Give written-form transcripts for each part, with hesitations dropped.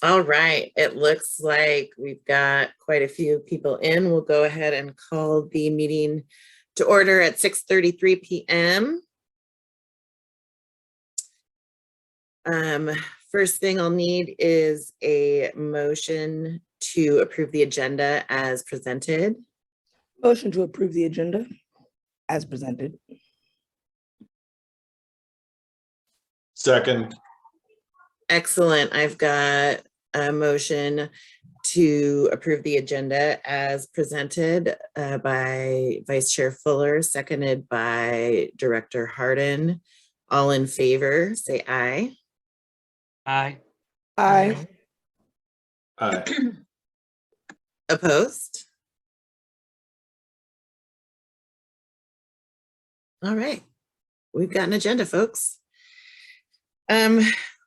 All right, it looks like we've got quite a few people in. We'll go ahead and call the meeting to order at 6:33 p.m. First thing I'll need is a motion to approve the agenda as presented. Motion to approve the agenda as presented. Second. Excellent. I've got a motion to approve the agenda as presented by Vice Chair Fuller, seconded by Director Hardin. All in favor, say aye. Aye. Aye. Aye. Opposed? All right, we've got an agenda, folks.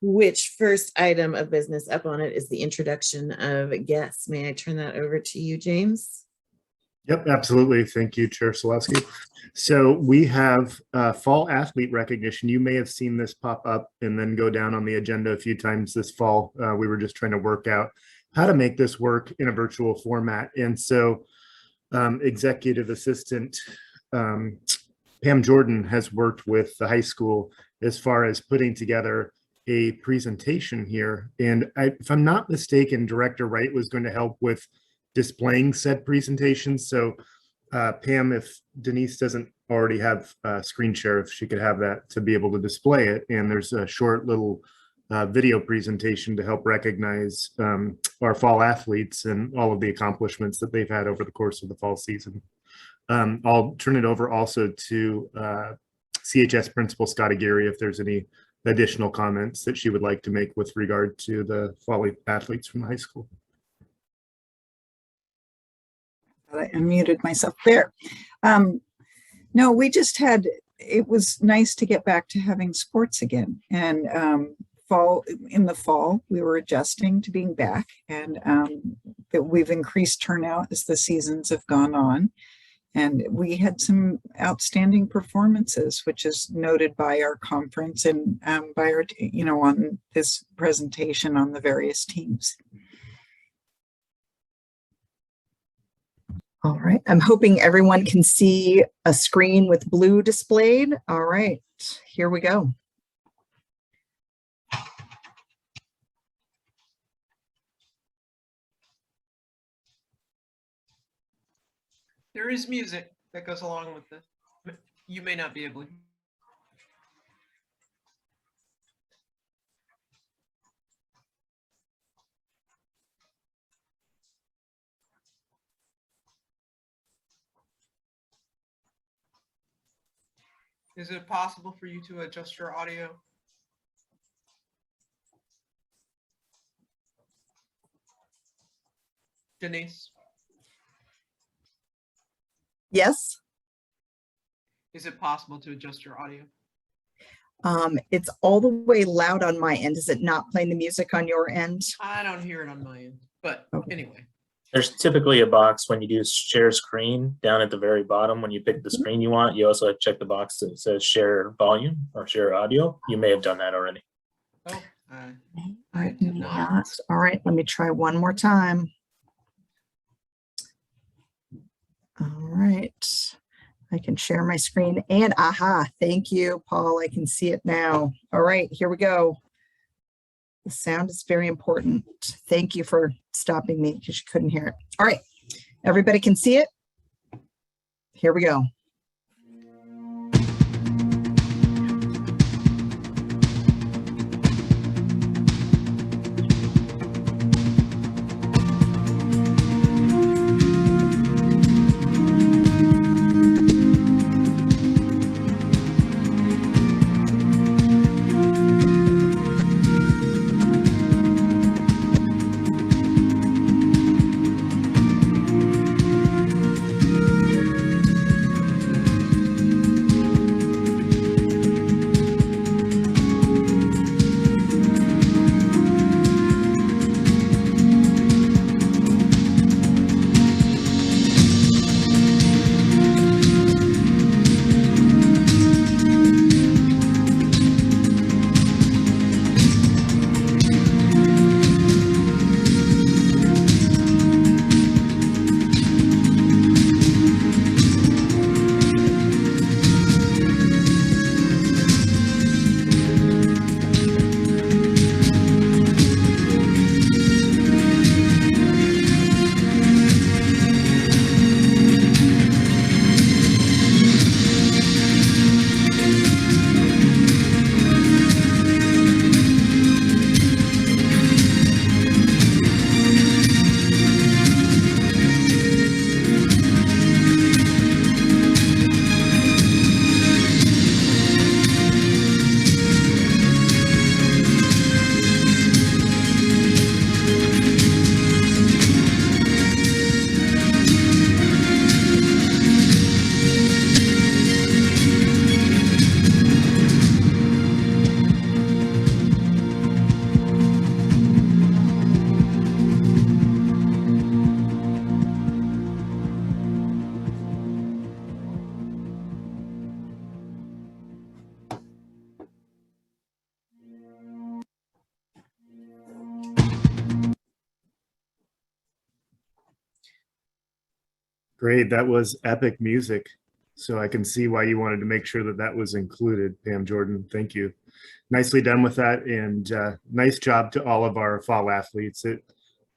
Which first item of business up on it is the introduction of guests. May I turn that over to you, James? Yep, absolutely. Thank you, Chair Selewski. So we have fall athlete recognition. You may have seen this pop up and then go down on the agenda a few times this fall. We were just trying to work out how to make this work in a virtual format. And so Executive Assistant Pam Jordan has worked with the high school as far as putting together a presentation here. And if I'm not mistaken, Director Wright was going to help with displaying said presentation. So Pam, if Denise doesn't already have screen share, if she could have that to be able to display it. And there's a short little video presentation to help recognize our fall athletes and all of the accomplishments that they've had over the course of the fall season. I'll turn it over also to CHS Principal Scott Aguirre if there's any additional comments that she would like to make with regard to the fall athletes from the high school. I unmuted myself there. No, we just had, it was nice to get back to having sports again. And in the fall, we were adjusting to being back, and that we've increased turnout as the seasons have gone on. And we had some outstanding performances, which is noted by our conference and by our, on this presentation on the various teams. All right, I'm hoping everyone can see a screen with blue displayed. All right, here we go. There is music that goes along with this. You may not be able to. Is it possible for you to adjust your audio? Denise? Yes. Is it possible to adjust your audio? It's all the way loud on my end. Is it not playing the music on your end? I don't hear it on my end, but anyway. There's typically a box when you do share screen down at the very bottom. When you pick the screen you want, you also check the box that says share volume or share audio. You may have done that already. Oh, I did not. All right, let me try one more time. All right, I can share my screen and aha, thank you, Paul. I can see it now. All right, here we go. The sound is very important. Thank you for stopping me because you couldn't hear it. All right, everybody can see it. Here we go. Great. That was epic music. So I can see why you wanted to make sure that that was included, Pam Jordan. Thank you. Nicely done with that, and nice job to all of our fall athletes. It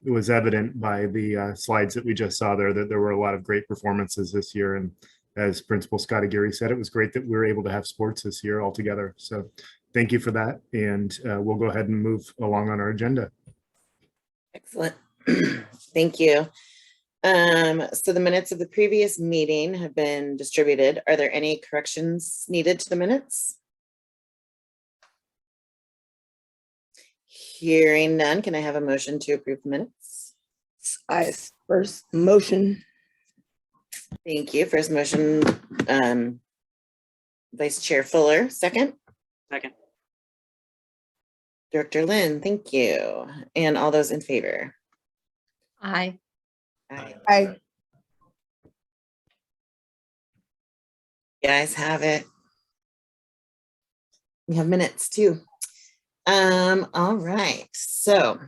was evident by the slides that we just saw there that there were a lot of great performances this year. And as Principal Scott Aguirre said, it was great that we were able to have sports this year all together. So thank you for that. And we'll go ahead and move along on our agenda. Excellent. Thank you. So the minutes of the previous meeting have been distributed. Are there any corrections needed to the minutes? Hearing none, can I have a motion to approve the minutes? I first motion. Thank you. First motion, Vice Chair Fuller, second. Second. Director Lynn, thank you. And all those in favor? Aye. Aye. I You guys have it. We have minutes too. All right, so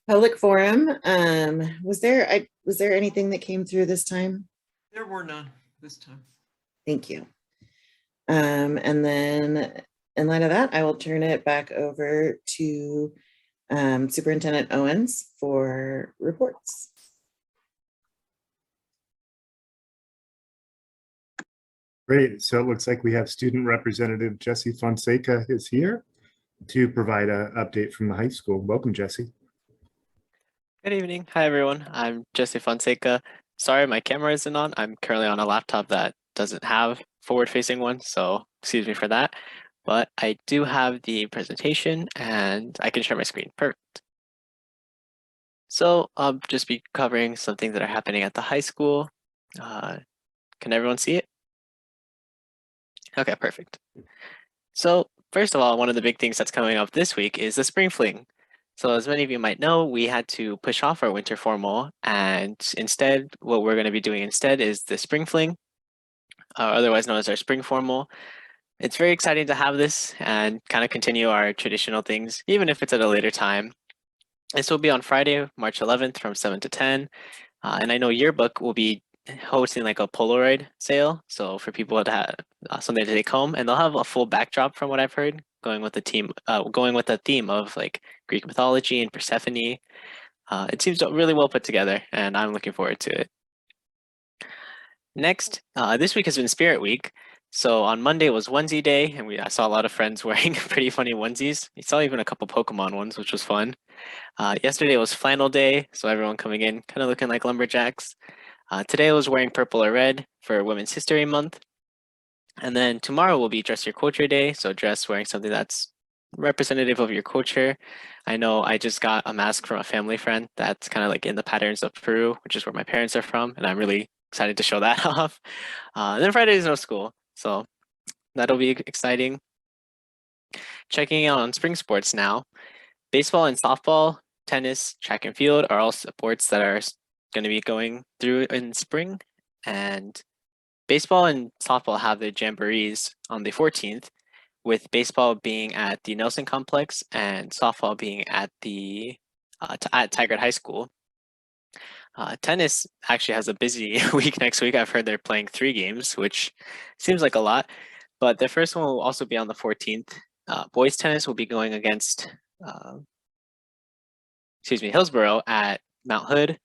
public forum, was there anything that came through this time? There were none this time. Thank you. And then in light of that, I will turn it back over to Superintendent Owens for reports. Great. So it looks like we have student representative Jesse Fonseca is here to provide an update from the high school. Welcome, Jesse. Good evening. Hi, everyone. I'm Jesse Fonseca. Sorry, my camera isn't on. I'm currently on a laptop that doesn't have forward-facing one, so excuse me for that. But I do have the presentation and I can share my screen. Perfect. So I'll just be covering some things that are happening at the high school. Can everyone see it? Okay, perfect. So first of all, one of the big things that's coming up this week is the Spring Fling. So as many of you might know, we had to push off our winter formal, and instead, what we're going to be doing instead is the Spring Fling, otherwise known as our Spring Formal. It's very exciting to have this and kind of continue our traditional things, even if it's at a later time. This will be on Friday, March 11th from 7 to 10. And I know Yearbook will be hosting like a Polaroid sale. So for people to have something to take home, and they'll have a full backdrop from what I've heard, going with the theme of like Greek mythology and Persephone. It seems really well put together, and I'm looking forward to it. Next, this week has been Spirit Week. So on Monday was onesie day, and I saw a lot of friends wearing pretty funny onesies. I saw even a couple Pokemon ones, which was fun. Yesterday was flannel day, so everyone coming in kind of looking like lumberjacks. Today I was wearing purple or red for Women's History Month. And then tomorrow will be Dress Your Culture Day, so dress wearing something that's representative of your culture. I know I just got a mask from a family friend that's kind of like in the patterns of Peru, which is where my parents are from, and I'm really excited to show that off. And then Friday is no school, so that'll be exciting. Checking out on spring sports now. Baseball and softball, tennis, track and field are all sports that are going to be going through in spring. And baseball and softball have their jamborees on the 14th, with baseball being at the Nelson Complex and softball being at the at Tigard High School. Tennis actually has a busy week next week. I've heard they're playing 3 games, which seems like a lot, but the first one will also be on the 14th. Boys tennis will be going against Hillsborough at Mount Hood,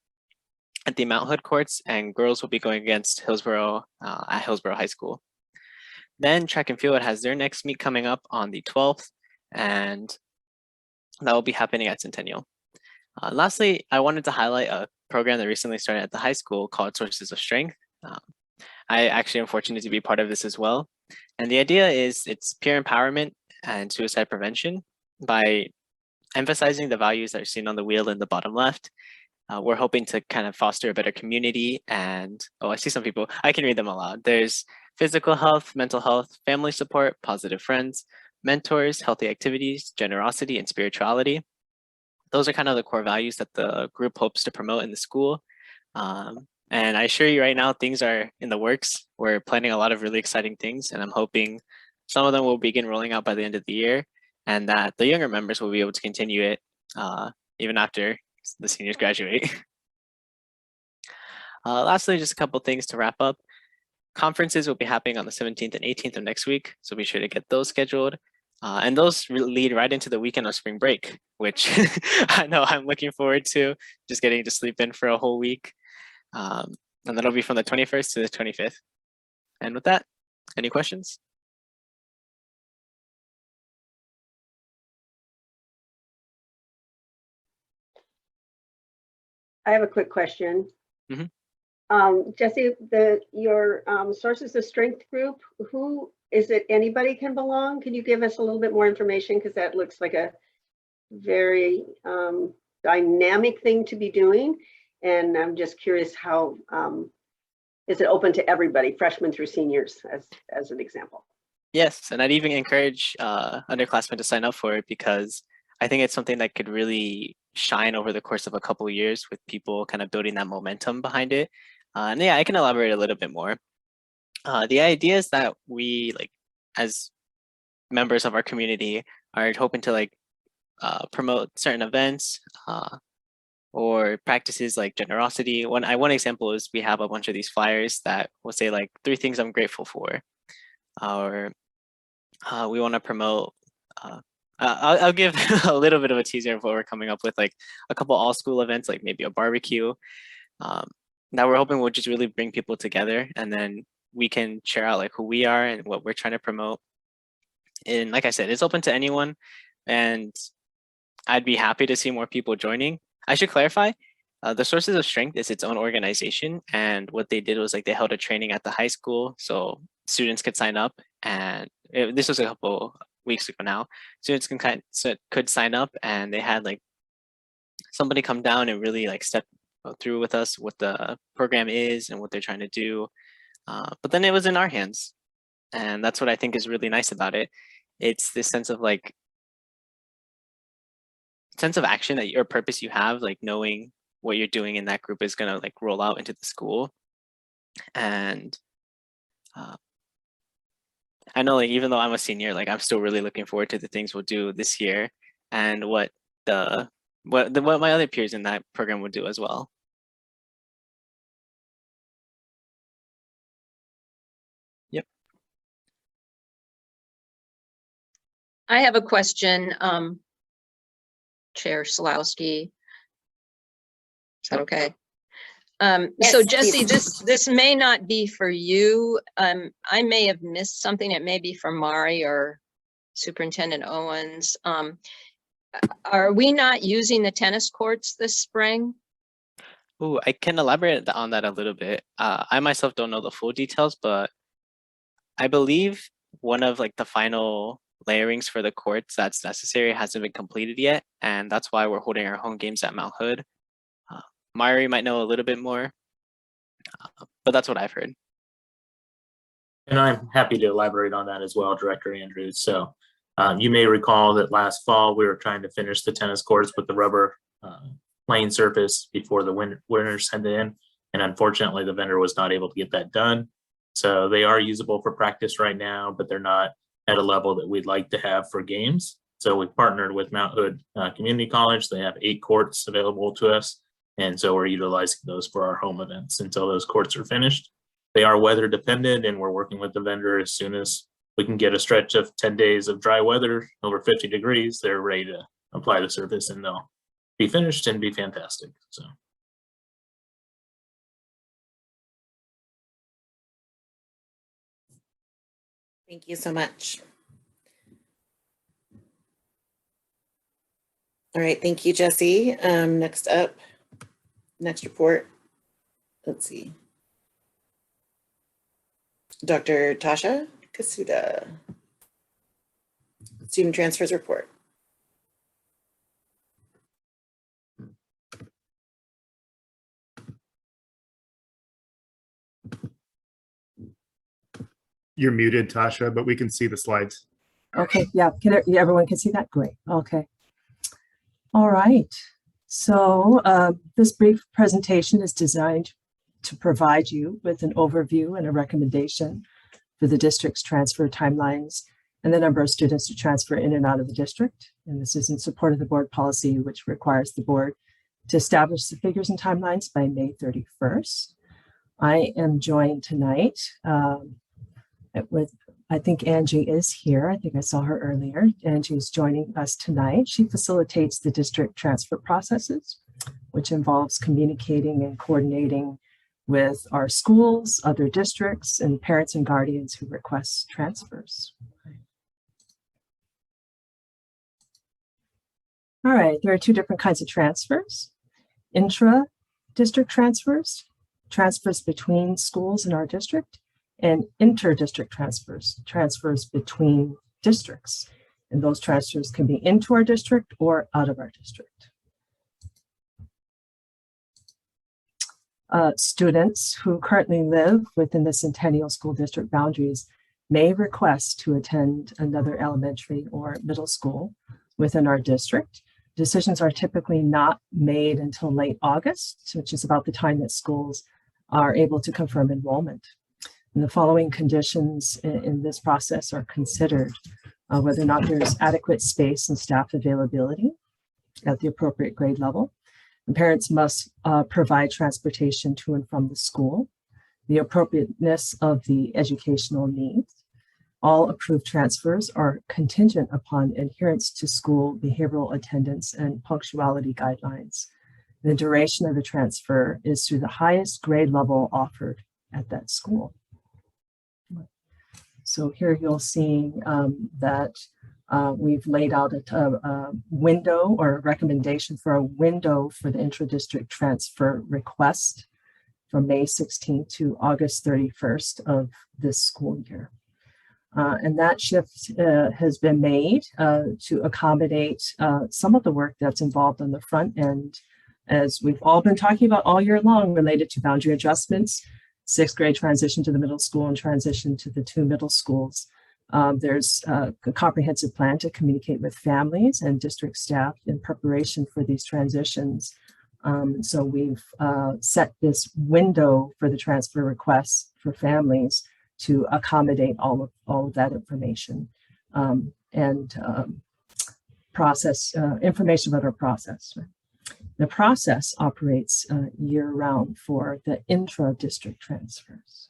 at the Mount Hood courts, and girls will be going against Hillsborough at Hillsborough High School. Then track and field has their next meet coming up on the 12th, and that will be happening at Centennial. Lastly, I wanted to highlight a program that recently started at the high school called Sources of Strength. I actually am fortunate to be part of this as well. And the idea is it's peer empowerment and suicide prevention by emphasizing the values that are seen on the wheel in the bottom left. We're hoping to kind of foster a better community, and I see some people, I can read them aloud. There's physical health, mental health, family support, positive friends, mentors, healthy activities, generosity, and spirituality. Those are kind of the core values that the group hopes to promote in the school. And I assure you right now, things are in the works. We're planning a lot of really exciting things, and I'm hoping some of them will begin rolling out by the end of the year, and that the younger members will be able to continue it even after the seniors graduate. Lastly, just a couple things to wrap up. Conferences will be happening on the 17th and 18th of next week, so be sure to get those scheduled. And those lead right into the weekend of spring break, which I know I'm looking forward to, just getting to sleep in for a whole week. And that'll be from the 21st to the 25th. And with that, any questions? I have a quick question. Mhm. Jesse, your sources of strength group, who is it? Anybody can belong? Can you give us a little bit more information? Because that looks like a very dynamic thing to be doing. And I'm just curious how, is it open to everybody, freshmen through seniors, as an example? Yes, and I'd even encourage underclassmen to sign up for it because I think it's something that could really shine over the course of a couple of years with people kind of building that momentum behind it. And yeah, I can elaborate a little bit more. The idea is that we, like, as members of our community, are hoping to promote certain events or practices like generosity. One example is we have a bunch of these flyers that will say like 3 things I'm grateful for, or we want to promote. I'll give a little bit of a teaser of what we're coming up with, like a couple all school events, like maybe a barbecue. That we're hoping will just really bring people together, and then we can share out like who we are and what we're trying to promote. And like I said, it's open to anyone, and I'd be happy to see more people joining. I should clarify, the Sources of Strength is its own organization, and what they did was like they held a training at the high school so students could sign up, and this was a couple weeks ago now. Students could sign up, and they had like somebody come down and really like step through with us what the program is and what they're trying to do. But then it was in our hands, and that's what I think is really nice about it. It's this sense of action that your purpose you have, like knowing what you're doing in that group is gonna like roll out into the school. And I know, like, even though I'm a senior, like I'm still really looking forward to the things we'll do this year and what my other peers in that program would do as well. Yep. I have a question, Chair Slawski. Is that okay? So Yes, Jesse, please. this may not be for you. I may have missed something. It may be from Mari or Superintendent Owens. Are we not using the tennis courts this spring? Ooh, I can elaborate on that a little bit. I myself don't know the full details, but I believe one of like the final layerings for the courts that's necessary hasn't been completed yet, and that's why we're holding our home games at Mount Hood. Mari might know a little bit more, but that's what I've heard. And I'm happy to elaborate on that as well, Director Andrews. So you may recall that last fall we were trying to finish the tennis courts with the rubber playing surface before the winter set in, and unfortunately the vendor was not able to get that done. So they are usable for practice right now, but they're not at a level that we'd like to have for games. So we partnered with Mount Hood Community College. They have 8 courts available to us, and so we're utilizing those for our home events until those courts are finished. They are weather dependent, and we're working with the vendor. As soon as we can get a stretch of 10 days of dry weather over 50 degrees, they're ready to apply the surface, and they'll be finished and be fantastic. So. Thank you so much. All right, thank you, Jesse. Next up, next report. Let's see. Dr. Tasha Kasuda. Student Transfers Report. You're muted, Tasha, but we can see the slides. Okay, yeah, everyone can see that? Great, okay. All right, so this brief presentation is designed to provide you with an overview and a recommendation for the district's transfer timelines and the number of students to transfer in and out of the district. And this is in support of the board policy, which requires the board to establish the figures and timelines by May 31st. I am joined tonight with, I think Angie is here. I think I saw her earlier. Angie is joining us tonight. She facilitates the district transfer processes, which involves communicating and coordinating with our schools, other districts, and parents and guardians who request transfers. All right, there are two different kinds of transfers: intra-district transfers, transfers between schools in our district, and inter-district transfers, transfers between districts. And those transfers can be into our district or out of our district. Students who currently live within the Centennial School District boundaries may request to attend another elementary or middle school within our district. Decisions are typically not made until late August, which is about the time that schools are able to confirm enrollment. And the following conditions in this process are considered: whether or not there's adequate space and staff availability at the appropriate grade level. And parents must provide transportation to and from the school, the appropriateness of the educational needs. All approved transfers are contingent upon adherence to school behavioral attendance and punctuality guidelines. The duration of the transfer is through the highest grade level offered at that school. So here you'll see that we've laid out a window or a recommendation for a window for the intra-district transfer request from May 16th to August 31st of this school year. And that shift has been made to accommodate some of the work that's involved on the front end, as we've all been talking about all year long, related to boundary adjustments, 6th grade transition to the middle school and transition to the 2 middle schools. There's a comprehensive plan to communicate with families and district staff in preparation for these transitions. So we've set this window for the transfer requests for families to accommodate all of that information and process information about our process. The process operates year-round for the intra-district transfers.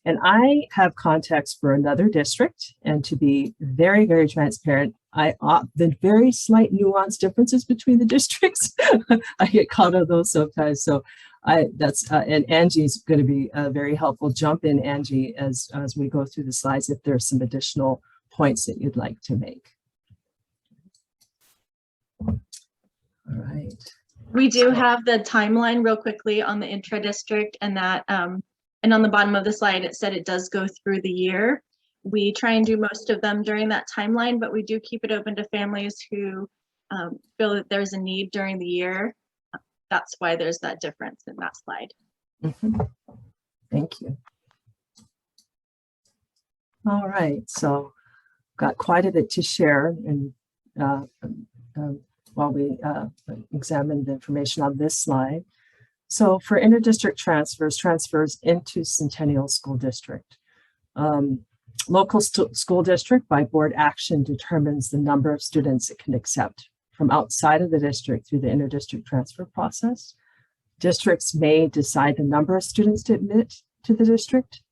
And I have context for another district, and to be very, very transparent, the very slight nuanced differences between the districts, I get caught on those sometimes. So and Angie's going to be very helpful. Jump in, Angie, as we go through the slides, if there's some additional points that you'd like to make. All right. We do have the timeline real quickly on the intra-district, and that and on the bottom of the slide, it said it does go through the year. We try and do most of them during that timeline, but we do keep it open to families who feel that there's a need during the year. That's why there's that difference in that slide. Mm-hmm. Thank you. All right, so got quite a bit to share, and while we examine the information on this slide. So for interdistrict transfers into Centennial School District, local school district by board action determines the number of students it can accept from outside of the district through the interdistrict transfer process. Districts may decide the number of students to admit to the district,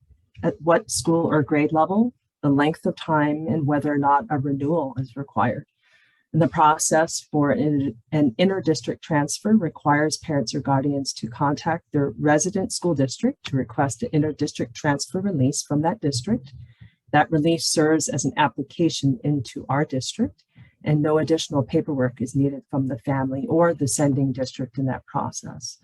at what school or grade level, the length of time, and whether or not a renewal is required. And the process for an interdistrict transfer requires parents or guardians to contact their resident school district to request an interdistrict transfer release from that district. That release serves as an application into our district, and no additional paperwork is needed from the family or the sending district in that process.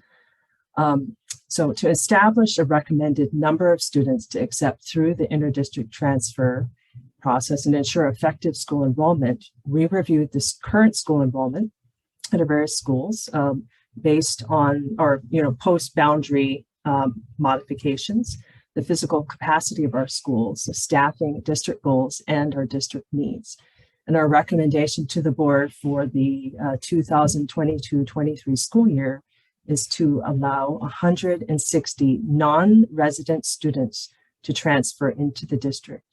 So to establish a recommended number of students to accept through the interdistrict transfer process and ensure effective school enrollment, we reviewed this current school enrollment at our various schools based on, or post-boundary modifications, the physical capacity of our schools, the staffing, district goals, and our district needs. And our recommendation to the board for the 2022-23 school year is to allow 160 non-resident students to transfer into the district.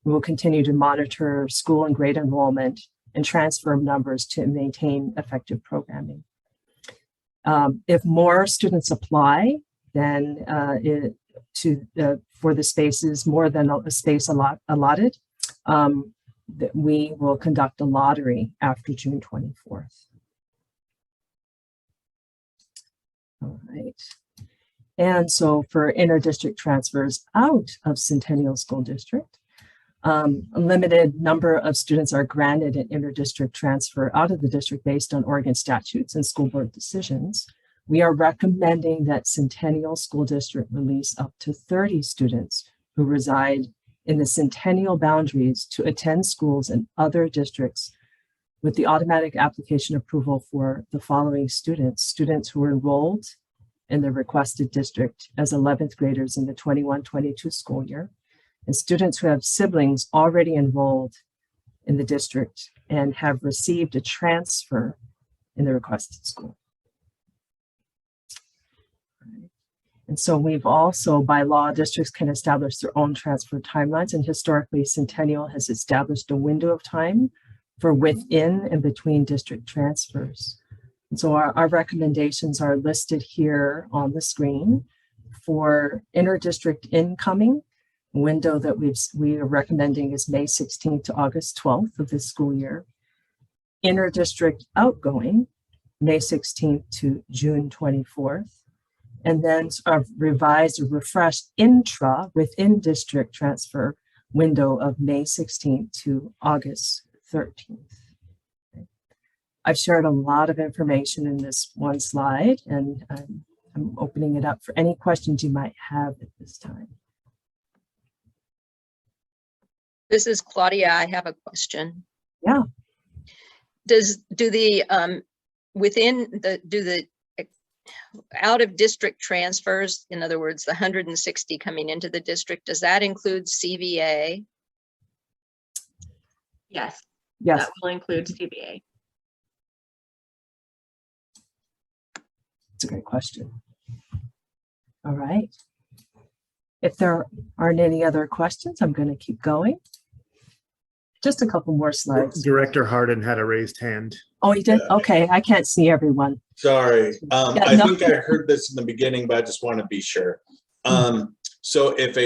We will continue to monitor school and grade enrollment and transfer numbers to maintain effective programming. If more students apply then for the spaces more than a space allotted, that we will conduct a lottery after June 24th. All right. And so for interdistrict transfers out of Centennial School District, a limited number of students are granted an interdistrict transfer out of the district based on Oregon statutes and school board decisions. We are recommending that Centennial School District release up to 30 students who reside in the Centennial boundaries to attend schools in other districts with the automatic application approval for the following students: students who are enrolled in the requested district as 11th graders in the 21-22 school year, and students who have siblings already enrolled in the district and have received a transfer in the requested school. And so we've also, by law, districts can establish their own transfer timelines, and historically Centennial has established a window of time for within and between district transfers. And so our recommendations are listed here on the screen. For interdistrict incoming, window that we are recommending is May 16th to August 12th of this school year. Interdistrict outgoing, May 16th to June 24th. And then a revised or refreshed within district transfer window of May 16th to August 13th. I've shared a lot of information in this one slide, and I'm opening it up for any questions you might have at this time. This is Claudia. I have a question. Yeah. Do the out of district transfers, in other words, the 160 coming into the district, does that include CVA? Yes. Yes. That will include CBA. It's a great question. All right. If there aren't any other questions, I'm going to keep going. Just a couple more slides. Director Hardin had a raised hand. Oh, you did? Okay, I can't see everyone. Sorry. I no. think I heard this in the beginning, but I just want to be sure. So if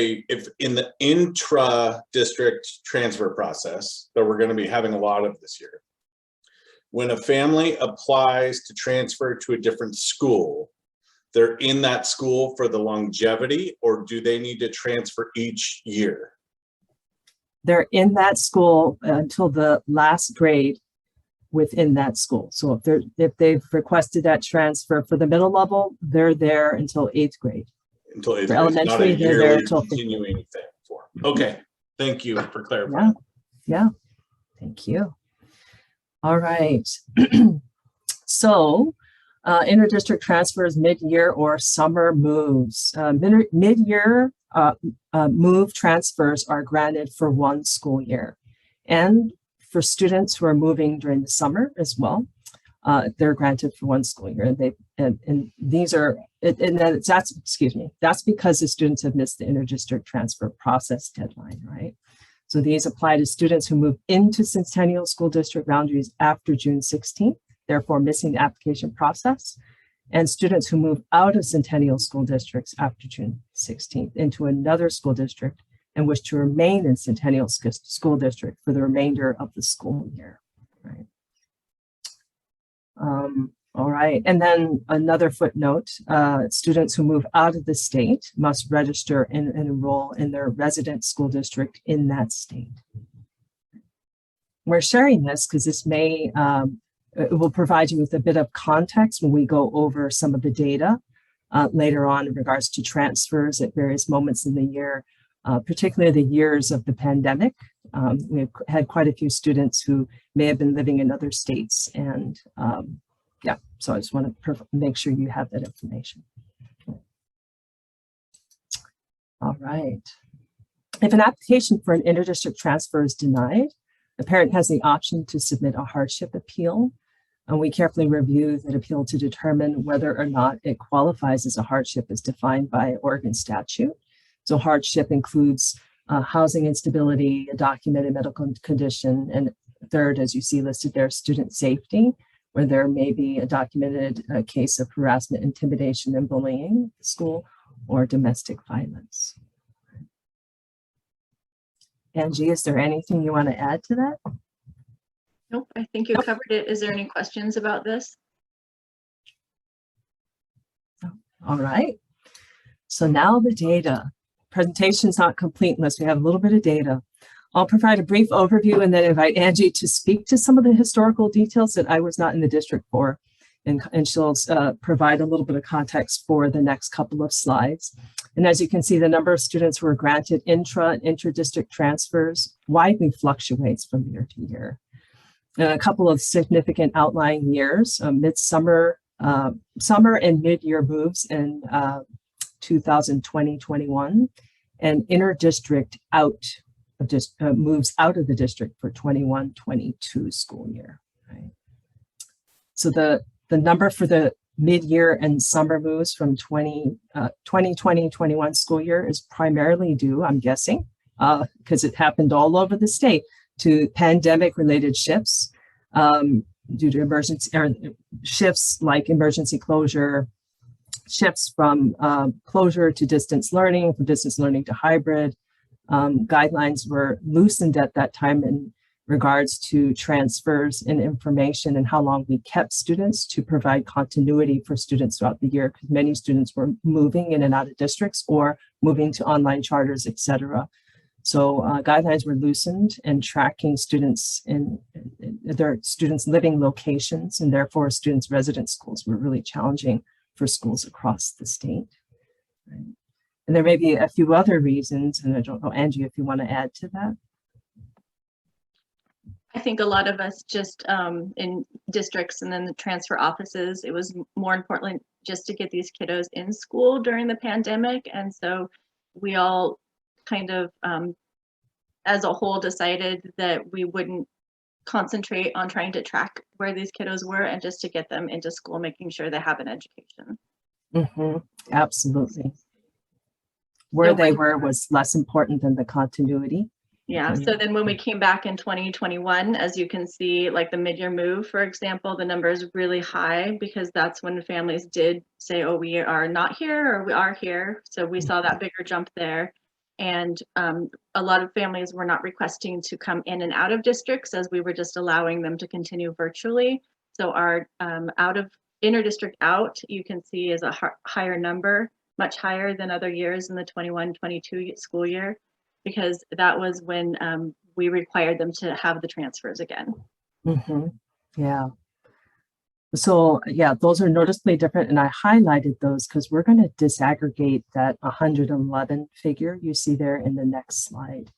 in the intra-district transfer process that we're going to be having a lot of this year, when a family applies to transfer to a different school, they're in that school for the longevity, or do they need to transfer each year? They're in that school until the last grade within that school. So if they've requested that transfer for the middle level, they're there until 8th grade. Until 8th For grade, not a elementary, they're there yearly until 5th continuing thing for. Okay, thank you for clarifying. Yeah, thank you. All right. So interdistrict transfers mid-year or summer moves. Mid-year move transfers are granted for one school year. And for students who are moving during the summer as well, they're granted for one school year. And these are, that's because the students have missed the interdistrict transfer process deadline, right? So these apply to students who move into Centennial School District boundaries after June 16th, therefore missing the application process, and students who move out of Centennial School Districts after June 16th into another school district and wish to remain in Centennial School District for the remainder of the school year, right? All right, and then another footnote, students who move out of the state must register and enroll in their resident school district in that state. We're sharing this because this may, it will provide you with a bit of context when we go over some of the data later on in regards to transfers at various moments in the year, particularly the years of the pandemic. We've had quite a few students who may have been living in other states, and yeah, so I just want to make sure you have that information. All right. If an application for an interdistrict transfer is denied, the parent has the option to submit a hardship appeal, and we carefully review that appeal to determine whether or not it qualifies as a hardship as defined by Oregon statute. So hardship includes housing instability, a documented medical condition, and third, as you see listed there, student safety, where there may be a documented case of harassment, intimidation, and bullying at the school, or domestic violence. Angie, is there anything you want to add to that? Nope, I think you covered it. Is there any questions about this? All right. So now the data. Presentation is not complete unless we have a little bit of data. I'll provide a brief overview and then invite Angie to speak to some of the historical details that I was not in the district for. And she'll provide a little bit of context for the next couple of slides. And as you can see, the number of students who are granted intra and interdistrict transfers widely fluctuates from year to year. And a couple of significant outlying years, summer and mid-year moves in 2020-21, and interdistrict moves out of the district for 21-22 school year. Right? So the number for the mid-year and summer moves from 2020-21 school year is primarily due, I'm guessing, because it happened all over the state, to pandemic-related shifts due to emergency or shifts like emergency closure, shifts from closure to distance learning, from distance learning to hybrid. Guidelines were loosened at that time in regards to transfers and information and how long we kept students to provide continuity for students throughout the year, because many students were moving in and out of districts or moving to online charters, et cetera. So guidelines were loosened, and tracking students in their students' living locations and therefore students' resident schools were really challenging for schools across the state. Right? And there may be a few other reasons, and I don't know, Angie, if you want to add to that. I think a lot of us just in districts and then the transfer offices, it was more important just to get these kiddos in school during the pandemic. And so we all kind of, as a whole, decided that we wouldn't concentrate on trying to track where these kiddos were and just to get them into school, making sure they have an education. Mm-hmm. Absolutely. Where they were was less important than the continuity. Yeah, so then when we came back in 2021, as you can see, like the mid-year move, for example, the number is really high because that's when families did say, oh, we are not here or we are here. So we saw that bigger jump there. And a lot of families were not requesting to come in and out of districts, as we were just allowing them to continue virtually. So our out of interdistrict out, you can see, is a higher number, much higher than other years in the 21-22 school year, because that was when we required them to have the transfers again. Mm-hmm. Yeah. So yeah, those are noticeably different, and I highlighted those because we're going to disaggregate that 111 figure you see there in the next slide.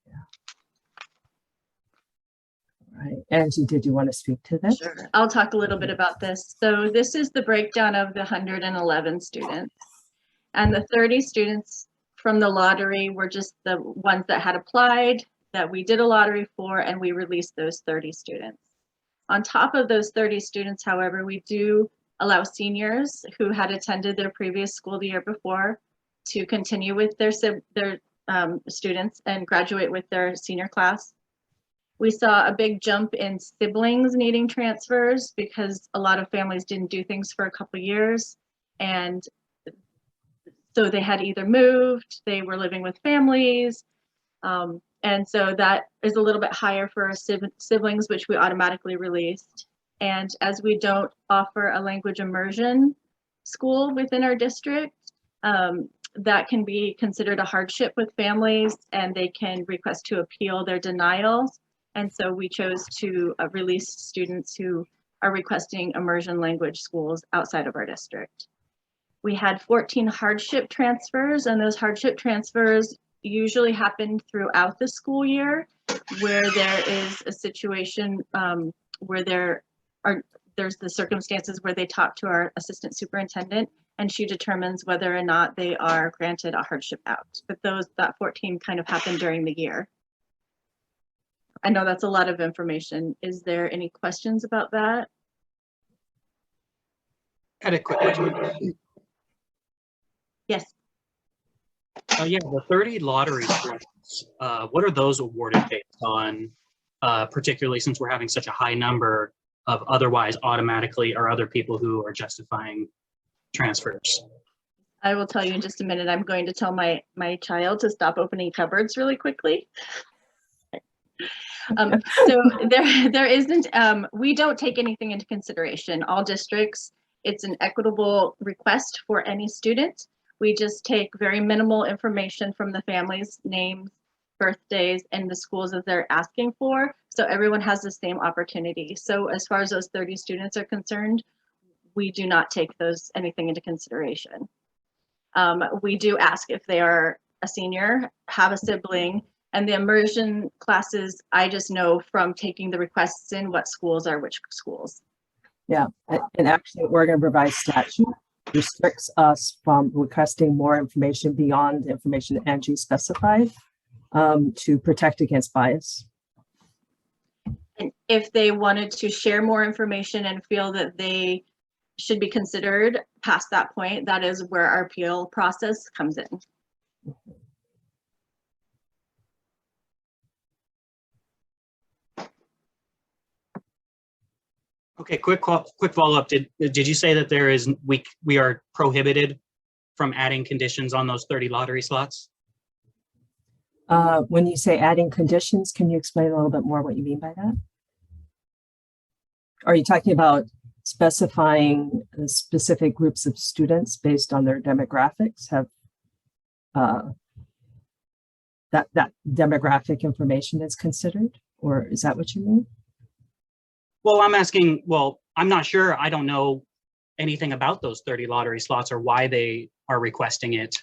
Yeah. All right, Angie, did you want to speak to this? Sure, I'll talk a little bit about this. So this is the breakdown of the 111 students. And the 30 students from the lottery were just the ones that had applied, that we did a lottery for, and we released those 30 students. On top of those 30 students, however, we do allow seniors who had attended their previous school the year before to continue with their students and graduate with their senior class. We saw a big jump in siblings needing transfers because a lot of families didn't do things for a couple of years, and so they had either moved, they were living with families, and so that is a little bit higher for our siblings, which we automatically released. And as we don't offer a language immersion school within our district, that can be considered a hardship with families, and they can request to appeal their denials. And so we chose to release students who are requesting immersion language schools outside of our district. We had 14 hardship transfers, and those hardship transfers usually happen throughout the school year, where there is a situation where there's the circumstances where they talk to our assistant superintendent, and she determines whether or not they are granted a hardship out. But that 14 kind of happened during the year. I know that's a lot of information. Is there any questions about that? I had a quick question. Yes. Yeah, the 30 lottery grants, what are those awarded based on, particularly since we're having such a high number of otherwise automatically or other people who are justifying transfers? I will tell you in just a minute. I'm going to tell my child to stop opening cupboards really quickly. So there isn't, we don't take anything into consideration. All districts, it's an equitable request for any student. We just take very minimal information from the families, names, birthdays, and the schools that they're asking for. So everyone has the same opportunity. So as far as those 30 students are concerned, we do not take anything into consideration. We do ask if they are a senior, have a sibling, and the immersion classes, I just know from taking the requests in what schools are which schools. Yeah, and actually Oregon revised statute restricts us from requesting more information beyond the information that Angie specified to protect against bias. And if they wanted to share more information and feel that they should be considered past that point, that is where our appeal process comes in. Okay, quick follow-up. Did you say that we are prohibited from adding conditions on those 30 lottery slots? When you say adding conditions, can you explain a little bit more what you mean by that? Are you talking about specifying specific groups of students based on their demographics? Have that demographic information is considered, or is that what you mean? Well, I'm not sure. I don't know anything about those 30 lottery slots or why they are requesting it.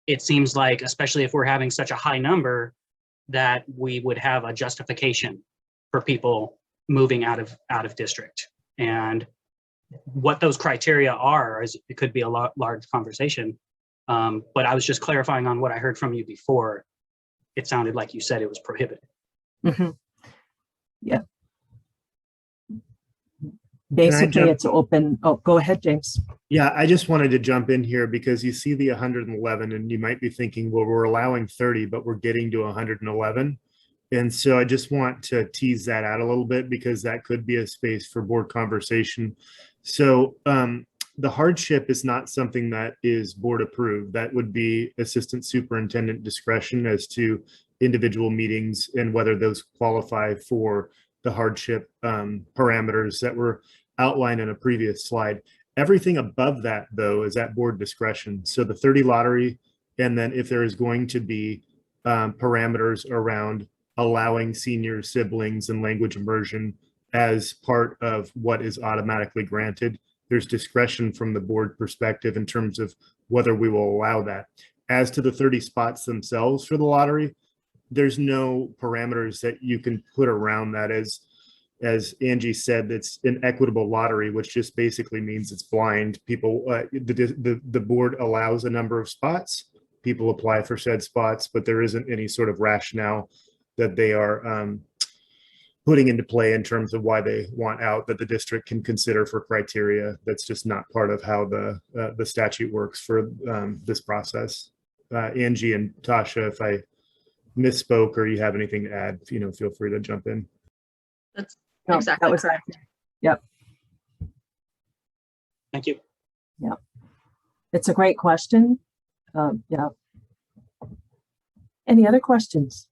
It seems like, especially if we're having such a high number, that we would have a justification for people moving out of district. And what those criteria are, it could be a large conversation. But I was just clarifying on what I heard from you before. It sounded like you said it was prohibited. Mm-hmm. Yeah. Basically, it's open. Oh, go ahead, James. Yeah, I just wanted to jump in here because you see the 111 and you might be thinking, well, we're allowing 30, but we're getting to 111. And so I just want to tease that out a little bit because that could be a space for board conversation. So the hardship is not something that is board approved. That would be assistant superintendent discretion as to individual meetings and whether those qualify for the hardship parameters that were outlined in a previous slide. Everything above that, though, is at board discretion. So the 30 lottery, and then if there is going to be parameters around allowing senior siblings and language immersion as part of what is automatically granted, there's discretion from the board perspective in terms of whether we will allow that. As to the 30 spots themselves for the lottery, there's no parameters that you can put around that. As Angie said, it's an equitable lottery, which just basically means it's blind. People, the board allows a number of spots. People apply for said spots, but there isn't any sort of rationale that they are putting into play in terms of why they want out that the district can consider for criteria. That's just not part of how the statute works for this process. Angie and Tasha, if I misspoke or you have anything to add, feel free to jump in. That's exactly correct. Yep. Thank you. Yeah. It's a great question. Yeah. Any other questions?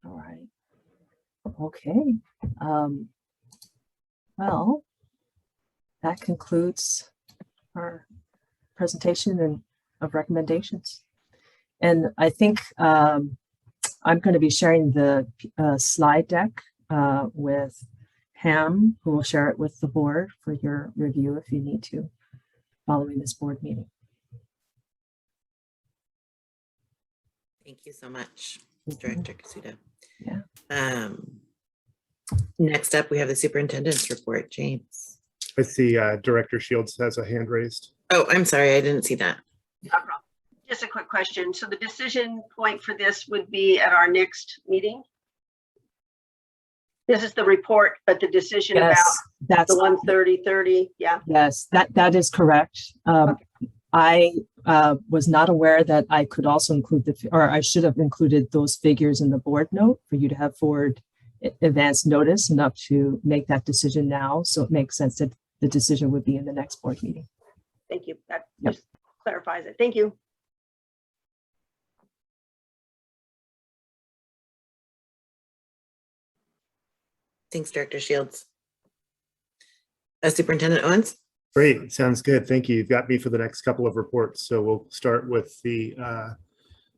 All right. Okay. Well, that concludes our presentation of recommendations. And I think I'm going to be sharing the slide deck with Ham, who will share it with the board for your review if you need to, following this board meeting. Thank you so much, Director Kasuda. Yeah. Next up, we have the superintendent's report. James. I see Director Shields has a hand raised. Oh, I'm sorry. I didn't see that. No problem. Just a quick question. So the decision point for this would be at our next meeting? This is the report, but the decision about that's the 130/30, yeah? Yes, that is correct. Okay. I was not aware that I could also include or I should have included those figures in the board note for you to have forward advance notice enough to make that decision now. So it makes sense that the decision would be in the next board meeting. Thank you. That Yep. just clarifies it. Thank you. Thanks, Director Shields. Superintendent Owens? Great, sounds good. Thank you. You've got me for the next couple of reports. So we'll start with the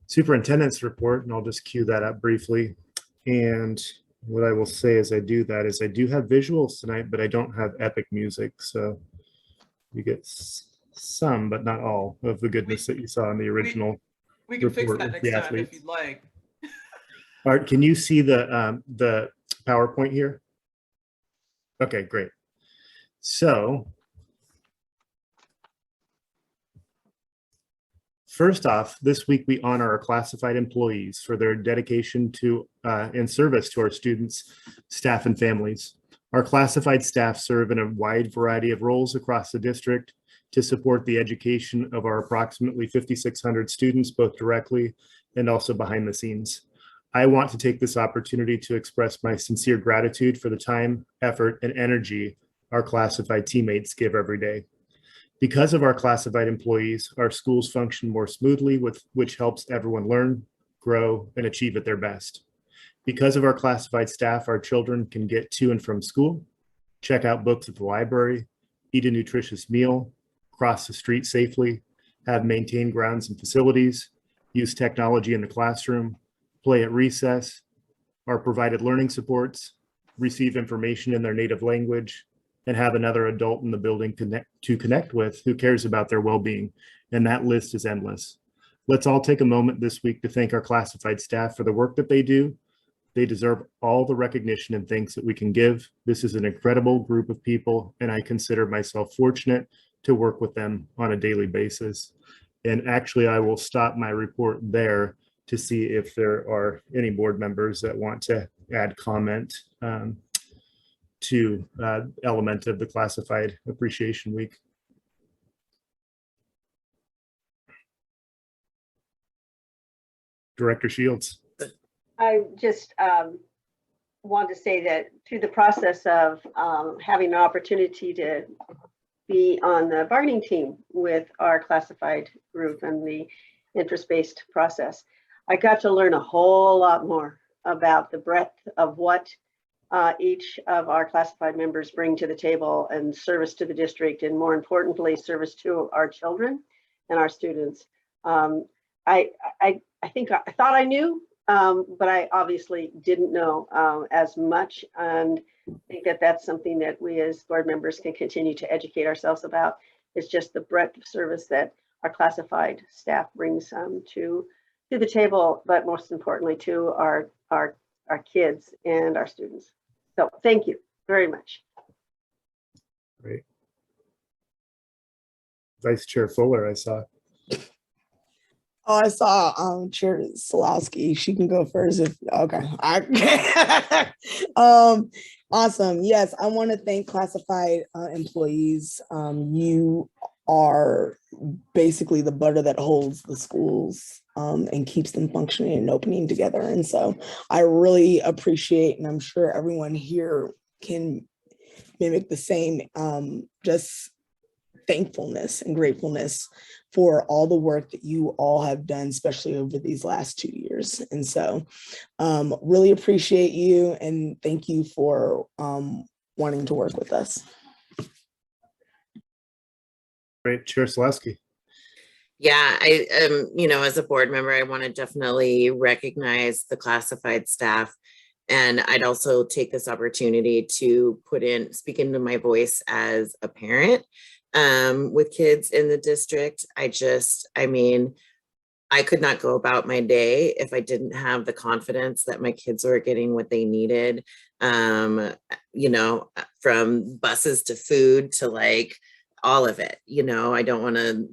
superintendent's report, and I'll just cue that up briefly. And what I will say as I do that is I do have visuals tonight, but I don't have epic music. So you get some, but not all of the goodness that you saw in the original. We can fix report that with next the time if athletes. you'd like. Art, can you see the PowerPoint here? Okay, great. So first off, this week we honor our classified employees for their dedication to and service to our students, staff, and families. Our classified staff serve in a wide variety of roles across the district to support the education of our approximately 5,600 students, both directly and also behind the scenes. I want to take this opportunity to express my sincere gratitude for the time, effort, and energy our classified teammates give every day. Because of our classified employees, our schools function more smoothly, which helps everyone learn, grow, and achieve at their best. Because of our classified staff, our children can get to and from school, check out books at the library, eat a nutritious meal, cross the street safely, have maintained grounds and facilities, use technology in the classroom, play at recess, are provided learning supports, receive information in their native language, and have another adult in the building to connect with who cares about their well-being. And that list is endless. Let's all take a moment this week to thank our classified staff for the work that they do. They deserve all the recognition and thanks that we can give. This is an incredible group of people, and I consider myself fortunate to work with them on a daily basis. And actually, I will stop my report there to see if there are any board members that want to add comment to element of the Classified Appreciation Week. Director Shields. I just want to say that through the process of having an opportunity to be on the bargaining team with our classified group and the interest-based process, I got to learn a whole lot more about the breadth of what each of our classified members bring to the table and service to the district, and more importantly, service to our children and our students. I thought I knew, but I obviously didn't know as much, and I think that that's something that we as board members can continue to educate ourselves about. It's just the breadth of service that our classified staff brings to the table, but most importantly to our kids and our students. So thank you very much. Great. Vice Chair Fuller, I saw. Oh, I saw Chair Solowski. She can go first if okay. Awesome. Yes, I want to thank classified employees. You are basically the butter that holds the schools and keeps them functioning and opening together. And so I really appreciate, and I'm sure everyone here can mimic the same, just thankfulness and gratefulness for all the work that you all have done, especially over these last 2 years. And so really appreciate you and thank you for wanting to work with us. Great, Chair Solowski. Yeah, as a board member, I want to definitely recognize the classified staff. And I'd also take this opportunity to speak into my voice as a parent with kids in the district. I could not go about my day if I didn't have the confidence that my kids were getting what they needed, from buses to food to like all of it. I don't want to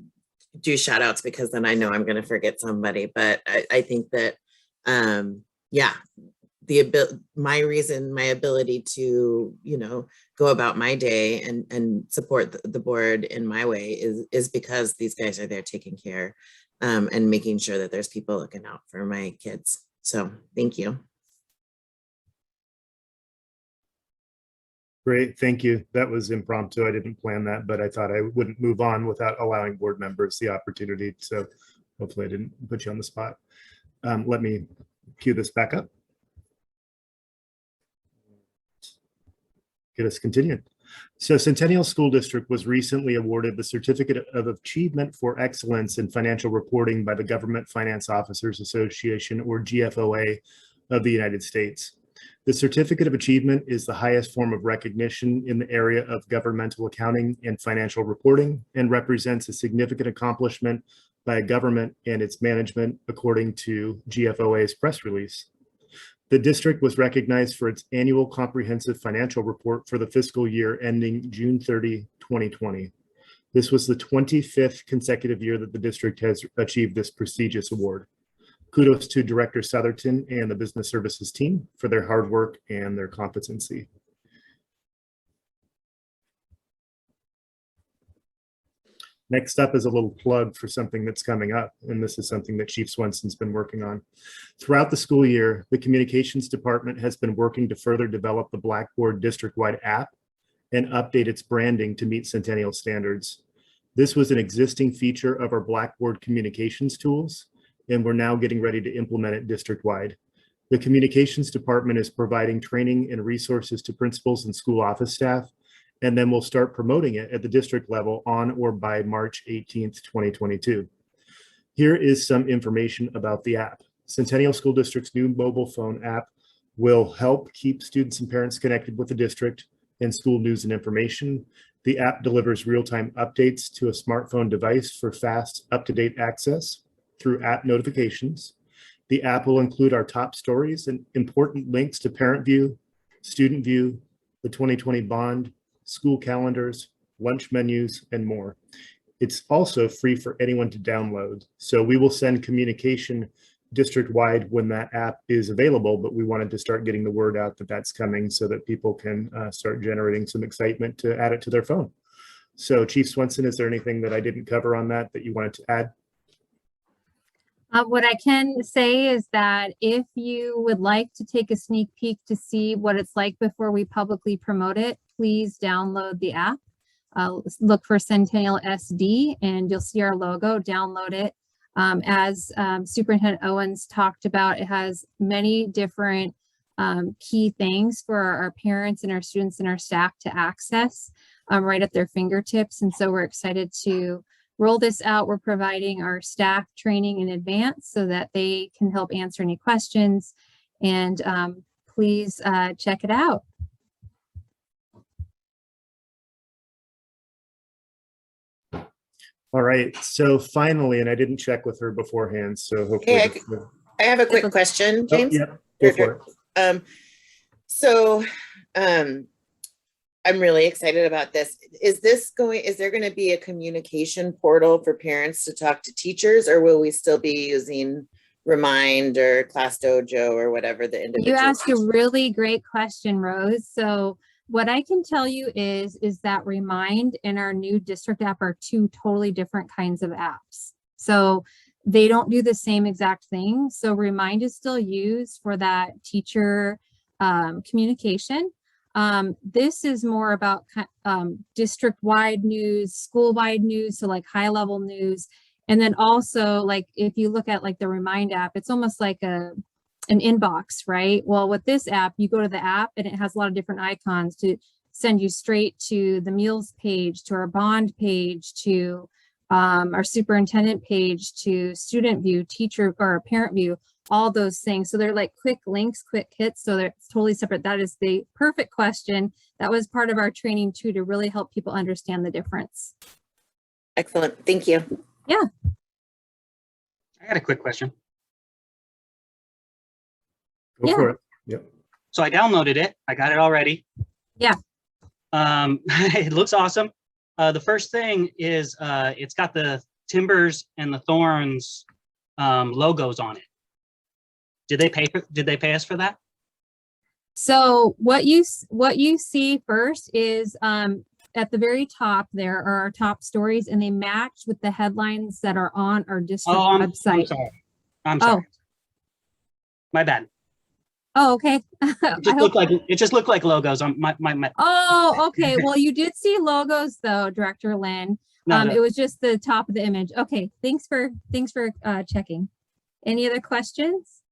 do shout outs because then I know I'm going to forget somebody, but I think that, my ability to, go about my day and support the board in my way is because these guys are there taking care and making sure that there's people looking out for my kids. So thank you. Great, thank you. That was impromptu. I didn't plan that, but I thought I wouldn't move on without allowing board members the opportunity. So hopefully I didn't put you on the spot. Let me cue this back up. Get us continued. So Centennial School District was recently awarded the Certificate of Achievement for Excellence in Financial Reporting by the Government Finance Officers Association, or GFOA, of the United States. The Certificate of Achievement is the highest form of recognition in the area of governmental accounting and financial reporting and represents a significant accomplishment by a government and its management, according to GFOA's press release. The district was recognized for its annual comprehensive financial report for the fiscal year ending June 30, 2020. This was the 25th consecutive year that the district has achieved this prestigious award. Kudos to Director Southerton and the Business Services team for their hard work and their competency. Next up is a little plug for something that's coming up, and this is something that Chief Swenson's been working on. Throughout the school year, the Communications Department has been working to further develop the Blackboard district-wide app and update its branding to meet Centennial standards. This was an existing feature of our Blackboard communications tools, and we're now getting ready to implement it district-wide. The Communications Department is providing training and resources to principals and school office staff, and then we'll start promoting it at the district level on or by March 18th, 2022. Here is some information about the app. Centennial School District's new mobile phone app will help keep students and parents connected with the district and school news and information. The app delivers real-time updates to a smartphone device for fast, up-to-date access through app notifications. The app will include our top stories and important links to Parent View, Student View, the 2020 bond, school calendars, lunch menus, and more. It's also free for anyone to download. So we will send communication district-wide when that app is available, but we wanted to start getting the word out that that's coming so that people can start generating some excitement to add it to their phone. So Chief Swenson, is there anything that I didn't cover on that you wanted to add? What I can say is that if you would like to take a sneak peek to see what it's like before we publicly promote it, please download the app. Look for Centennial SD and you'll see our logo. Download it. As Superintendent Owens talked about, it has many different key things for our parents and our students and our staff to access right at their fingertips. And so we're excited to roll this out. We're providing our staff training in advance so that they can help answer any questions. And please check it out. All right, so finally, and I didn't check with her beforehand, so hopefully. Hey, I have a quick question, James. Oh, yeah, go for it. I'm really excited about this. Is there going to be a communication portal for parents to talk to teachers, or will we still be using Remind or Class Dojo or whatever the individual? You asked a really great question, Rose. So what I can tell you is that Remind and our new district app are two totally different kinds of apps. So they don't do the same exact thing. So Remind is still used for that teacher communication. This is more about district-wide news, school-wide news, so like high-level news. And then also, like, if you look at like the Remind app, it's almost like an inbox, right? Well, with this app, you go to the app and it has a lot of different icons to send you straight to the meals page, to our bond page, to our superintendent page, to student view, teacher or parent view, all those things. So they're like quick links, quick hits. So they're totally separate. That is the perfect question. That was part of our training too, to really help people understand the difference. Excellent. Thank you. Yeah. I got a quick question. Go for it. Yep. So I downloaded it. I got it already. Yeah. It looks awesome. The first thing is it's got the Timbers and the Thorns logos on it. Did they pay us for that? So what you see first is at the very top there are our top stories, and they match with the headlines that are on our district website. I'm sorry. My bad. Oh, okay. It just looked like logos on my. Oh, okay. Well, you did see logos though, Director Lynn. No, no. It was just the top of the image. Okay, thanks for checking. Any other questions?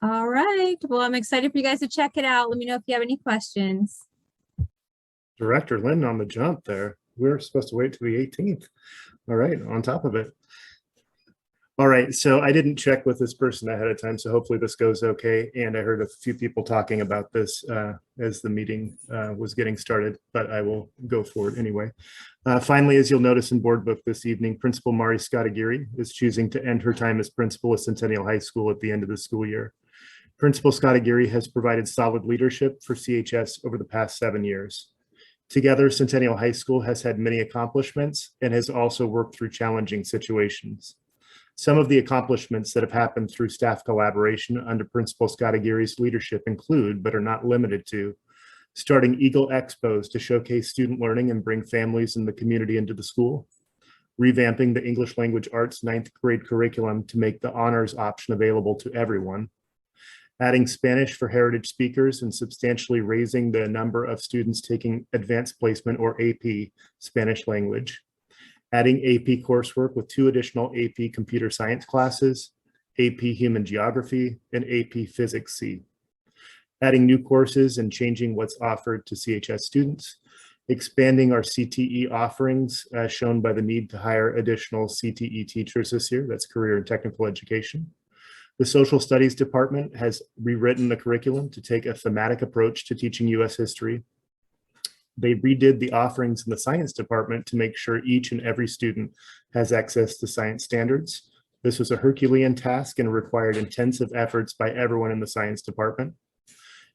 All right. Well, I'm excited for you guys to check it out. Let me know if you have any questions. Director Lynn on the jump there. We're supposed to wait till the 18th. All right, on top of it. All right, so I didn't check with this person ahead of time, so hopefully this goes okay. And I heard a few people talking about this as the meeting was getting started, but I will go forward anyway. Finally, as you'll notice in board book this evening, Principal Mari Scottageary is choosing to end her time as principal at Centennial High School at the end of the school year. Principal Scottageary has provided solid leadership for CHS over the past 7 years. Together, Centennial High School has had many accomplishments and has also worked through challenging situations. Some of the accomplishments that have happened through staff collaboration under Principal Scottageary's leadership include, but are not limited to, starting Eagle Expos to showcase student learning and bring families and the community into the school, revamping the English Language Arts 9th grade curriculum to make the honors option available to everyone, adding Spanish for heritage speakers and substantially raising the number of students taking advanced placement or AP Spanish language, adding AP coursework with 2 additional AP computer science classes, AP human geography, and AP physics C, adding new courses and changing what's offered to CHS students, expanding our CTE offerings as shown by the need to hire additional CTE teachers this year, that's career and technical education. The Social Studies Department has rewritten the curriculum to take a thematic approach to teaching US history. They redid the offerings in the Science Department to make sure each and every student has access to science standards. This was a Herculean task and required intensive efforts by everyone in the Science Department.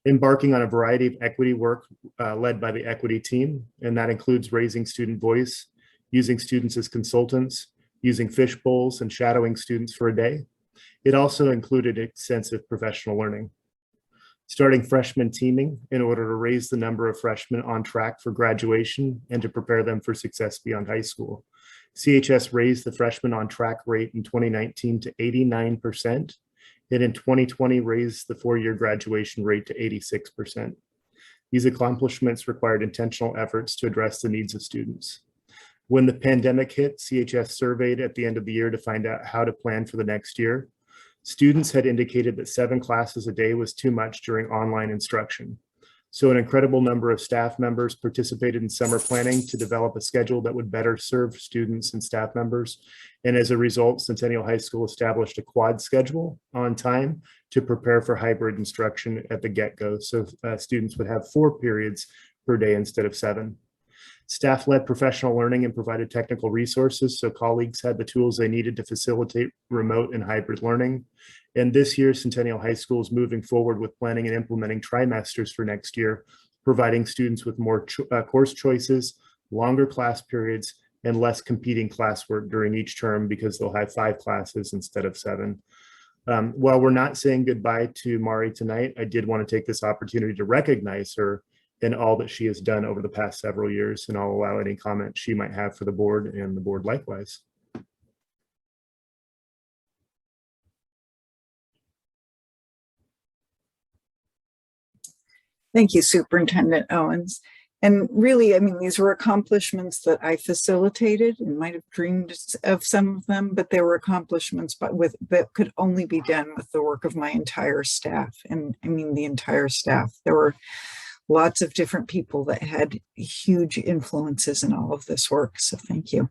Embarking on a variety of equity work led by the equity team, and that includes raising student voice, using students as consultants, using fish bowls and shadowing students for a day. It also included extensive professional learning. Starting freshman teaming in order to raise the number of freshmen on track for graduation and to prepare them for success beyond high school. CHS raised the freshman on track rate in 2019 to 89%, and in 2020 raised the 4-year graduation rate to 86%. These accomplishments required intentional efforts to address the needs of students. When the pandemic hit, CHS surveyed at the end of the year to find out how to plan for the next year. Students had indicated that 7 classes a day was too much during online instruction. So an incredible number of staff members participated in summer planning to develop a schedule that would better serve students and staff members. And as a result, Centennial High School established a quad schedule on time to prepare for hybrid instruction at the get-go. So students would have 4 periods per day instead of 7. Staff led professional learning and provided technical resources so colleagues had the tools they needed to facilitate remote and hybrid learning. And this year, Centennial High School is moving forward with planning and implementing trimesters for next year, providing students with more course choices, longer class periods, and less competing classwork during each term because they'll have 5 classes instead of 7. While we're not saying goodbye to Mari tonight, I did want to take this opportunity to recognize her and all that she has done over the past several years, and I'll allow any comments she might have for the board and the board likewise. Thank you, Superintendent Owens. And really, I mean, these were accomplishments that I facilitated and might have dreamed of some of them, but they were accomplishments that could only be done with the work of my entire staff. And I mean, the entire staff. There were lots of different people that had huge influences in all of this work. So thank you.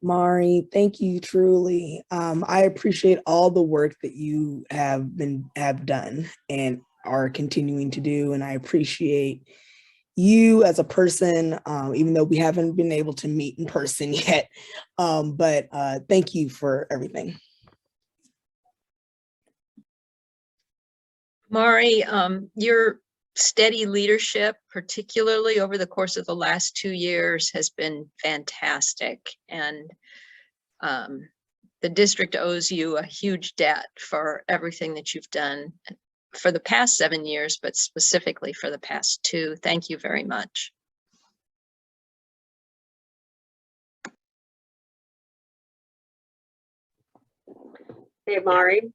Mari, thank you truly. I appreciate all the work that you have done and are continuing to do. And I appreciate you as a person, even though we haven't been able to meet in person yet. But thank you for everything. Mari, your steady leadership, particularly over the course of the last 2 years, has been fantastic. And the district owes you a huge debt for everything that you've done for the past 7 years, but specifically for the past 2. Thank you very much. Hey, Mari,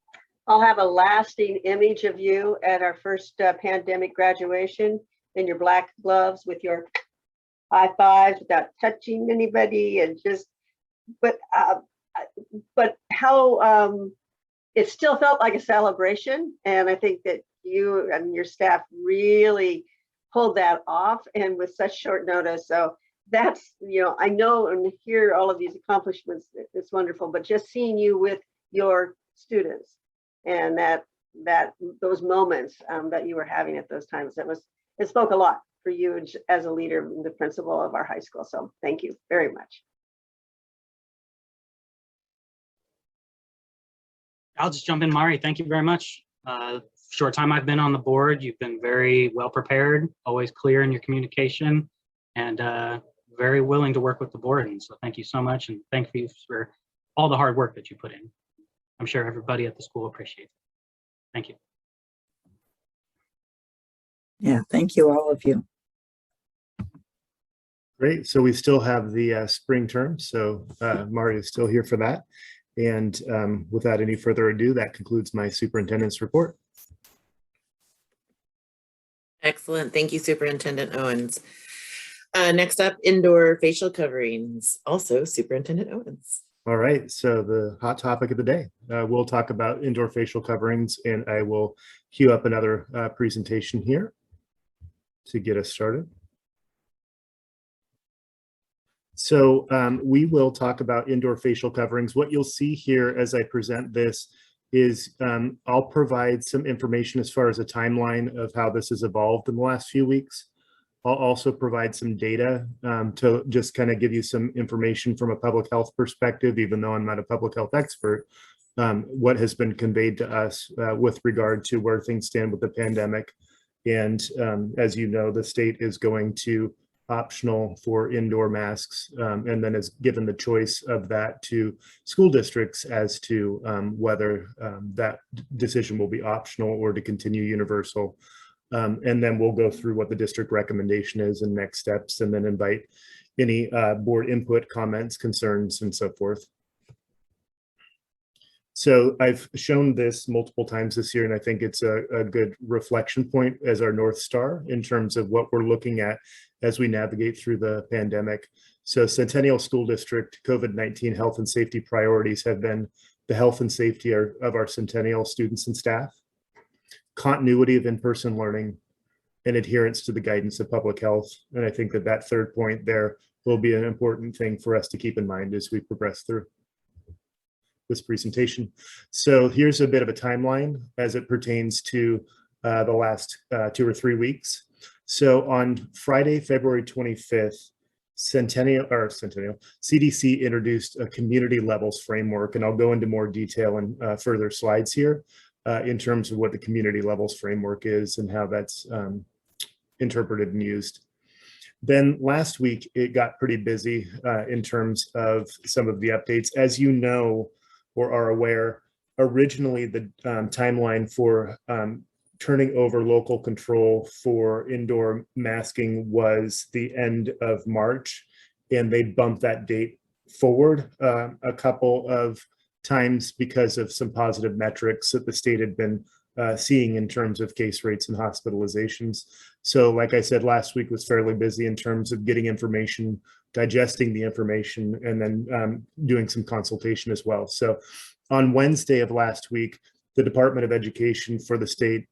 I'll have a lasting image of you at our first pandemic graduation in your black gloves with your high fives without touching anybody and just, but how it still felt like a celebration. And I think that you and your staff really pulled that off and with such short notice. So that's, you know, I know and hear all of these accomplishments, it's wonderful, but just seeing you with your students and those moments that you were having at those times, it spoke a lot for you as a leader and the principal of our high school. So thank you very much. I'll just jump in, Mari. Thank you very much. Short time I've been on the board, you've been very well prepared, always clear in your communication, and very willing to work with the board. And so thank you so much, and thank you for all the hard work that you put in. I'm sure everybody at the school appreciates it. Thank you. Yeah, thank you, all of you. Great. So we still have the spring term. So Mari is still here for that. And without any further ado, that concludes my superintendent's report. Excellent. Thank you, Superintendent Owens. Next up, indoor facial coverings, also Superintendent Owens. All right, so the hot topic of the day. We'll talk about indoor facial coverings, and I will queue up another presentation here to get us started. So we will talk about indoor facial coverings. What you'll see here as I present this is I'll provide some information as far as a timeline of how this has evolved in the last few weeks. I'll also provide some data to just kind of give you some information from a public health perspective, even though I'm not a public health expert, what has been conveyed to us with regard to where things stand with the pandemic. And as you know, the state is going to optional for indoor masks, and then is given the choice of that to school districts as to whether that decision will be optional or to continue universal. And then we'll go through what the district recommendation is and next steps, and then invite any board input, comments, concerns, and so forth. So I've shown this multiple times this year, and I think it's a good reflection point as our North Star in terms of what we're looking at as we navigate through the pandemic. So Centennial School District COVID-19 health and safety priorities have been the health and safety of our Centennial students and staff, continuity of in-person learning, and adherence to the guidance of public health. And I think that that third point there will be an important thing for us to keep in mind as we progress through this presentation. So here's a bit of a timeline as it pertains to the last 2 or 3 weeks. So on Friday, February 25th, CDC introduced a community levels framework, and I'll go into more detail in further slides here in terms of what the community levels framework is and how that's interpreted and used. Then last week, it got pretty busy in terms of some of the updates. As you know, or are aware, originally the timeline for turning over local control for indoor masking was the end of March, and they bumped that date forward a couple of times because of some positive metrics that the state had been seeing in terms of case rates and hospitalizations. So like I said, last week was fairly busy in terms of getting information, digesting the information, and then doing some consultation as well. So on Wednesday of last week, the Department of Education for the state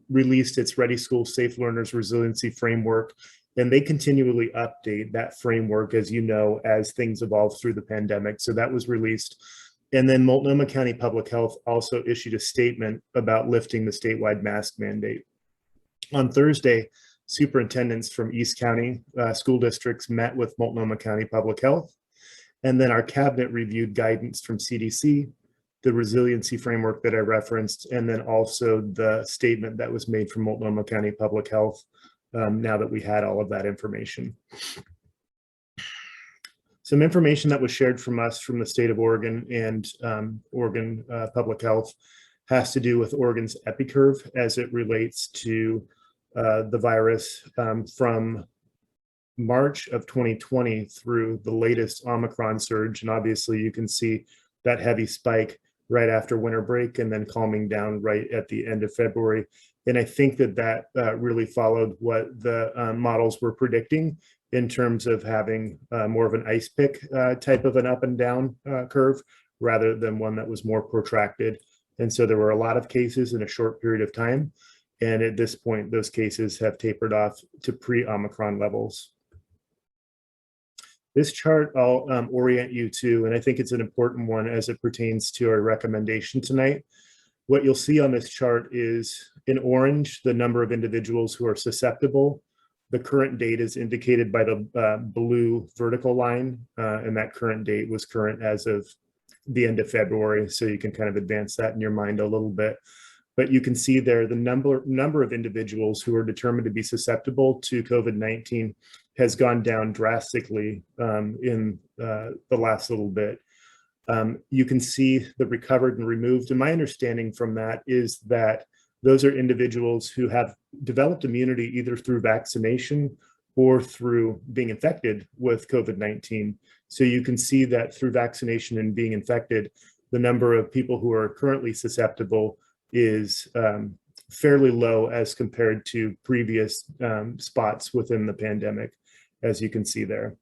released its Ready School Safe Learners Resiliency Framework, and they continually update that framework, as you know, as things evolve through the pandemic. So that was released. And then Multnomah County Public Health also issued a statement about lifting the statewide mask mandate. On Thursday, superintendents from East County school districts met with Multnomah County Public Health. And then our cabinet reviewed guidance from CDC, the resiliency framework that I referenced, and then also the statement that was made from Multnomah County Public Health now that we had all of that information. Some information that was shared from us from the state of Oregon and Oregon Public Health has to do with Oregon's epicurve as it relates to the virus from March of 2020 through the latest Omicron surge. And obviously you can see that heavy spike right after winter break and then calming down right at the end of February. And I think that really followed what the models were predicting in terms of having more of an ice pick type of an up and down curve rather than one that was more protracted. And so there were a lot of cases in a short period of time. And at this point, those cases have tapered off to pre-Omicron levels. This chart I'll orient you to, and I think it's an important one as it pertains to our recommendation tonight. What you'll see on this chart is in orange, the number of individuals who are susceptible. The current date is indicated by the blue vertical line, and that current date was current as of the end of February. So you can kind of advance that in your mind a little bit. But you can see there the number of individuals who are determined to be susceptible to COVID-19 has gone down drastically in the last little bit. You can see the recovered and removed. And my understanding from that is that those are individuals who have developed immunity either through vaccination or through being infected with COVID-19. So you can see that through vaccination and being infected, the number of people who are currently susceptible is fairly low as compared to previous spots within the pandemic, as you can see there.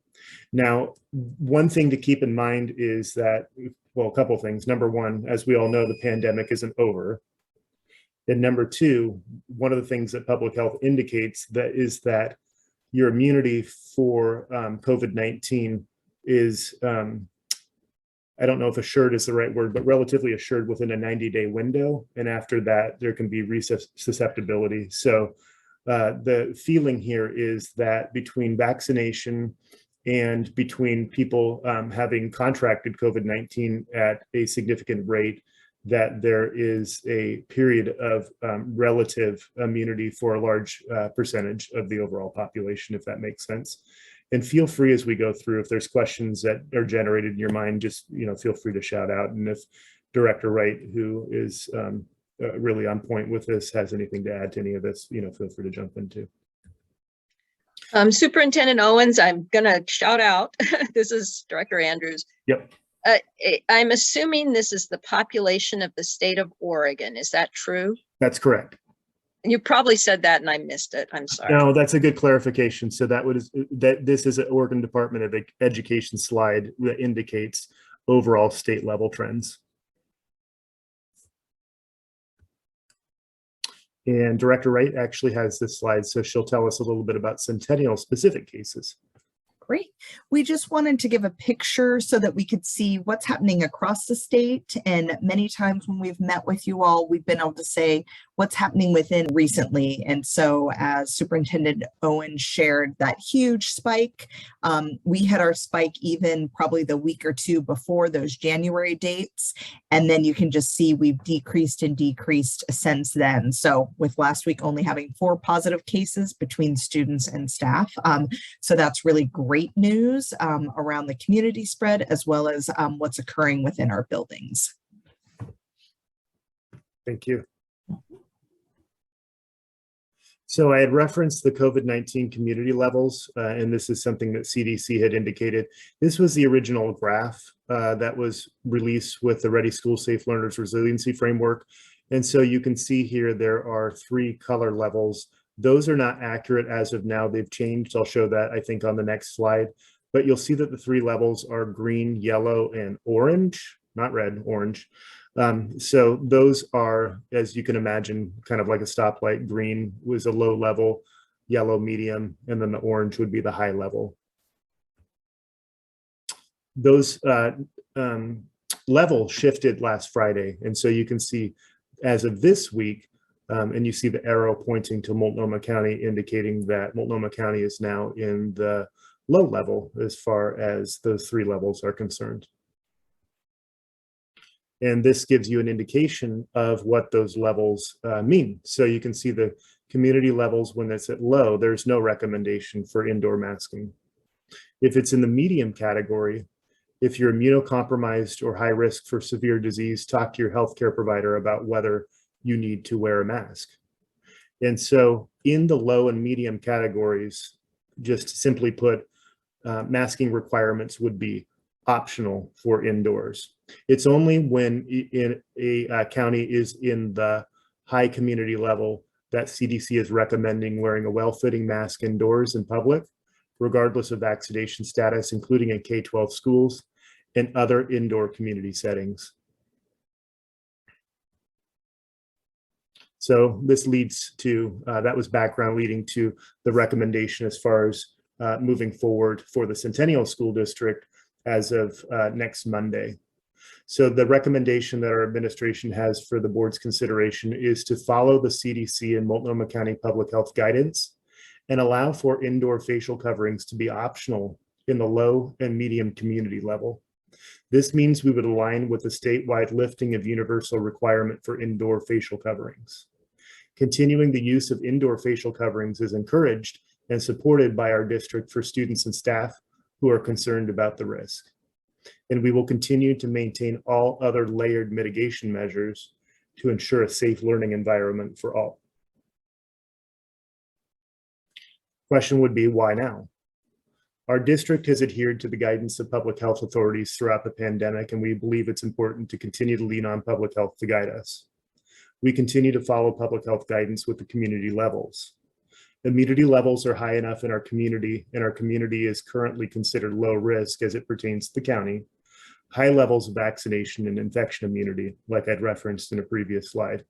Now, one thing to keep in mind is that, well, a couple things. Number one, as we all know, the pandemic isn't over. And number two, one of the things that public health indicates is that your immunity for COVID-19 is, I don't know if assured is the right word, but relatively assured within a 90-day window. And after that, there can be resusceptibility. So the feeling here is that between vaccination and between people having contracted COVID-19 at a significant rate, that there is a period of relative immunity for a large percentage of the overall population, if that makes sense. And feel free as we go through, if there's questions that are generated in your mind, just feel free to shout out. And if Director Wright, who is really on point with this, has anything to add to any of this, feel free to jump in too. Superintendent Owens, I'm gonna shout out. This is Director Andrews. Yep. I'm assuming this is the population of the state of Oregon. Is that true? That's correct. You probably said that and I missed it. I'm sorry. No, that's a good clarification. So this is an Oregon Department of Education slide that indicates overall state level trends. And Director Wright actually has this slide, so she'll tell us a little bit about Centennial specific cases. Great. We just wanted to give a picture so that we could see what's happening across the state. And many times when we've met with you all, we've been able to say what's happening within recently. And so as Superintendent Owens shared that huge spike, we had our spike even probably the week or two before those January dates. And then you can just see we've decreased and decreased since then. So with last week only having 4 positive cases between students and staff. So that's really great news around the community spread, as well as what's occurring within our buildings. Thank you. So I had referenced the COVID-19 community levels, and this is something that CDC had indicated. This was the original graph that was released with the Ready School Safe Learners Resiliency Framework. And so you can see here, there are 3 color levels. Those are not accurate as of now. They've changed. I'll show that, I think, on the next slide. But you'll see that the 3 levels are green, yellow, and orange, not red, orange. So those are, as you can imagine, kind of like a stoplight. Green was a low level, yellow medium, and then the orange would be the high level. Those level shifted last Friday. And so you can see as of this week, and you see the arrow pointing to Multnomah County, indicating that Multnomah County is now in the low level as far as those 3 levels are concerned. And this gives you an indication of what those levels mean. So you can see the community levels. When it's at low, there's no recommendation for indoor masking. If it's in the medium category, if you're immunocompromised or high risk for severe disease, talk to your healthcare provider about whether you need to wear a mask. And so in the low and medium categories, just simply put, masking requirements would be optional for indoors. It's only when in a county is in the high community level that CDC is recommending wearing a well-fitting mask indoors in public, regardless of vaccination status, including in K-12 schools and other indoor community settings. So this leads to, that was background leading to the recommendation as far as moving forward for the Centennial School District as of next Monday. So the recommendation that our administration has for the board's consideration is to follow the CDC and Multnomah County Public Health guidance and allow for indoor facial coverings to be optional in the low and medium community level. This means we would align with the statewide lifting of universal requirement for indoor facial coverings. Continuing the use of indoor facial coverings is encouraged and supported by our district for students and staff who are concerned about the risk. And we will continue to maintain all other layered mitigation measures to ensure a safe learning environment for all. Question would be, why now? Our district has adhered to the guidance of public health authorities throughout the pandemic, and we believe it's important to continue to lean on public health to guide us. We continue to follow public health guidance with the community levels. Immunity levels are high enough in our community, and our community is currently considered low risk as it pertains to the county. High levels of vaccination and infection immunity, like I'd referenced in a previous slide.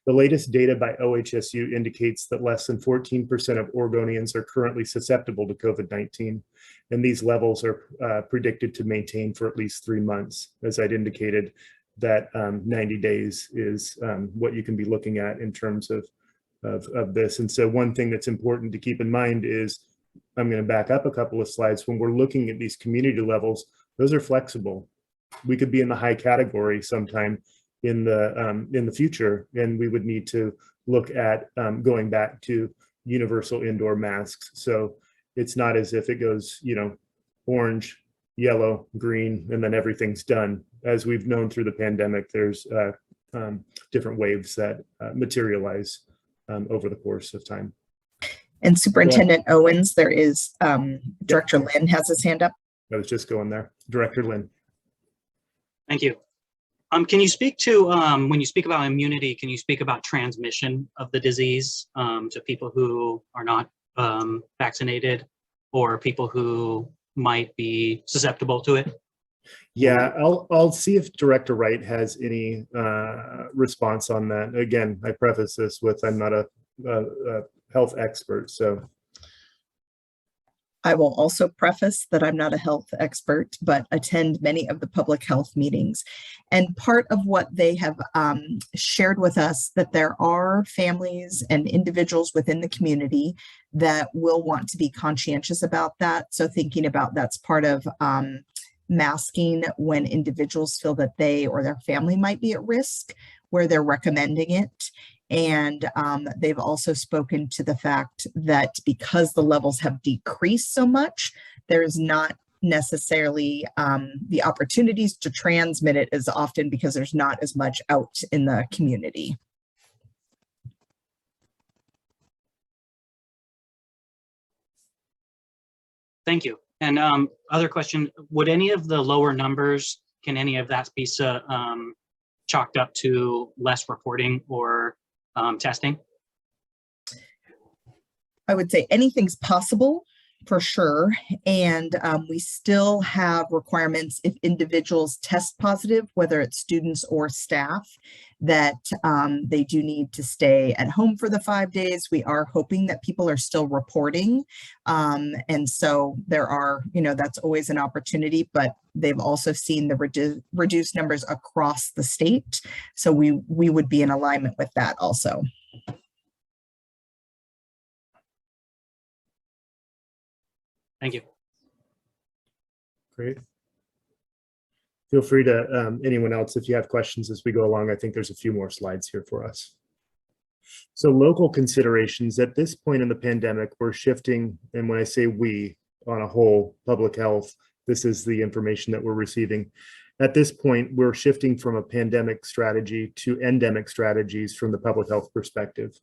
The latest data by OHSU indicates that less than 14% of Oregonians are currently susceptible to COVID-19, and these levels are predicted to maintain for at least 3 months. As I'd indicated, that 90 days is what you can be looking at in terms of this. And so one thing that's important to keep in mind is, I'm going to back up a couple of slides. When we're looking at these community levels, those are flexible. We could be in the high category sometime in the future, and we would need to look at going back to universal indoor masks. So it's not as if it goes, you know, orange, yellow, green, and then everything's done. As we've known through the pandemic, there's different waves that materialize over the course of time. And Superintendent Owens, there is Director Lynn has his hand up. I was just going there. Director Lynn. Thank you. Can you speak to, when you speak about immunity, can you speak about transmission of the disease to people who are not vaccinated or people who might be susceptible to it? Yeah, I'll see if Director Wright has any response on that. Again, I preface this with, I'm not a health expert, so. I will also preface that I'm not a health expert, but attend many of the public health meetings. And part of what they have shared with us, that there are families and individuals within the community that will want to be conscientious about that. So thinking about that's part of masking when individuals feel that they or their family might be at risk, where they're recommending it. And they've also spoken to the fact that because the levels have decreased so much, there's not necessarily the opportunities to transmit it as often because there's not as much out in the community. Thank you. And other question, would any of the lower numbers, can any of that be chalked up to less reporting or testing? I would say anything's possible for sure. And we still have requirements if individuals test positive, whether it's students or staff, that they do need to stay at home for the 5 days. We are hoping that people are still reporting. And so there are, you know, that's always an opportunity, but they've also seen the reduced numbers across the state. So we would be in alignment with that also. Thank you. Great. Feel free to, anyone else, if you have questions as we go along. I think there's a few more slides here for us. So local considerations at this point in the pandemic, we're shifting, and when I say we, on a whole, public health, this is the information that we're receiving. At this point, we're shifting from a pandemic strategy to endemic strategies from the public health perspective.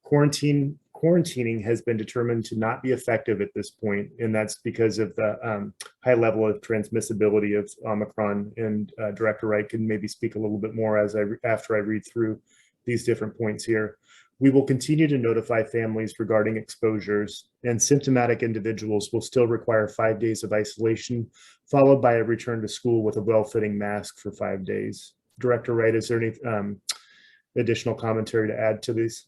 Quarantine quarantining has been determined to not be effective at this point, and that's because of the high level of transmissibility of Omicron. And Director Wright can maybe speak a little bit more after I read through these different points here. We will continue to notify families regarding exposures, and symptomatic individuals will still require 5 days of isolation, followed by a return to school with a well-fitting mask for 5 days. Director Wright, is there any additional commentary to add to these?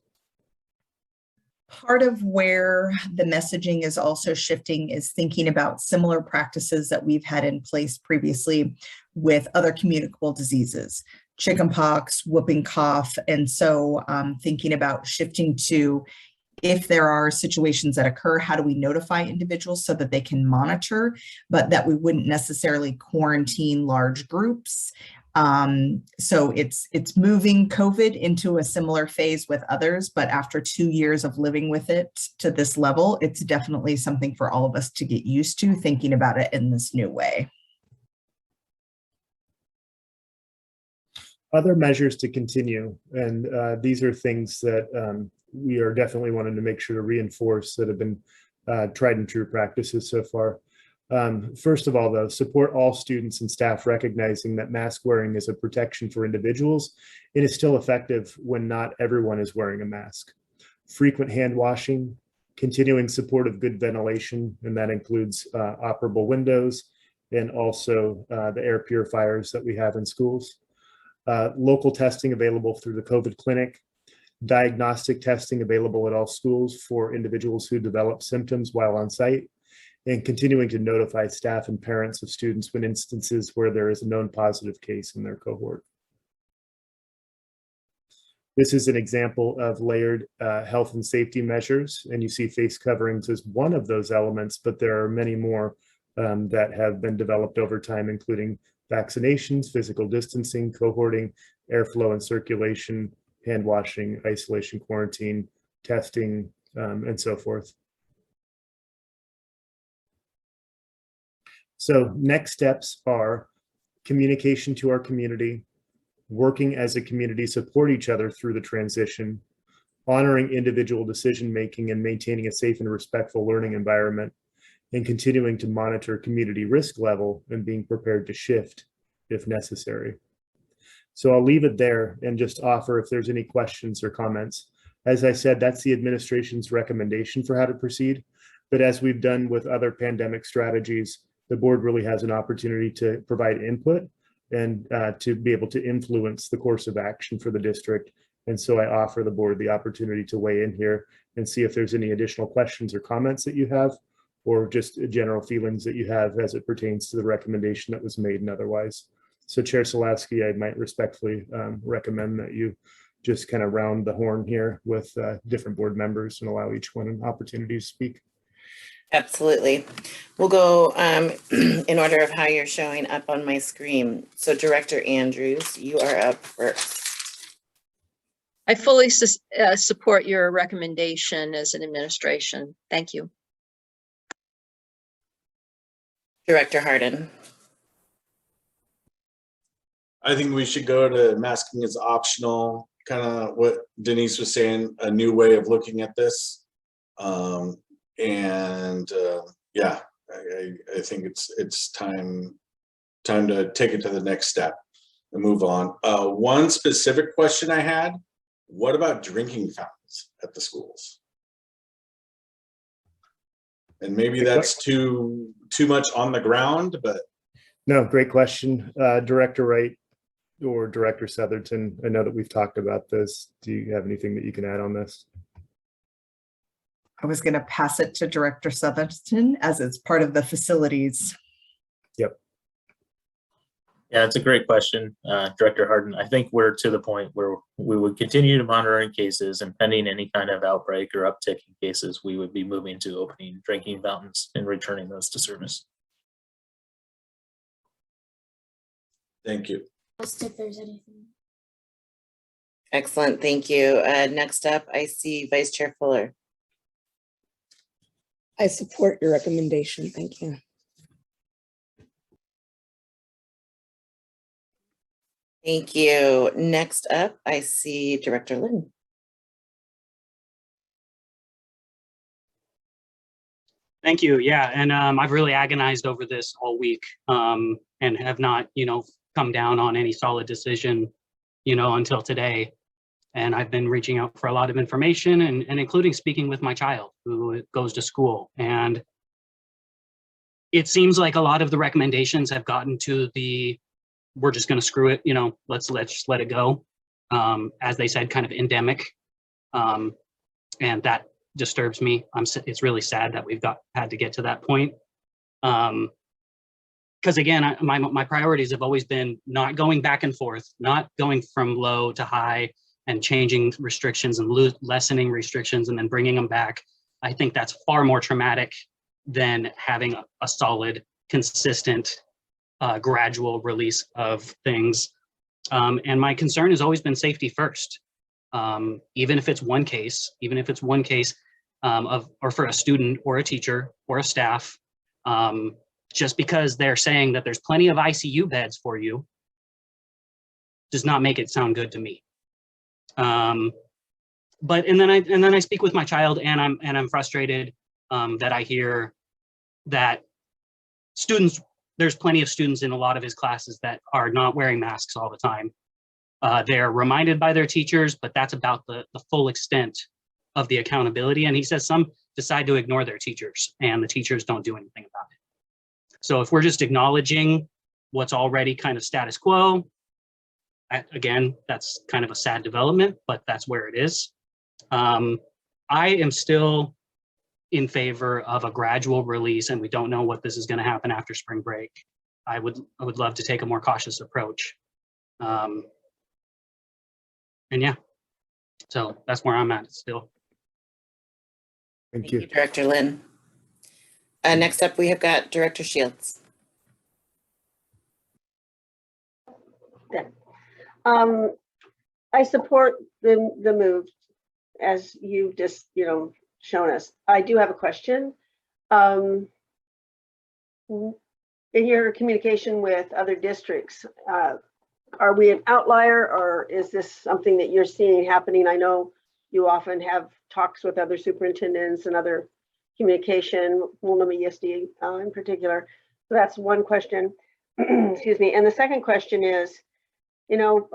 Part of where the messaging is also shifting is thinking about similar practices that we've had in place previously with other communicable diseases, chickenpox, whooping cough. And so thinking about shifting to, if there are situations that occur, how do we notify individuals so that they can monitor, but that we wouldn't necessarily quarantine large groups. So it's moving COVID into a similar phase with others, but after 2 years of living with it to this level, it's definitely something for all of us to get used to, thinking about it in this new way. Other measures to continue, and these are things that we are definitely wanting to make sure to reinforce that have been tried and true practices so far. First of all, though, support all students and staff recognizing that mask wearing is a protection for individuals. It is still effective when not everyone is wearing a mask. Frequent hand washing, continuing support of good ventilation, and that includes operable windows and also the air purifiers that we have in schools. Local testing available through the COVID clinic, diagnostic testing available at all schools for individuals who develop symptoms while on site, and continuing to notify staff and parents of students when instances where there is a known positive case in their cohort. This is an example of layered health and safety measures, and you see face coverings as one of those elements, but there are many more that have been developed over time, including vaccinations, physical distancing, cohorting, airflow and circulation, hand washing, isolation, quarantine, testing, and so forth. So next steps are communication to our community, working as a community, support each other through the transition, honoring individual decision-making and maintaining a safe and respectful learning environment, and continuing to monitor community risk level and being prepared to shift if necessary. So I'll leave it there and just offer if there's any questions or comments. As I said, that's the administration's recommendation for how to proceed. But as we've done with other pandemic strategies, the board really has an opportunity to provide input and to be able to influence the course of action for the district. And so I offer the board the opportunity to weigh in here and see if there's any additional questions or comments that you have, or just general feelings that you have as it pertains to the recommendation that was made and otherwise. So Chair Salowski, I might respectfully recommend that you just kind of round the horn here with different board members and allow each one an opportunity to speak. Absolutely. We'll go in order of how you're showing up on my screen. So Director Andrews, you are up first. I fully support your recommendation as an administration. Thank you. Director Hardin. I think we should go to masking is optional, kind of what Denise was saying, a new way of looking at this. Yeah, I think it's time to take it to the next step and move on. One specific question I had, what about drinking fountains at the schools? And maybe that's too much on the ground, but. No, great question. Director Wright or Director Southerton, I know that we've talked about this. Do you have anything that you can add on this? I was going to pass it to Director Southerton as it's part of the facilities. Yep. Yeah, it's a great question, Director Hardin. I think we're to the point where we would continue to monitor in cases, and pending any kind of outbreak or uptick in cases, we would be moving to opening drinking fountains and returning those to service. Thank you. If there's anything. Excellent, thank you. Next up, I see Vice Chair Fuller. I support your recommendation. Thank you. Thank you. Next up, I see Director Lynn. Thank you. Yeah, and I've really agonized over this all week, and have not, come down on any solid decision, until today. And I've been reaching out for a lot of information and including speaking with my child who goes to school. And it seems like a lot of the recommendations have gotten to the, we're just going to screw it, let's just let it go. As they said, kind of endemic. And that disturbs me. It's really sad that we've had to get to that point. Because again, my priorities have always been not going back and forth, not going from low to high and changing restrictions and lessening restrictions and then bringing them back. I think that's far more traumatic than having a solid, consistent, gradual release of things. And my concern has always been safety first. Even if it's one case, or for a student or a teacher or a staff, just because they're saying that there's plenty of ICU beds for you does not make it sound good to me. But and then I speak with my child and I'm frustrated that I hear that there's plenty of students in a lot of his classes that are not wearing masks all the time. They're reminded by their teachers, but that's about the full extent of the accountability. And he says some decide to ignore their teachers and the teachers don't do anything about it. So if we're just acknowledging what's already kind of status quo, again, that's kind of a sad development, but that's where it is. I am still in favor of a gradual release, and we don't know what this is going to happen after spring break. I would love to take a more cautious approach. And yeah, so that's where I'm at still. Thank you. Director Lynn. Next up, we have got Director Shields. I support the move as you just, shown us. I do have a question. In your communication with other districts, are we an outlier or is this something that you're seeing happening? I know you often have talks with other superintendents and other communication, Multnomah ESD in particular. So that's one question. Excuse me. And the second question is, COVID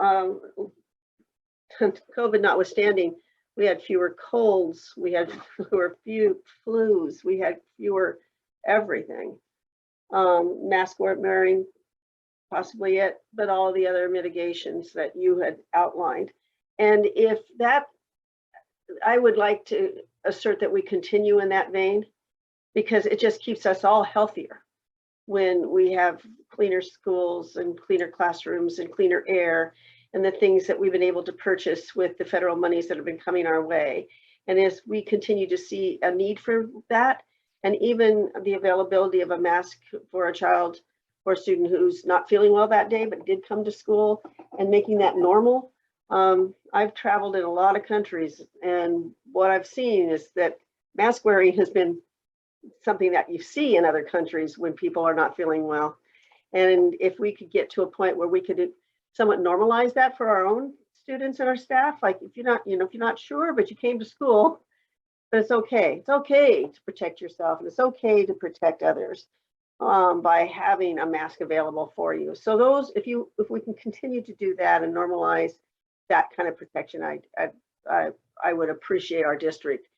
notwithstanding, we had fewer colds, we had fewer flus, we had fewer everything. Mask wearing, possibly it, but all the other mitigations that you had outlined. And if that, I would like to assert that we continue in that vein because it just keeps us all healthier when we have cleaner schools and cleaner classrooms and cleaner air and the things that we've been able to purchase with the federal monies that have been coming our way. And as we continue to see a need for that, and even the availability of a mask for a child or a student who's not feeling well that day, but did come to school and making that normal. I've traveled in a lot of countries and what I've seen is that mask wearing has been something that you see in other countries when people are not feeling well. And if we could get to a point where we could somewhat normalize that for our own students and our staff, like if you're not sure, but you came to school, but it's okay. It's okay to protect yourself and it's okay to protect others by having a mask available for you. So those, if we can continue to do that and normalize that kind of protection, I would appreciate our district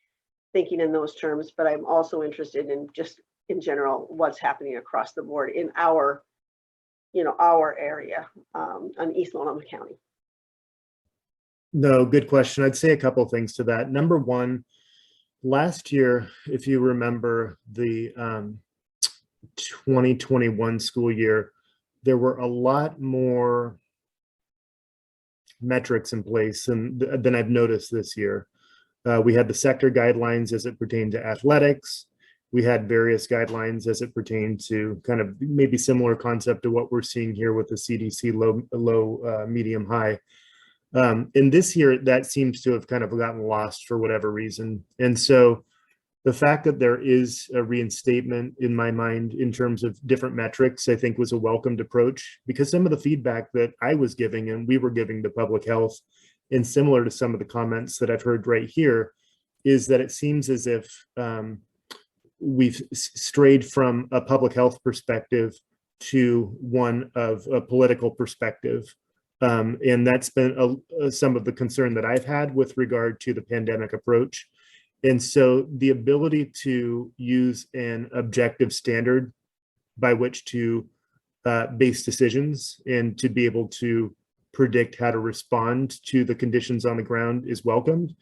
thinking in those terms, but I'm also interested in just in general what's happening across the board in our area on East Multnomah County. No, good question. I'd say a couple of things to that. Number one, last year, if you remember the 2021 school year, there were a lot more metrics in place than I've noticed this year. We had the sector guidelines as it pertained to athletics. We had various guidelines as it pertained to kind of maybe similar concept to what we're seeing here with the CDC low, medium, high. In this year, that seems to have kind of gotten lost for whatever reason. And so the fact that there is a reinstatement in my mind in terms of different metrics, I think was a welcomed approach, because some of the feedback that I was giving and we were giving to public health, and similar to some of the comments that I've heard right here, is that it seems as if we've strayed from a public health perspective to one of a political perspective. And that's been some of the concern that I've had with regard to the pandemic approach. And so the ability to use an objective standard by which to base decisions and to be able to predict how to respond to the conditions on the ground is welcomed.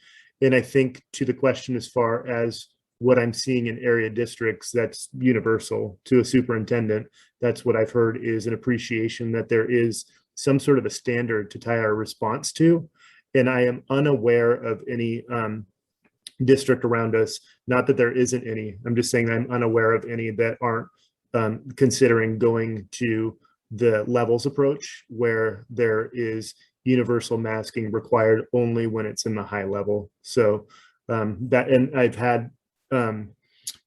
And I think to the question as far as what I'm seeing in area districts, that's universal to a superintendent. That's what I've heard is an appreciation that there is some sort of a standard to tie our response to. And I am unaware of any district around us, not that there isn't any, I'm just saying I'm unaware of any that aren't considering going to the levels approach where there is universal masking required only when it's in the high level. So that, and I've had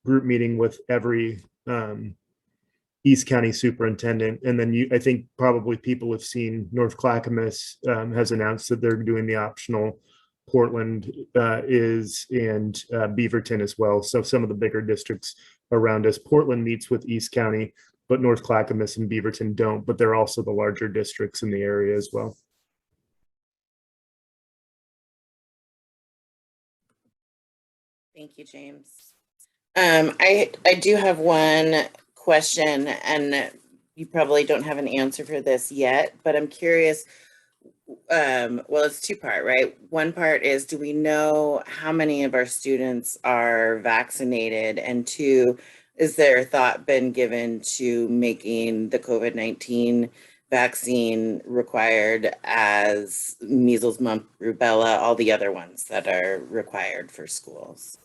group meeting with every East County superintendent. And then I think probably people have seen North Clackamas has announced that they're doing the optional. Portland is, and Beaverton as well. So some of the bigger districts around us. Portland meets with East County, but North Clackamas and Beaverton don't, but they're also the larger districts in the area as well. Thank you, James. I do have one question, and you probably don't have an answer for this yet, but I'm curious. Well, it's two-part, right? One part is, do we know how many of our students are vaccinated? And two, is there thought been given to making the COVID-19 vaccine required as measles, mumps, rubella, all the other ones that are required for schools?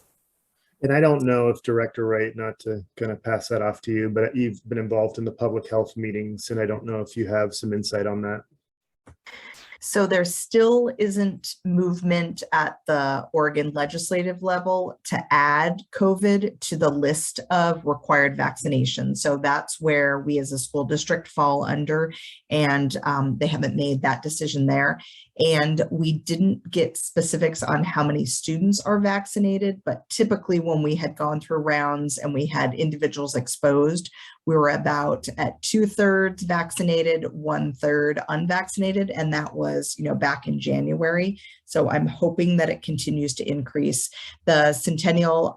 And I don't know if Director Wright, not to kind of pass that off to you, but you've been involved in the public health meetings, and I don't know if you have some insight on that. So there still isn't movement at the Oregon legislative level to add COVID to the list of required vaccinations. So that's where we as a school district fall under, and they haven't made that decision there. And we didn't get specifics on how many students are vaccinated, but typically when we had gone through rounds and we had individuals exposed, we were about at 2/3 vaccinated, 1/3 unvaccinated, and that was, back in January. So I'm hoping that it continues to increase. The Centennial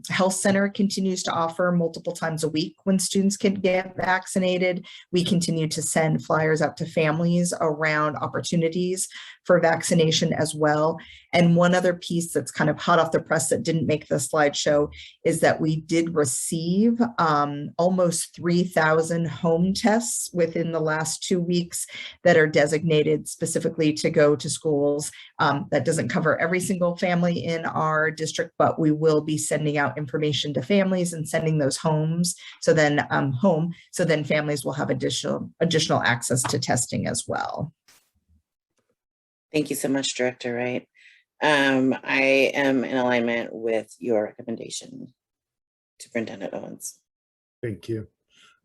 Health Center continues to offer multiple times a week when students can get vaccinated. We continue to send flyers out to families around opportunities for vaccination as well. And one other piece that's kind of hot off the press that didn't make the slideshow is that we did receive almost 3,000 home tests within the last 2 weeks that are designated specifically to go to schools. That doesn't cover every single family in our district, but we will be sending out information to families and sending those homes. So then so then families will have additional access to testing as well. Thank you so much, Director Wright. I am in alignment with your recommendation, Superintendent Owens. Thank you.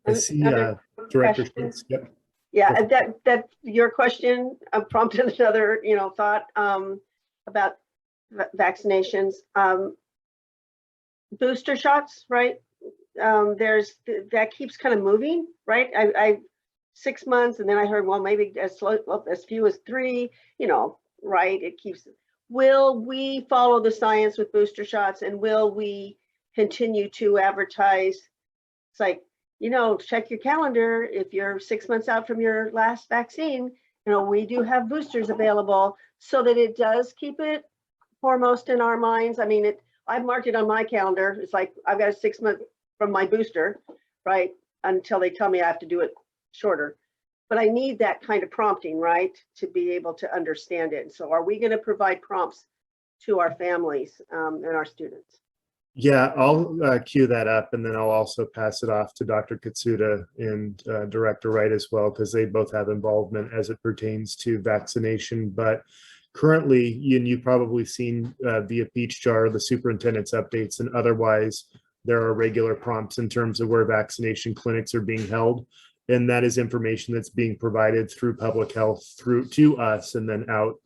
I see Another Director question. Schultz. Yep. Yeah, that your question prompted another, thought about vaccinations. Booster shots, right? That keeps kind of moving, right? I 6 months, and then I heard, well, maybe as few as 3, right? It keeps. Will we follow the science with booster shots, and will we continue to advertise? It's like, check your calendar. If you're 6 months out from your last vaccine, we do have boosters available, so that it does keep it foremost in our minds. I mean, I've marked it on my calendar. It's like, I've got a 6 month from my booster, right? Until they tell me I have to do it shorter. But I need that kind of prompting, right? To be able to understand it. So are we going to provide prompts to our families and our students? Yeah, I'll queue that up, and then I'll also pass it off to Dr. Katsuda and Director Wright as well, because they both have involvement as it pertains to vaccination. But currently, you've probably seen via Peach Jar, the superintendent's updates, and otherwise, there are regular prompts in terms of where vaccination clinics are being held. And that is information that's being provided through public health, through to us, and then out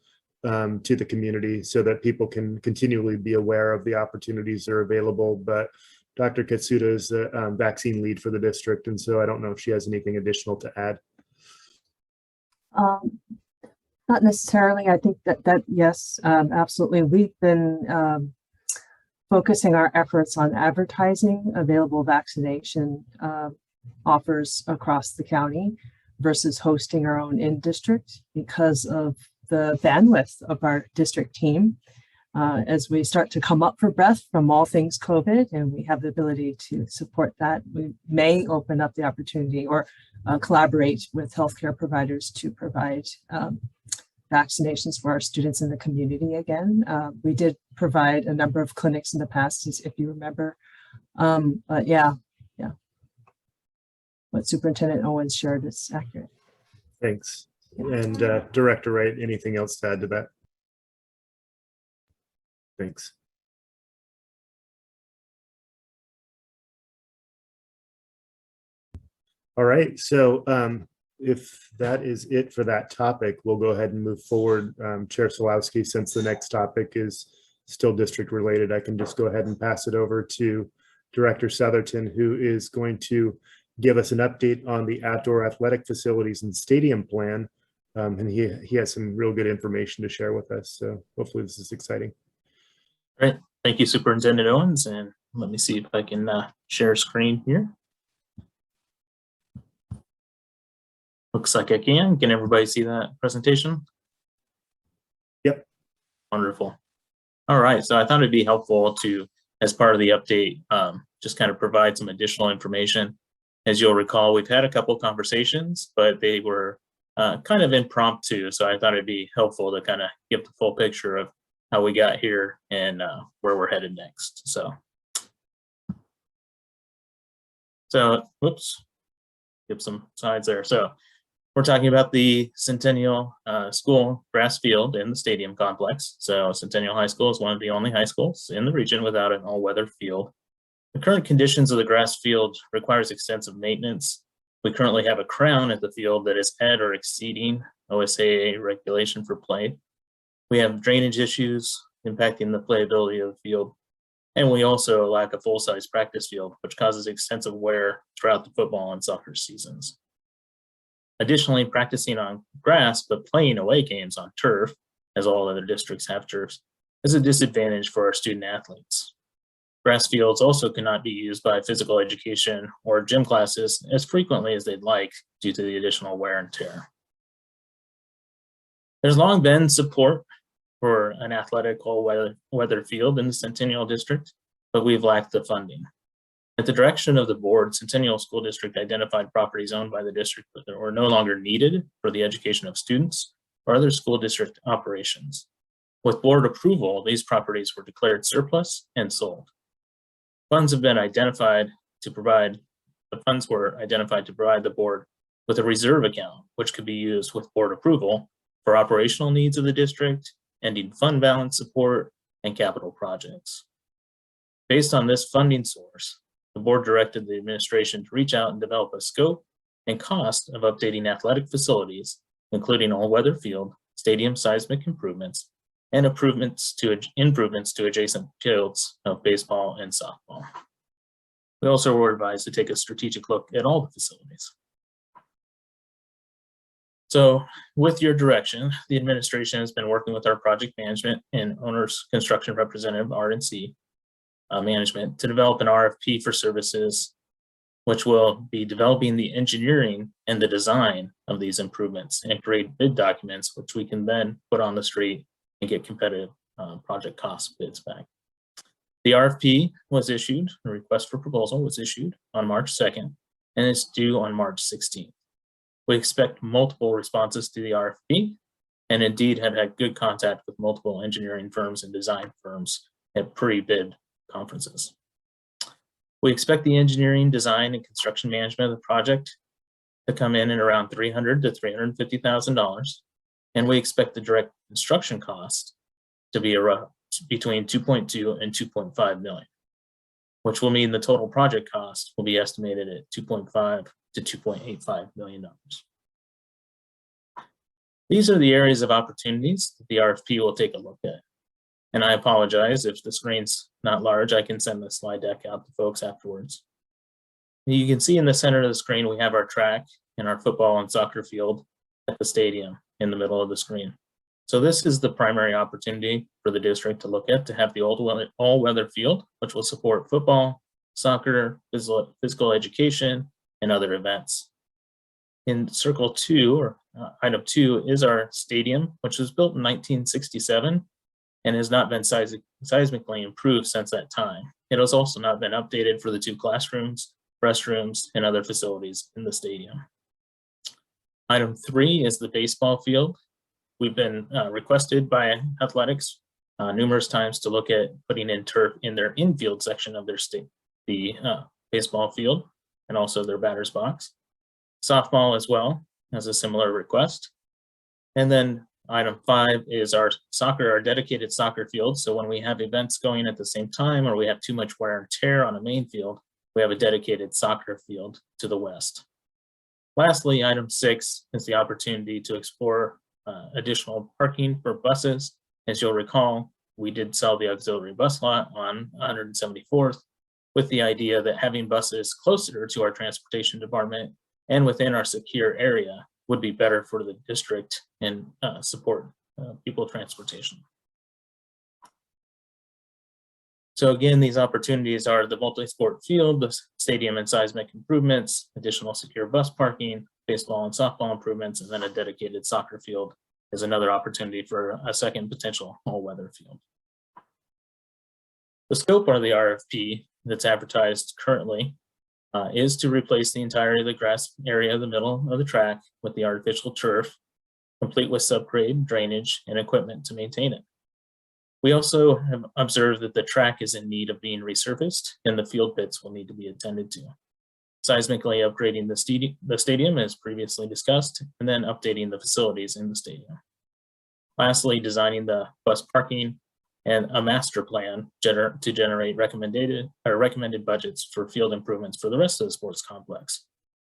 to the community, so that people can continually be aware of the opportunities that are available. But Dr. Katsuda is the vaccine lead for the district, and so I don't know if she has anything additional to add. Not necessarily. I think that yes, absolutely. We've been focusing our efforts on advertising available vaccination offers across the county versus hosting our own in-district because of the bandwidth of our district team. As we start to come up for breath from all things COVID and we have the ability to support that, we may open up the opportunity or collaborate with healthcare providers to provide vaccinations for our students in the community again. We did provide a number of clinics in the past, if you remember. But yeah. What Superintendent Owens shared is accurate. Thanks. And Director Wright, anything else to add to that? Thanks. All right, so if that is it for that topic, we'll go ahead and move forward. Chair Solowski, since the next topic is still district related, I can just go ahead and pass it over to Director Southerton, who is going to give us an update on the outdoor athletic facilities and stadium plan. And he has some real good information to share with us. So hopefully this is exciting. Great. Thank you, Superintendent Owens. And let me see if I can share screen here. Looks like I can. Can everybody see that presentation? Yep. Wonderful. All right. So I thought it'd be helpful to, as part of the update, just kind of provide some additional information. As you'll recall, we've had a couple of conversations, but they were kind of impromptu. So I thought it'd be helpful to kind of give the full picture of how we got here and where we're headed next. So whoops, give some slides there. So we're talking about the Centennial School grass field in the stadium complex. So Centennial High School is one of the only high schools in the region without an all-weather field. The current conditions of the grass field requires extensive maintenance. We currently have a crown at the field that is at or exceeding OSAA regulation for play. We have drainage issues impacting the playability of the field. And we also lack a full-size practice field, which causes extensive wear throughout the football and soccer seasons. Additionally, practicing on grass, but playing away games on turf, as all other districts have turfs, is a disadvantage for our student athletes. Grass fields also cannot be used by physical education or gym classes as frequently as they'd like due to the additional wear and tear. There's long been support for an athletic all-weather field in the Centennial District, but we've lacked the funding. At the direction of the board, Centennial School District identified properties owned by the district that were no longer needed for the education of students or other school district operations. With board approval, these properties were declared surplus and sold. Funds have been identified to provide, the funds were identified to provide the board with a reserve account, which could be used with board approval for operational needs of the district, ending fund balance support, and capital projects. Based on this funding source, the board directed the administration to reach out and develop a scope and cost of updating athletic facilities, including all-weather field, stadium seismic improvements, and improvements to adjacent fields of baseball and softball. We also were advised to take a strategic look at all the facilities. So with your direction, the administration has been working with our project management and owner's construction representative, RNC management, to develop an RFP for services, which will be developing the engineering and the design of these improvements and create bid documents, which we can then put on the street and get competitive project cost bids back. The RFP was issued, a request for proposal was issued on March 2nd, and it's due on March 16th. We expect multiple responses to the RFP, and indeed have had good contact with multiple engineering firms and design firms at pre-bid conferences. We expect the engineering, design, and construction management of the project to come in at around $300,000 to $350,000, and we expect the direct construction cost to be between 2.2 and 2.5 million, which will mean the total project cost will be estimated at 2.5 to 2.85 million dollars. These are the areas of opportunities that the RFP will take a look at. And I apologize if the screen's not large. I can send the slide deck out to folks afterwards. You can see in the center of the screen, we have our track and our football and soccer field at the stadium in the middle of the screen. So this is the primary opportunity for the district to look at, to have the all-weather field, which will support football, soccer, physical education, and other events. In circle 2, or item 2, is our stadium, which was built in 1967 and has not been seismically improved since that time. It has also not been updated for the 2 classrooms, restrooms, and other facilities in the stadium. Item 3 is the baseball field. We've been requested by athletics numerous times to look at putting in turf in their infield section of their baseball field, and also their batter's box. Softball as well has a similar request. And then item 5 is our dedicated soccer field. So when we have events going at the same time, or we have too much wear and tear on a main field, we have a dedicated soccer field to the west. Lastly, item 6 is the opportunity to explore additional parking for buses. As you'll recall, we did sell the auxiliary bus lot on 174th with the idea that having buses closer to our transportation department and within our secure area would be better for the district and support people transportation. So again, these opportunities are the multi-sport field, the stadium and seismic improvements, additional secure bus parking, baseball and softball improvements, and then a dedicated soccer field is another opportunity for a second potential all-weather field. The scope of the RFP that's advertised currently is to replace the entirety of the grass area of the middle of the track with the artificial turf, complete with subgrade, drainage, and equipment to maintain it. We also have observed that the track is in need of being resurfaced and the field pits will need to be attended to. Seismically upgrading the stadium as previously discussed, and then updating the facilities in the stadium. Lastly, designing the bus parking and a master plan to generate recommended budgets for field improvements for the rest of the sports complex,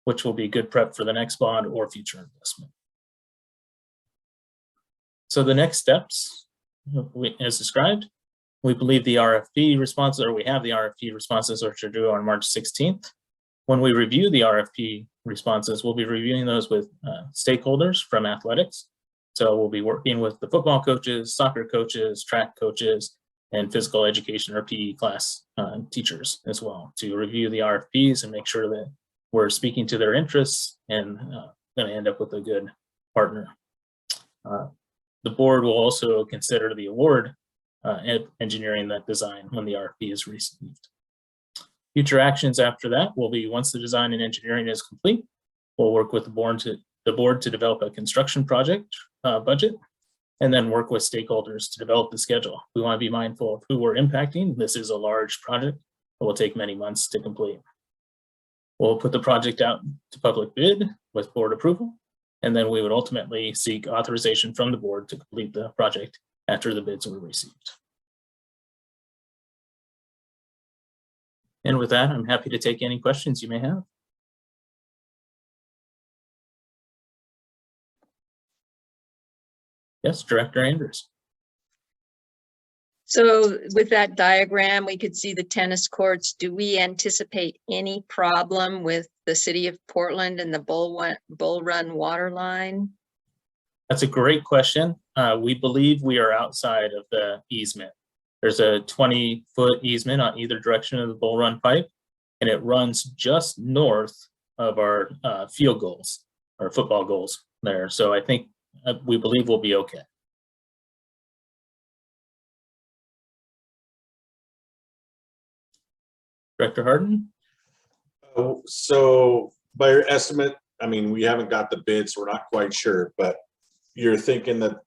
which will be good prep for the next bond or future investment. So the next steps, as described, we believe the RFP responses, or we have the RFP responses, which are due on March 16th. When we review the RFP responses, we'll be reviewing those with stakeholders from athletics. So we'll be working with the football coaches, soccer coaches, track coaches, and physical education or PE class teachers as well to review the RFPs and make sure that we're speaking to their interests and going to end up with a good partner. The board will also consider the award engineering that design when the RFP is received. Future actions after that will be, once the design and engineering is complete, we'll work with the board to develop a construction project budget, and then work with stakeholders to develop the schedule. We want to be mindful of who we're impacting. This is a large project that will take many months to complete. We'll put the project out to public bid with board approval, and then we would ultimately seek authorization from the board to complete the project after the bids were received. And with that, I'm happy to take any questions you may have. Yes, Director Andrews. So with that diagram, we could see the tennis courts. Do we anticipate any problem with the city of Portland and the Bull Run water line? That's a great question. We believe we are outside of the easement. There's a 20-foot easement on either direction of the Bull Run pipe, and it runs just north of our field goals, our football goals there. So I think we believe we'll be okay. Director Harden? So by your estimate, I mean, we haven't got the bids, so we're not quite sure, but you're thinking that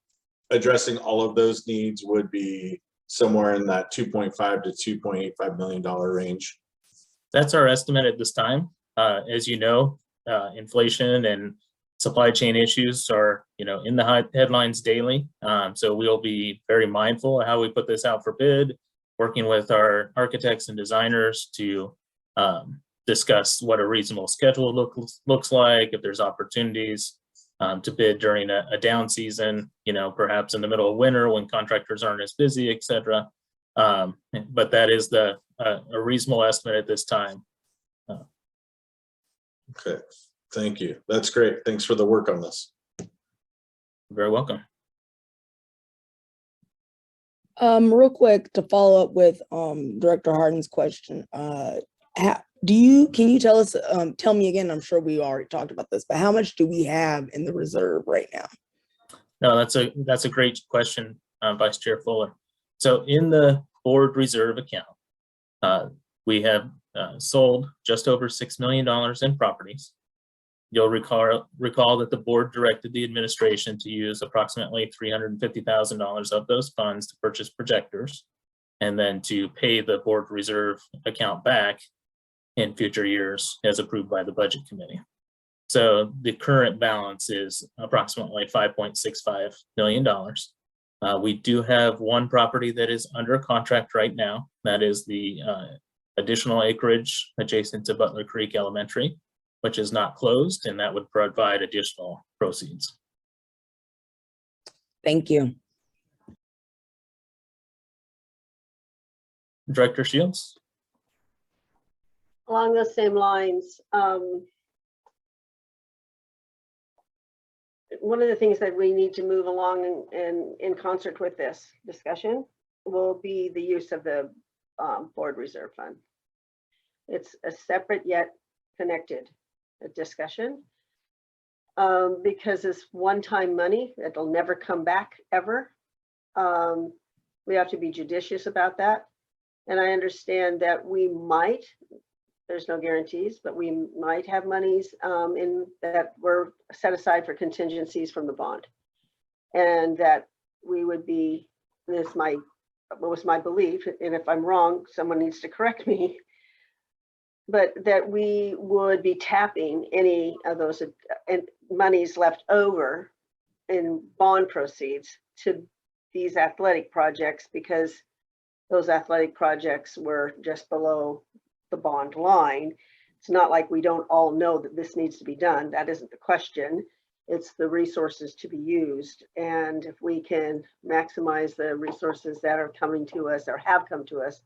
addressing all of those needs would be somewhere in that $2.5 to $2.85 million range. That's our estimate at this time. As you know, inflation and supply chain issues are, in the headlines daily. So we'll be very mindful of how we put this out for bid, working with our architects and designers to discuss what a reasonable schedule looks like, if there's opportunities. to bid during a down season, perhaps in the middle of winter when contractors aren't as busy, et cetera. But that is a reasonable estimate at this time. Okay, thank you. That's great. Thanks for the work on this. You're very welcome. Real quick to follow up with Director Harden's question. Can you tell us, tell me again, I'm sure we already talked about this, but how much do we have in the reserve right now? No, that's a great question, Vice Chair Fuller. So in the board reserve account, we have sold just over $6 million in properties. You'll recall that the board directed the administration to use approximately $350,000 of those funds to purchase projectors and then to pay the board reserve account back in future years as approved by the budget committee. So the current balance is approximately $5.65 million. We do have one property that is under contract right now. That is the additional acreage adjacent to Butler Creek Elementary, which is not closed, and that would provide additional proceeds. Thank you. Director Shields? Along those same lines, one of the things that we need to move along and in concert with this discussion will be the use of the board reserve fund. It's a separate yet connected discussion because it's one-time money that'll never come back ever. We have to be judicious about that. And I understand that we might, there's no guarantees, but we might have monies in that were set aside for contingencies from the bond. And that we would be, this was my belief, and if I'm wrong, someone needs to correct me, but that we would be tapping any of those monies left over in bond proceeds to these athletic projects, because those athletic projects were just below the bond line. It's not like we don't all know that this needs to be done. That isn't the question. It's the resources to be used. And if we can maximize the resources that are coming to us or have come to us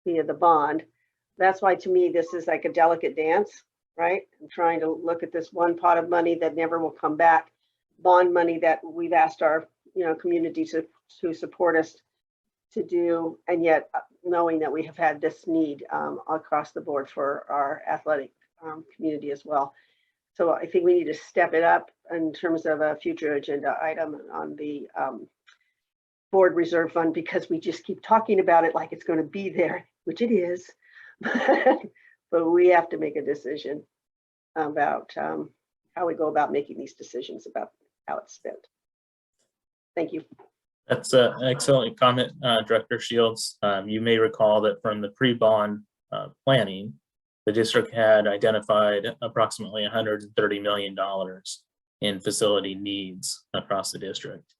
via the bond, that's why to me, this is like a delicate dance, right? I'm trying to look at this one pot of money that never will come back, bond money that we've asked our community to support us to do, and yet knowing that we have had this need across the board for our athletic community as well. So I think we need to step it up in terms of a future agenda item on the board reserve fund, because we just keep talking about it like it's going to be there, which it is. But we have to make a decision about how we go about making these decisions about how it's spent. Thank you. That's an excellent comment, Director Shields. You may recall that from the pre-bond planning, the district had identified approximately $130 million in facility needs across the district.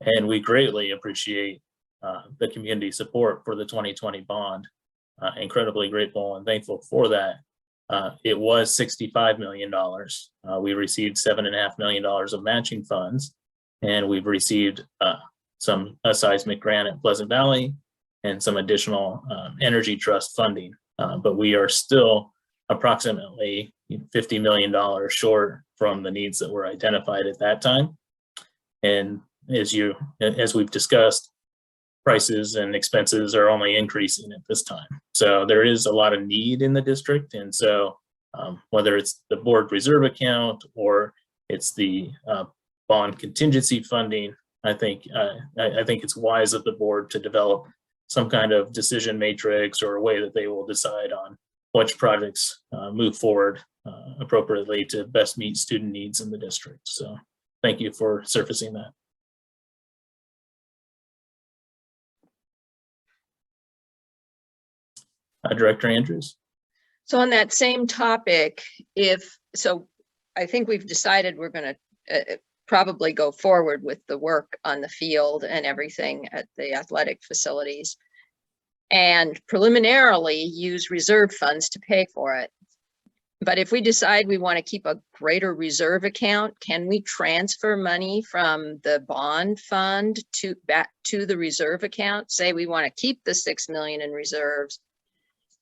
And we greatly appreciate the community support for the 2020 bond. Incredibly grateful and thankful for that. It was $65 million. We received $7.5 million of matching funds, and we've received a seismic grant at Pleasant Valley and some additional energy trust funding. But we are still approximately $50 million short from the needs that were identified at that time. And as we've discussed, prices and expenses are only increasing at this time. So there is a lot of need in the district. And so whether it's the board reserve account or it's the bond contingency funding, I think it's wise of the board to develop some kind of decision matrix or a way that they will decide on which projects move forward appropriately to best meet student needs in the district. So thank you for surfacing that. Director Andrews. So on that same topic, I think we've decided we're going to probably go forward with the work on the field and everything at the athletic facilities, and preliminarily use reserve funds to pay for it. But if we decide we want to keep a greater reserve account, can we transfer money from the bond fund back to the reserve account? Say we want to keep the 6 million in reserves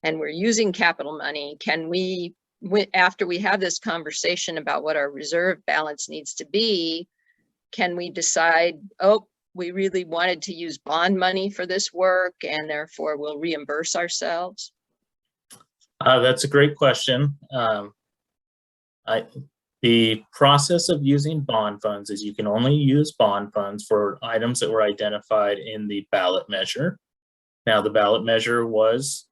and we're using capital money. Can we, after we have this conversation about what our reserve balance needs to be, can we decide, oh, we really wanted to use bond money for this work and therefore we'll reimburse ourselves? That's a great question. The process of using bond funds is you can only use bond funds for items that were identified in the ballot measure. Now, the ballot measure was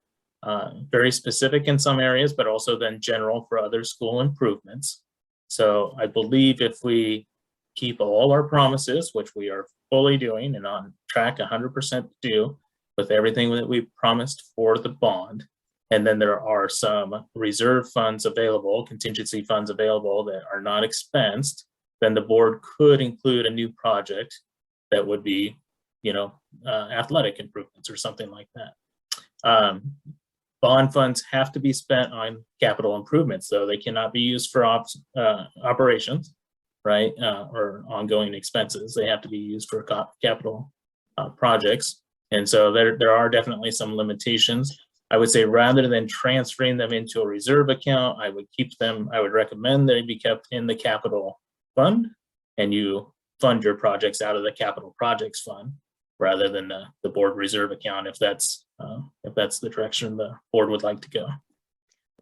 very specific in some areas, but also then general for other school improvements. So I believe if we keep all our promises, which we are fully doing and on track 100% to do with everything that we promised for the bond, and then there are some reserve funds available, contingency funds available that are not expensed, then the board could include a new project that would be, athletic improvements or something like that. Bond funds have to be spent on capital improvements, though. They cannot be used for operations, right, or ongoing expenses. They have to be used for capital projects. And so there are definitely some limitations. I would say rather than transferring them into a reserve account, I would recommend they be kept in the capital fund and you fund your projects out of the capital projects fund rather than the board reserve account, if that's the direction the board would like to go.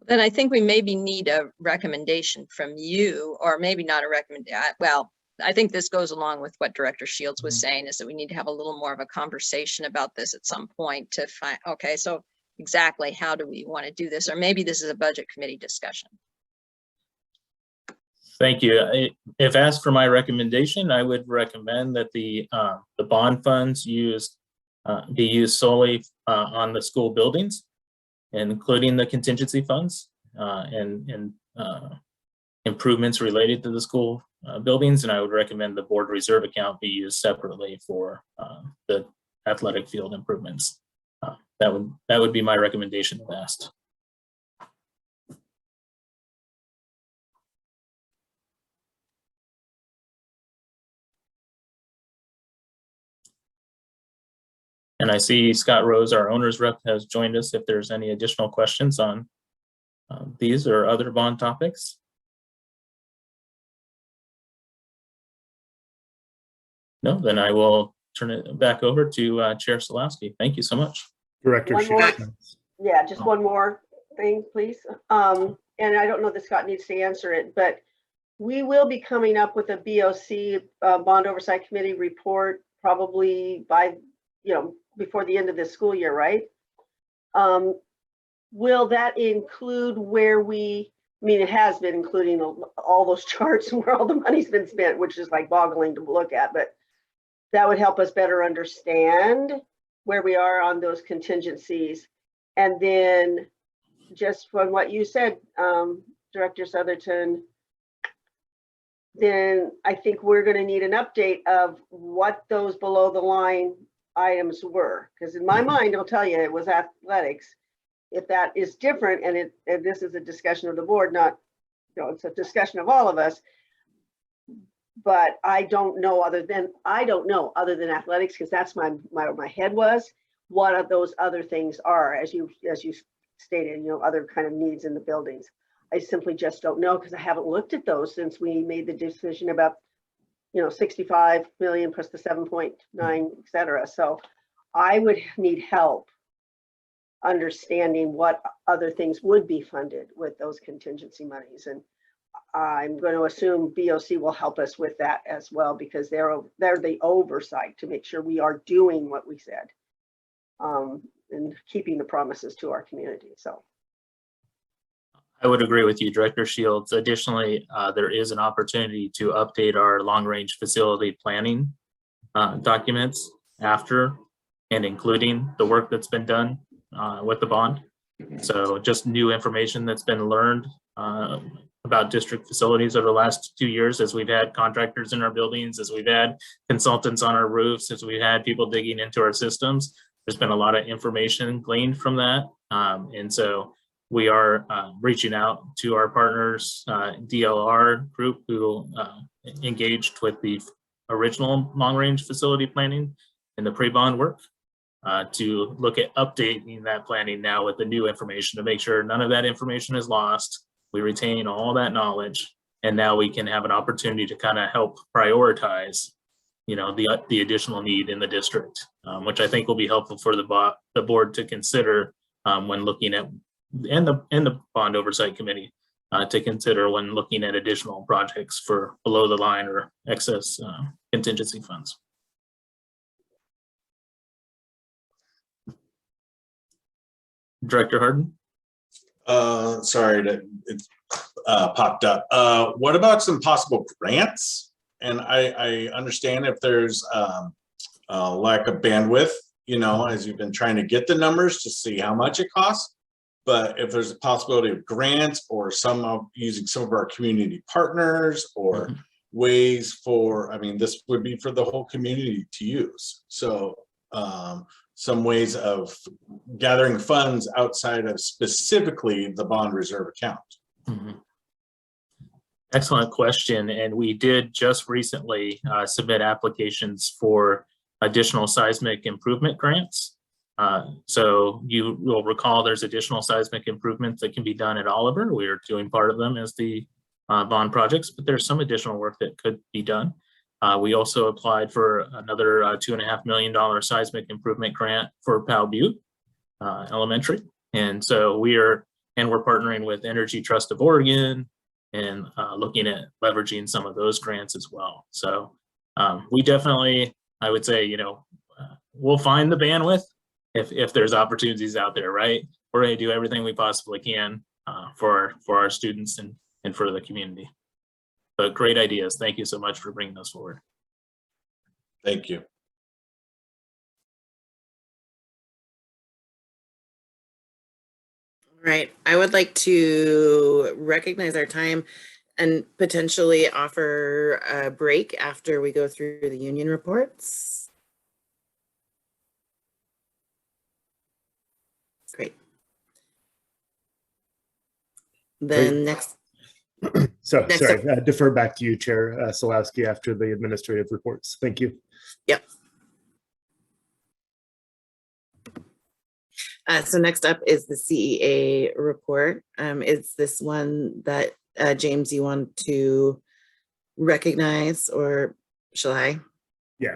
Then I think we maybe need a recommendation from you, or maybe not a recommendation. Well, I think this goes along with what Director Shields was saying, is that we need to have a little more of a conversation about this at some point to find, okay, so exactly how do we want to do this? Or maybe this is a budget committee discussion. Thank you. If asked for my recommendation, I would recommend that the bond funds be used solely on the school buildings, including the contingency funds and improvements related to the school buildings. And I would recommend the board reserve account be used separately for the athletic field improvements. That would be my recommendation if asked. And I see Scott Rose, our owner's rep, has joined us if there's any additional questions on these or other bond topics. No, then I will turn it back over to Chair Solowski. Thank you so much. Director Shields. Yeah, just one more thing, please. And I don't know that Scott needs to answer it, but we will be coming up with a BOC Bond Oversight Committee report probably by, before the end of this school year, right? Will that include where it has been including all those charts and where all the money's been spent, which is like boggling to look at, but that would help us better understand where we are on those contingencies. And then just from what you said, Director Southerton, then I think we're going to need an update of what those below the line items were. Because in my mind, I'll tell you, it was athletics. If that is different, and this is a discussion of the board, not, it's a discussion of all of us. But I don't know other than athletics, because that's where my head was, what of those other things are, as you stated, other kind of needs in the buildings. I simply just don't know, because I haven't looked at those since we made the decision about 65 million plus the 7.9, et cetera. So I would need help understanding what other things would be funded with those contingency monies. And I'm going to assume BOC will help us with that as well, because they're the oversight to make sure we are doing what we said and keeping the promises to our community. So I would agree with you, Director Shields. Additionally, there is an opportunity to update our long-range facility planning documents after and including the work that's been done with the bond. So just new information that's been learned about district facilities over the last 2 years, as we've had contractors in our buildings, as we've had consultants on our roofs, as we've had people digging into our systems. There's been a lot of information gleaned from that. And so we are reaching out to our partners, DLR group, who engaged with the original long-range facility planning and the pre-bond work to look at updating that planning now with the new information to make sure none of that information is lost. We retain all that knowledge, and now we can have an opportunity to kind of help prioritize, you know, the additional need in the district, which I think will be helpful for the board to consider when looking at, and the bond oversight committee to consider when looking at additional projects for below the line or excess contingency funds. Director Harden? Sorry that it popped up. What about some possible grants? And I understand if there's lack of bandwidth, you know, as you've been trying to get the numbers to see how much it costs. But if there's a possibility of grants or using some of our community partners or ways for, I mean, this would be for the whole community to use. So some ways of gathering funds outside of specifically the bond reserve account. Excellent question. And we did just recently submit applications for additional seismic improvement grants. So you will recall there's additional seismic improvements that can be done at Oliver. We are doing part of them as the bond projects, but there's some additional work that could be done. We also applied for another $2.5 million seismic improvement grant for Powell Butte Elementary. And so we're partnering with Energy Trust of Oregon and looking at leveraging some of those grants as well. So we definitely, I would say, you know, we'll find the bandwidth if there's opportunities out there, right? We're going to do everything we possibly can for our students and for the community. But great ideas. Thank you so much for bringing those forward. Thank you. All right, I would like to recognize our time and potentially offer a break after we go through the union reports. Great. Then next. So sorry, defer back to you, Chair Solowski, after the administrative reports. Thank you. Yep. So next up is the CEA report. Is this one that James, you want to recognize, or shall I? Yeah,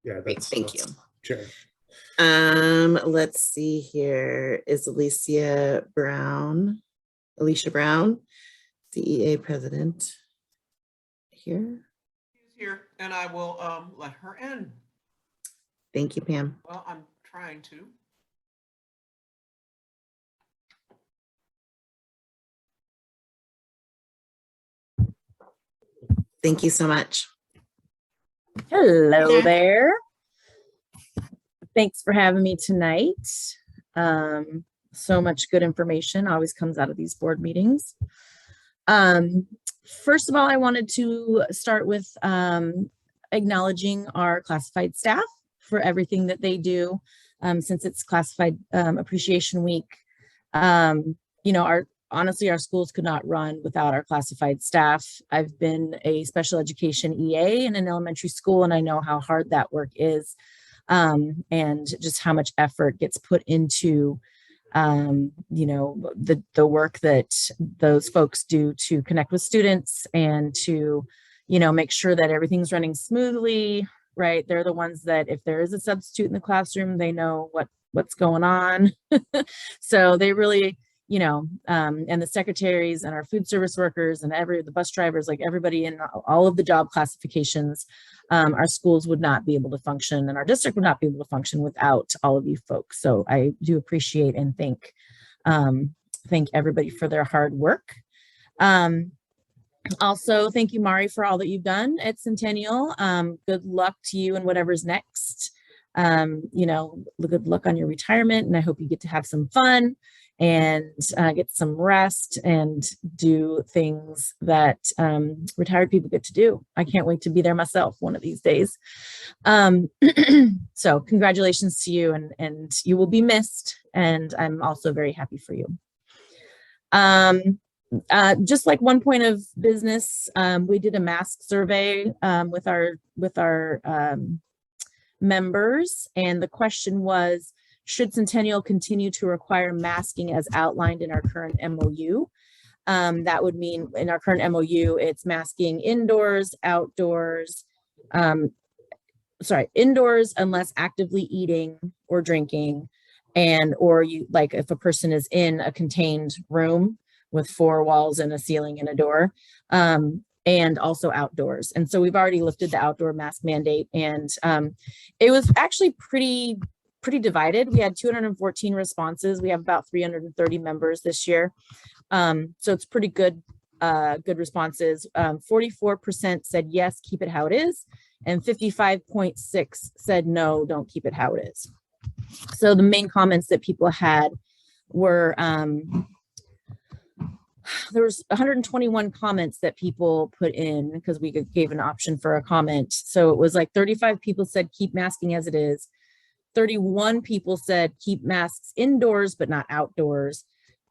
Great, thank you. Chair. Let's see here. Is Alicia Brown, CEA president here? She's here, and I will let her in. Thank you, Pam. Well, I'm trying to. Thank you so much. Hello there. Thanks for having me tonight. So much good information always comes out of these board meetings. First of all, I wanted to start with acknowledging our classified staff for everything that they do since it's Classified Appreciation Week. You know, honestly, our schools could not run without our classified staff. I've been a special education EA in an elementary school, and I know how hard that work is, and just how much effort gets put into you know, the work that those folks do to connect with students and to, you know, make sure that everything's running smoothly, right? They're the ones that if there is a substitute in the classroom, they know what's going on. So they really, you know, and the secretaries and our food service workers and the bus drivers, like everybody in all of the job classifications, our schools would not be able to function and our district would not be able to function without all of you folks. So I do appreciate and thank everybody for their hard work. Also, thank you, Mari, for all that you've done at Centennial. Good luck to you and whatever's next. You know, good luck on your retirement, and I hope you get to have some fun and get some rest and do things that retired people get to do. I can't wait to be there myself one of these days. So congratulations to you, and you will be missed. And I'm also very happy for you. Just like one point of business, we did a mask survey with our members, and the question was, should Centennial continue to require masking as outlined in our current MOU? That would mean in our current MOU, it's masking indoors, outdoors, indoors unless actively eating or drinking, and or you like if a person is in a contained room with 4 walls and a ceiling and a door, and also outdoors. And so we've already lifted the outdoor mask mandate, and it was actually pretty divided. We had 214 responses. We have about 330 members this year. So it's pretty good responses. 44% said yes, keep it how it is, and 55.6 said no, don't keep it how it is. So the main comments that people had were, there was 121 comments that people put in because we gave an option for a comment. So it was like 35 people said keep masking as it is. 31 people said keep masks indoors but not outdoors.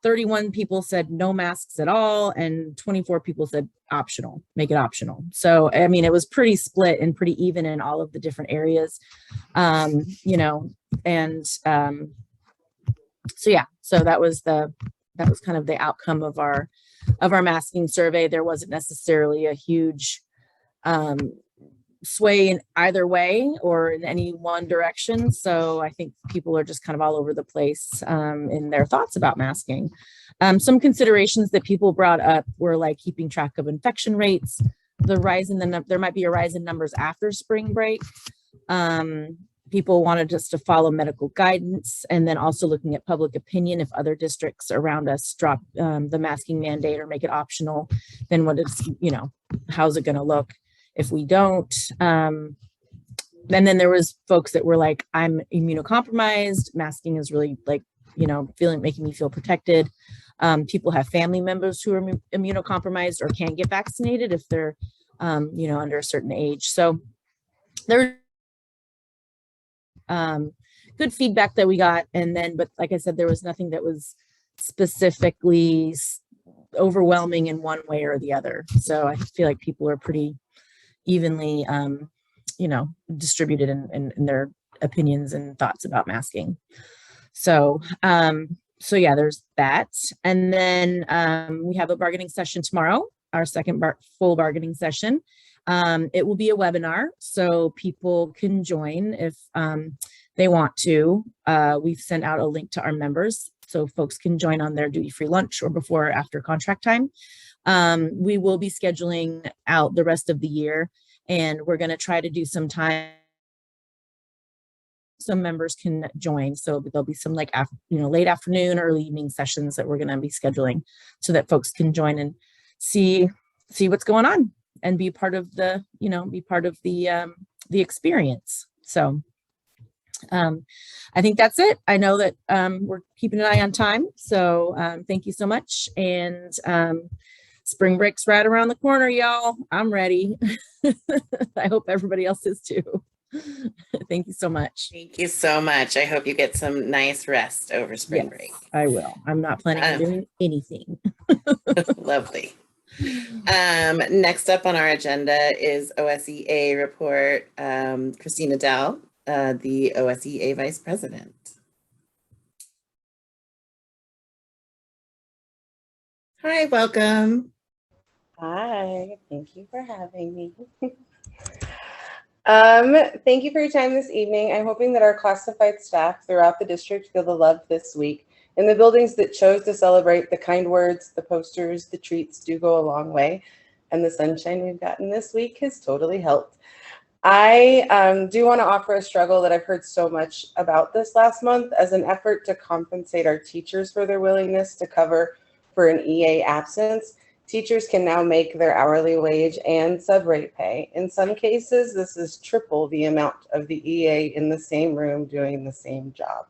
31 people said no masks at all, and 24 people said optional, make it optional. So, I mean, it was pretty split and pretty even in all of the different areas, you know, and so yeah, so that was kind of the outcome of our masking survey. There wasn't necessarily a huge sway in either way or in any one direction. So I think people are just kind of all over the place in their thoughts about masking. Some considerations that people brought up were like keeping track of infection rates, the rise in there might be a rise in numbers after spring break. People wanted us to follow medical guidance, and then also looking at public opinion. If other districts around us drop the masking mandate or make it optional, then what is, you know, how's it going to look if we don't? And then there was folks that were like, I'm immunocompromised. Masking is really like, you know, making me feel protected. People have family members who are immunocompromised or can't get vaccinated if they're, you know, under a certain age. So there good feedback that we got. And then, but like I said, there was nothing that was specifically overwhelming in one way or the other. So I feel like people are pretty evenly, you know, distributed in their opinions and thoughts about masking. So, so yeah, there's that. And then we have a bargaining session tomorrow, our second full bargaining session. It will be a webinar, so people can join if they want to. We've sent out a link to our members, so folks can join on their duty-free lunch or before or after contract time. We will be scheduling out the rest of the year, and we're going to try to do some time some members can join. So there'll be some like, you know, late afternoon, early evening sessions that we're going to be scheduling so that folks can join and see what's going on and be part of the, you know, be part of the experience. So I think that's it. I know that we're keeping an eye on time. So thank you so much. And spring break's right around the corner, y'all. I'm ready. I hope everybody else is too. Thank you so much. Thank you so much. I hope you get some nice rest over spring break. I will. I'm not planning on doing anything. Lovely. Next up on our agenda is OSEA report. Christina Dell, the OSEA Vice President. Hi, welcome. Hi, thank you for having me. Thank you for your time this evening. I'm hoping that our classified staff throughout the district feel the love this week. In the buildings that chose to celebrate, the kind words, the posters, the treats do go a long way. And the sunshine we've gotten this week has totally helped. I do want to offer a struggle that I've heard so much about this last month as an effort to compensate our teachers for their willingness to cover for an EA absence. Teachers can now make their hourly wage and sub-rate pay. In some cases, this is triple the amount of the EA in the same room doing the same job.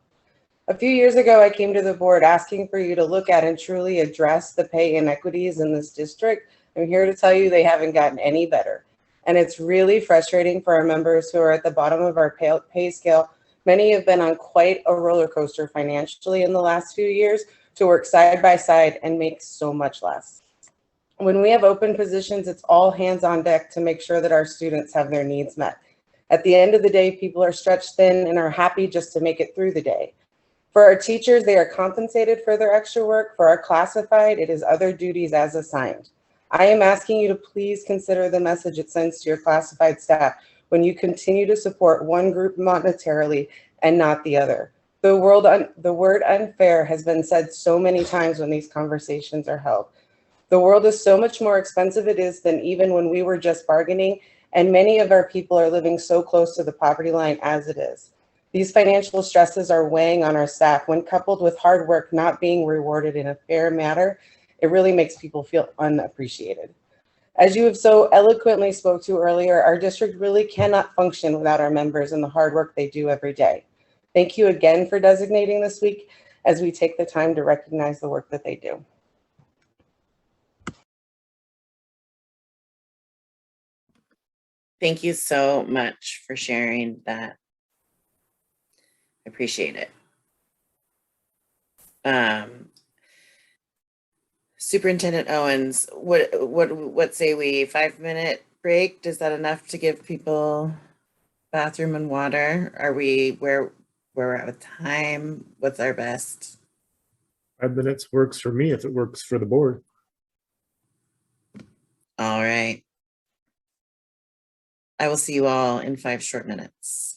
A few years ago, I came to the board asking for you to look at and truly address the pay inequities in this district. I'm here to tell you they haven't gotten any better. And it's really frustrating for our members who are at the bottom of our pay scale. Many have been on quite a roller coaster financially in the last few years, to work side by side and make so much less. When we have open positions, it's all hands on deck to make sure that our students have their needs met. At the end of the day, people are stretched thin and are happy just to make it through the day. For our teachers, they are compensated for their extra work. For our classified, it is other duties as assigned. I am asking you to please consider the message it sends to your classified staff when you continue to support one group monetarily and not the other. The word unfair has been said so many times when these conversations are held. The world is so much more expensive it is than even when we were just bargaining, and many of our people are living so close to the poverty line as it is. These financial stresses are weighing on our staff. When coupled with hard work not being rewarded in a fair manner, it really makes people feel unappreciated. As you have so eloquently spoke to earlier, our district really cannot function without our members and the hard work they do every day. Thank you again for designating this week as we take the time to recognize the work that they do. Thank you so much for sharing that. I appreciate it. Superintendent Owens, what say we, 5-minute break? Is that enough to give people bathroom and water? Are we where we're at with time? What's our best? 5 minutes works for me if it works for the board. All right. I will see you all in 5 short minutes.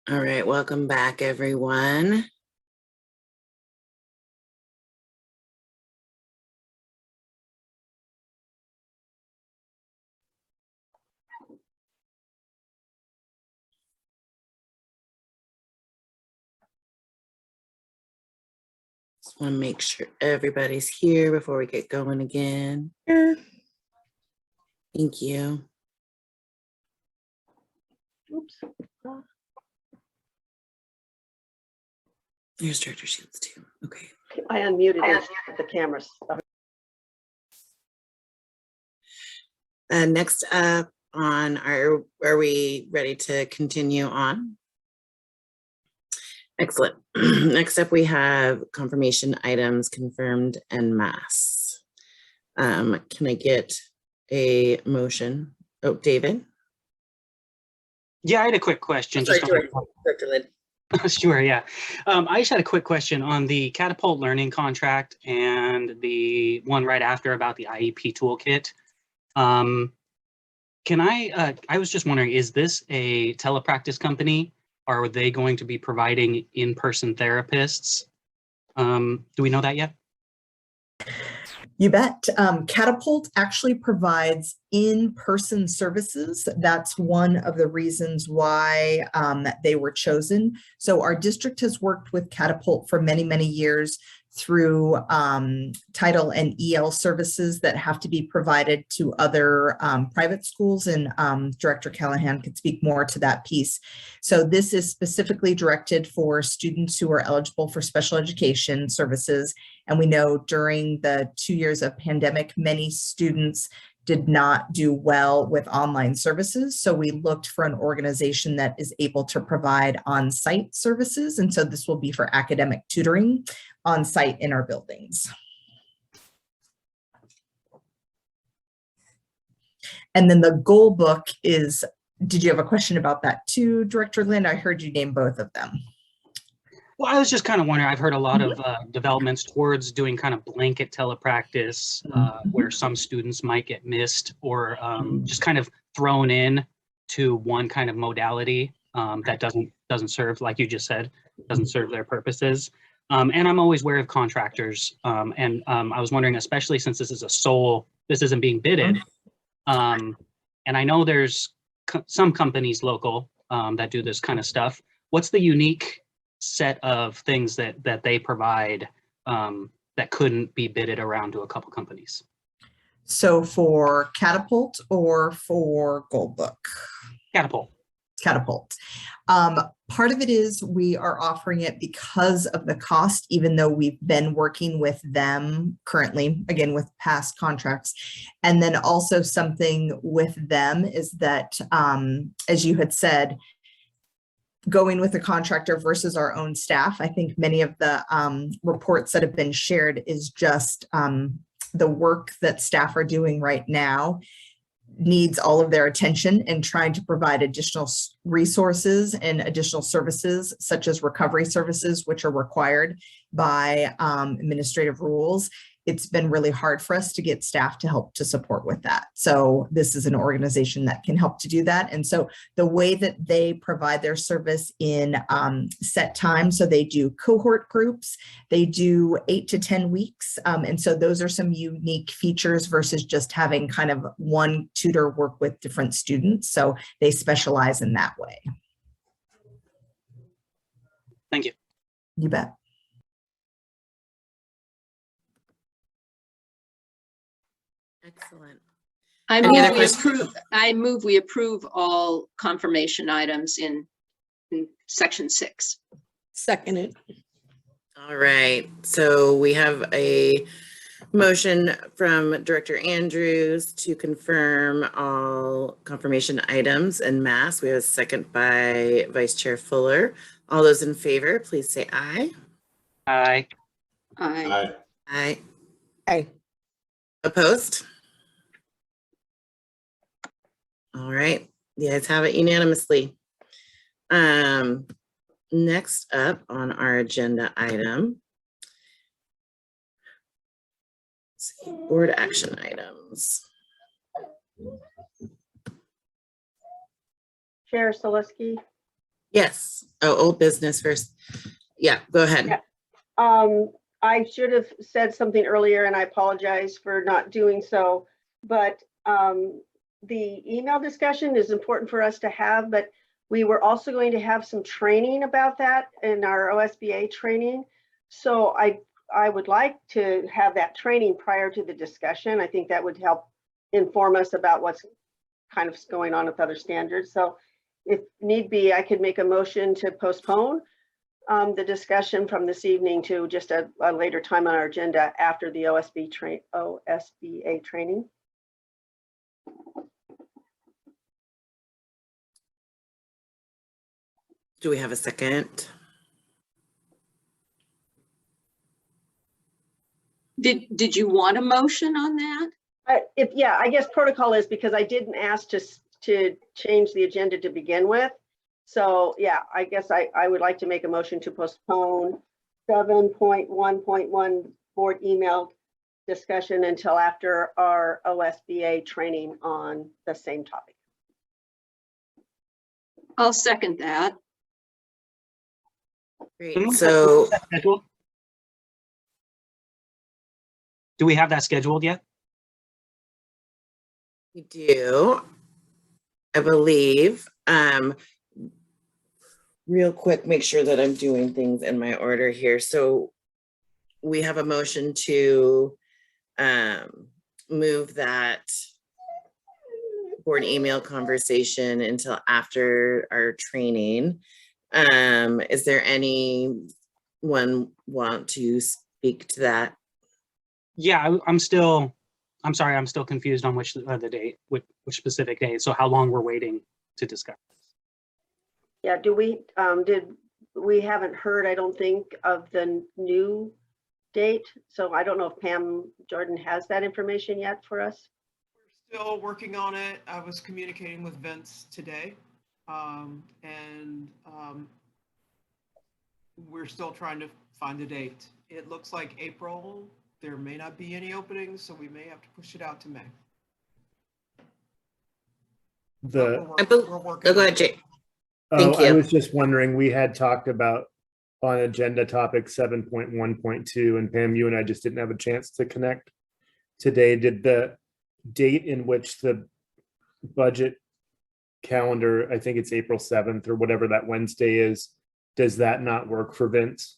All right, welcome back, everyone. Just want to make sure everybody's here before we get going again. Sure. Thank you. Oops. There's Director Shields too. Okay. I unmuted the cameras. Next up on our, are we ready to continue on? Excellent. Next up, we have confirmation items confirmed en masse. Can I get a motion? Oh, David? Yeah, I had a quick question. Sorry, just Director Lynn. Sure, yeah. I just had a quick question on the Catapult Learning contract and the one right after about the IEP toolkit. I was just wondering, is this a telepractice company? Or are they going to be providing in-person therapists? Do we know that yet? You bet. Catapult actually provides in-person services. That's one of the reasons why they were chosen. So our district has worked with Catapult for many, many years through title and EL services that have to be provided to other private schools, and Director Callahan could speak more to that piece. So this is specifically directed for students who are eligible for special education services. And we know during the 2 years of pandemic, many students did not do well with online services. So we looked for an organization that is able to provide on-site services. And so this will be for academic tutoring on-site in our buildings. And then the goal book is, did you have a question about that too, Director Lynn? I heard you name both of them. Well, I was just kind of wondering, I've heard a lot of developments towards doing kind of blanket telepractice where some students might get missed or just kind of thrown in to one kind of modality that doesn't serve, like you just said, doesn't serve their purposes. And I'm always aware of contractors. And I was wondering, especially since this is this isn't being bidded. And I know there's some companies local that do this kind of stuff. What's the unique set of things that they provide that couldn't be bidded around to a couple companies? So for Catapult or for Goldbook? Catapult. Catapult. Part of it is we are offering it because of the cost, even though we've been working with them currently, again, with past contracts. And then also something with them is that, as you had said, going with a contractor versus our own staff, I think many of the reports that have been shared is just the work that staff are doing right now needs all of their attention, and trying to provide additional resources and additional services such as recovery services, which are required by administrative rules. It's been really hard for us to get staff to help to support with that. So this is an organization that can help to do that. And so the way that they provide their service in set time, so they do cohort groups, they do 8 to 10 weeks. And so those are some unique features versus just having kind of one tutor work with different students. So they specialize in that way. Thank you. You bet. Excellent. I move we approve all confirmation items in section 6. Seconded. All right, so we have a motion from Director Andrews to confirm all confirmation items en masse. We have a second by Vice Chair Fuller. All those in favor, please say aye. Aye. Aye. Aye. Aye. Opposed? All right, the ayes have it unanimously. Next up on our agenda item, let's see, board action items. Chair Selesky. Yes. Oh, old business first. Yeah, go ahead. Yeah. I should have said something earlier and I apologize for not doing so, but the email discussion is important for us to have, but we were also going to have some training about that in our OSBA training. So I would like to have that training prior to the discussion. I think that would help inform us about what's kind of going on with other standards. So if need be, I could make a motion to postpone the discussion from this evening to just a later time on our agenda after the OSBA training. Do we have a second? Did you want a motion on that? Yeah, I guess protocol is because I didn't ask to change the agenda to begin with. So yeah, I guess I would like to make a motion to postpone 7.1.1 board email discussion until after our OSBA training on the same topic. I'll second that. Great. So do we have that scheduled yet? we do, I believe. Real quick, make sure that I'm doing things in my order here. So we have a motion to move that board email conversation until after our training. Is there anyone want to speak to that? Yeah, I'm still confused on which the date, which specific date. So how long we're waiting to discuss? Yeah, we haven't heard, I don't think, of the new date. So I don't know if Pam Jordan has that information yet for us. We're still working on it. I was communicating with Vince today. We're still trying to find a date. It looks like April. There may not be any openings, so we may have to push it out to May. We're working go on ahead, it. Jake. Thank I you. was just wondering, we had talked about on agenda topic 7.1.2, and Pam, you and I just didn't have a chance to connect today. Did the date in which the budget calendar, I think it's April 7th or whatever that Wednesday is, does that not work for Vince?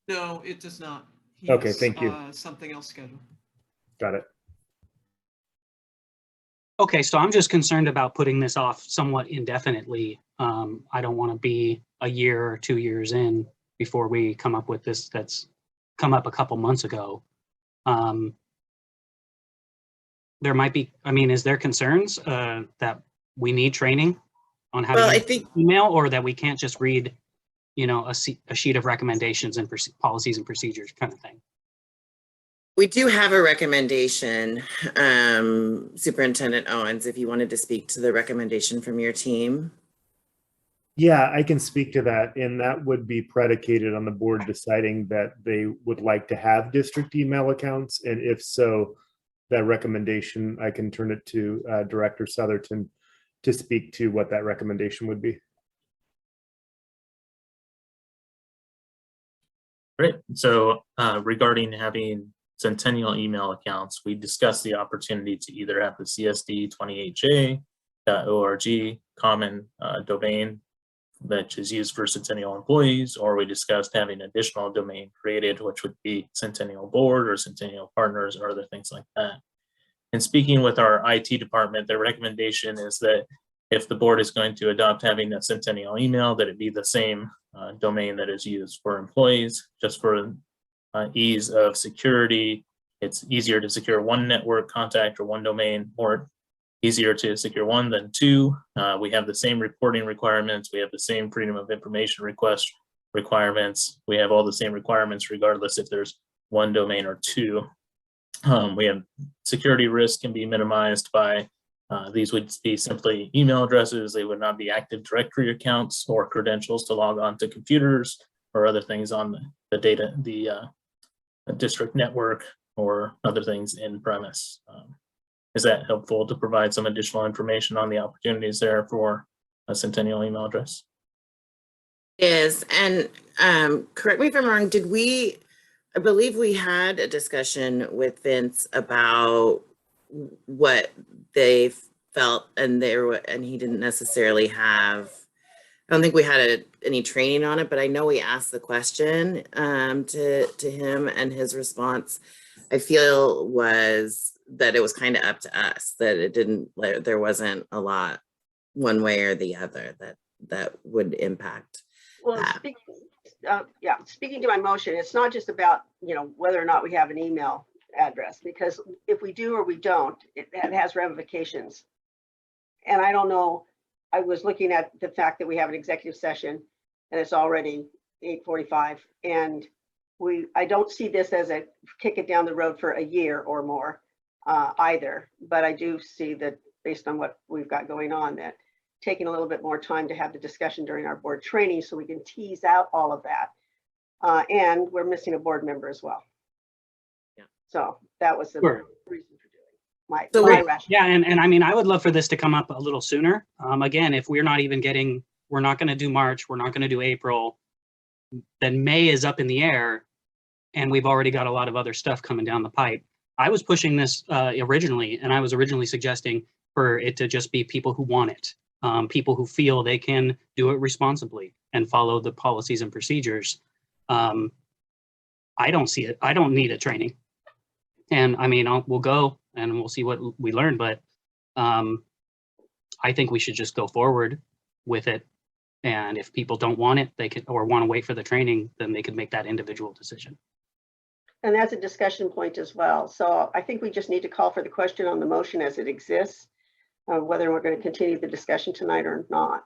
No, it does not. He Okay, has, thank you. something else scheduled. Got it. Okay, so I'm just concerned about putting this off somewhat indefinitely. I don't want to be a year or 2 years in before we come up with this that's come up a couple months ago. There might be, I mean, is there concerns that we need training on how to use email, or that we can't just read, you know, a sheet of recommendations and policies and procedures kind of thing? We do have a recommendation, Superintendent Owens, if you wanted to speak to the recommendation from your team. Yeah, I can speak to that, and that would be predicated on the board deciding that they would like to have district email accounts, and if so, that recommendation, I can turn it to Director Southerton to speak to what that recommendation would be. Great. So regarding having Centennial email accounts, we discussed the opportunity to either have the CSD 28j.org common domain that is used for Centennial employees, or we discussed having additional domain created, which would be Centennial Board or Centennial Partners or other things like that. And speaking with our IT department, their recommendation is that if the board is going to adopt having a Centennial email, that it be the same domain that is used for employees, just for ease of security. It's easier to secure one network contact or one domain, or easier to secure one than two. We have the same reporting requirements. We have the same freedom of information request requirements. We have all the same requirements regardless if there's one domain or two. We have security risk can be minimized by these would be simply email addresses. They would not be Active Directory accounts or credentials to log on to computers or other things on the data, the district network or other things in premise. Is that helpful to provide some additional information on the opportunities there for a Centennial email address? Is, and correct me if I'm wrong, I believe we had a discussion with Vince about what they felt, and he didn't necessarily have, I don't think we had any training on it, but I know we asked the question to him, and his response, I feel, was that it was kind of up to us, that it didn't, there wasn't a lot one way or the other that would impact. Well, speaking to my motion, it's not just about, whether or not we have an email address, because if we do or we don't, it has ramifications. And I don't know, I was looking at the fact that we have an executive session and it's already 8:45, and I don't see this as a kick it down the road for a year or more either, but I do see that based on what we've got going on, that taking a little bit more time to have the discussion during our board training so we can tease out all of that. And we're missing a board member as well. Yeah. So that was the Sure. reason for doing my rationale. Yeah, and I mean, I would love for this to come up a little sooner. Again, if we're not even getting, we're not going to do March, we're not going to do April, then May is up in the air, and we've already got a lot of other stuff coming down the pipe. I was pushing this originally, and I was originally suggesting for it to just be people who want it. People who feel they can do it responsibly and follow the policies and procedures. I don't see it. I don't need a training. And I mean, we'll go and we'll see what we learn, but I think we should just go forward with it. And if people don't want it, they could, or want to wait for the training, then they could make that individual decision. And that's a discussion point as well. So I think we just need to call for the question on the motion as it exists, whether we're going to continue the discussion tonight or not.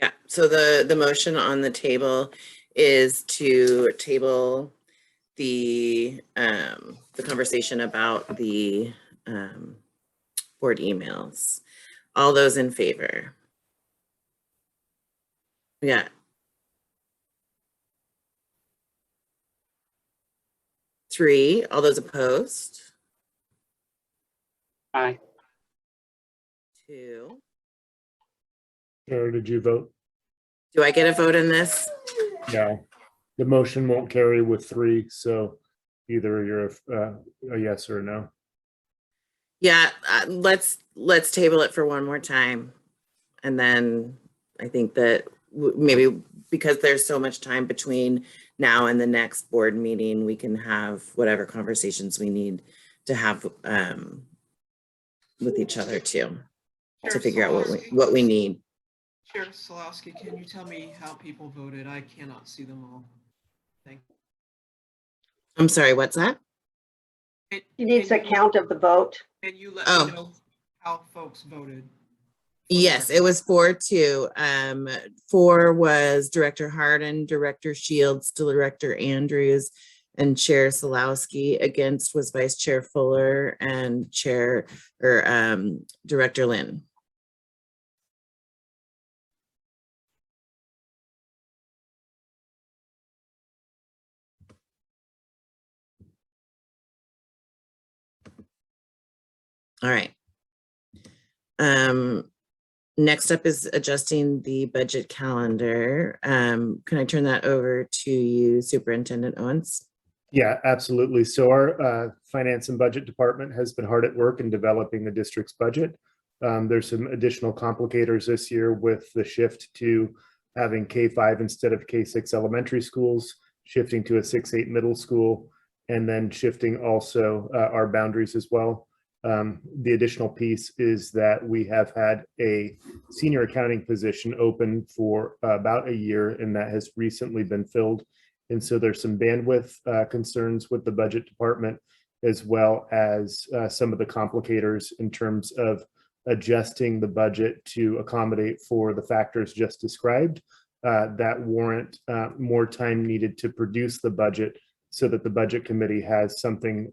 Yeah, so the motion on the table is to table the conversation about the board emails. All those in favor? Yeah. Three. All those opposed? Aye. Two. Or did you vote? Do I get a vote in this? No. The motion won't carry with 3, so either you're a yes or a no. Yeah, let's table it for one more time. And then I think that maybe because there's so much time between now and the next board meeting, we can have whatever conversations we need to have with each other too, to figure out what we need. Chair Solowski, can you tell me how people voted? I cannot see them all. Thank you. I'm sorry, what's that? He needs a count of the vote. Can you let me know how folks voted? Yes, it was 4-2. 4 was Director Hardin, Director Shields, Director Andrews, and Chair Solowski. Against was Vice Chair Fuller and Director Lynn. All right. Next up is adjusting the budget calendar. Can I turn that over to you, Superintendent Owens? Yeah, absolutely. So our finance and budget department has been hard at work in developing the district's budget. There's some additional complicators this year with the shift to having K-5 instead of K-6 elementary schools, shifting to a 6-8 middle school, and then shifting also our boundaries as well. The additional piece is that we have had a senior accounting position open for about a year, and that has recently been filled. And so there's some bandwidth concerns with the budget department, as well as some of the complicators in terms of adjusting the budget to accommodate for the factors just described that warrant more time needed to produce the budget so that the budget committee has something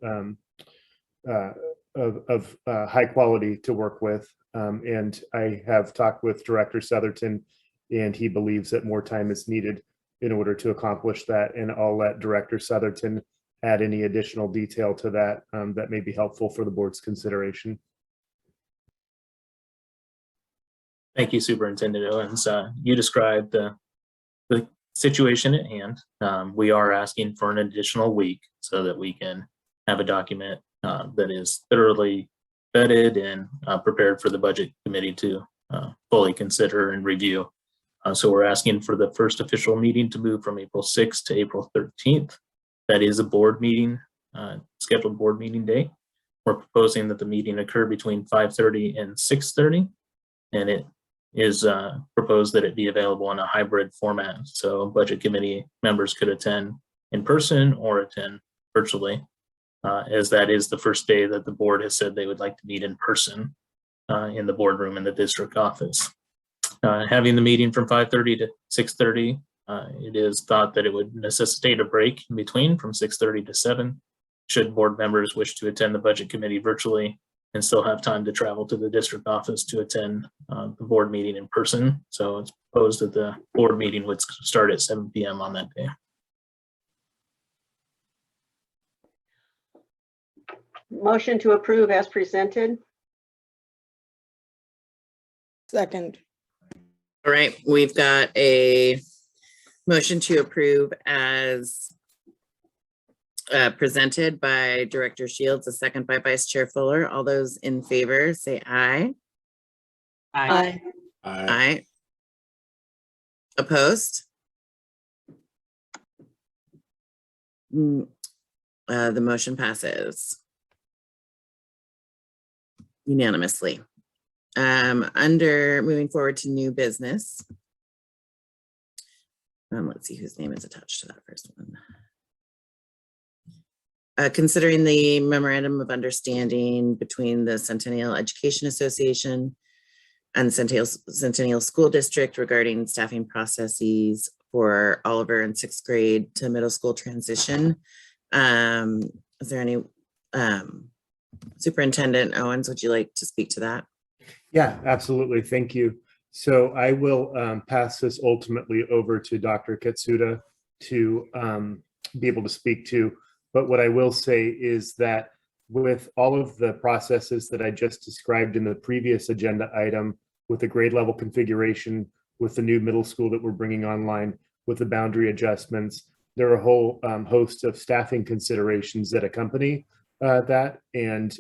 of high quality to work with. And I have talked with Director Southerton, and he believes that more time is needed in order to accomplish that. And I'll let Director Southerton add any additional detail to that that may be helpful for the board's consideration. Thank you, Superintendent Owens. You described the the situation at hand, we are asking for an additional week so that we can have a document that is thoroughly vetted and prepared for the budget committee to fully consider and review. So we're asking for the first official meeting to move from April 6th to April 13th. That is a board meeting, scheduled board meeting day. We're proposing that the meeting occur between 5:30 and 6:30, and it is proposed that it be available in a hybrid format. So budget committee members could attend in person or attend virtually, as that is the first day that the board has said they would like to meet in person in the boardroom in the district office. Having the meeting from 5:30 to 6:30, it is thought that it would necessitate a break in between from 6:30 to 7, should board members wish to attend the budget committee virtually and still have time to travel to the district office to attend the board meeting in person. So it's proposed that the board meeting would start at 7 p.m. on that day. Motion to approve as presented. Second. All right, we've got a motion to approve as presented by Director Shields, a second by Vice Chair Fuller. All those in favor say aye. Aye. Aye. Opposed? The motion passes unanimously. Under moving forward to new business. Let's see whose name is attached to that first one. Considering the memorandum of understanding between the Centennial Education Association and Centennial School District regarding staffing processes for Oliver in 6th grade to middle school transition. Is there any, Superintendent Owens, would you like to speak to that? Yeah, absolutely. Thank you. So I will pass this ultimately over to Dr. Katsuda to be able to speak to. But what I will say is that with all of the processes that I just described in the previous agenda item, with the grade level configuration, with the new middle school that we're bringing online, with the boundary adjustments, there are a whole host of staffing considerations that accompany that, and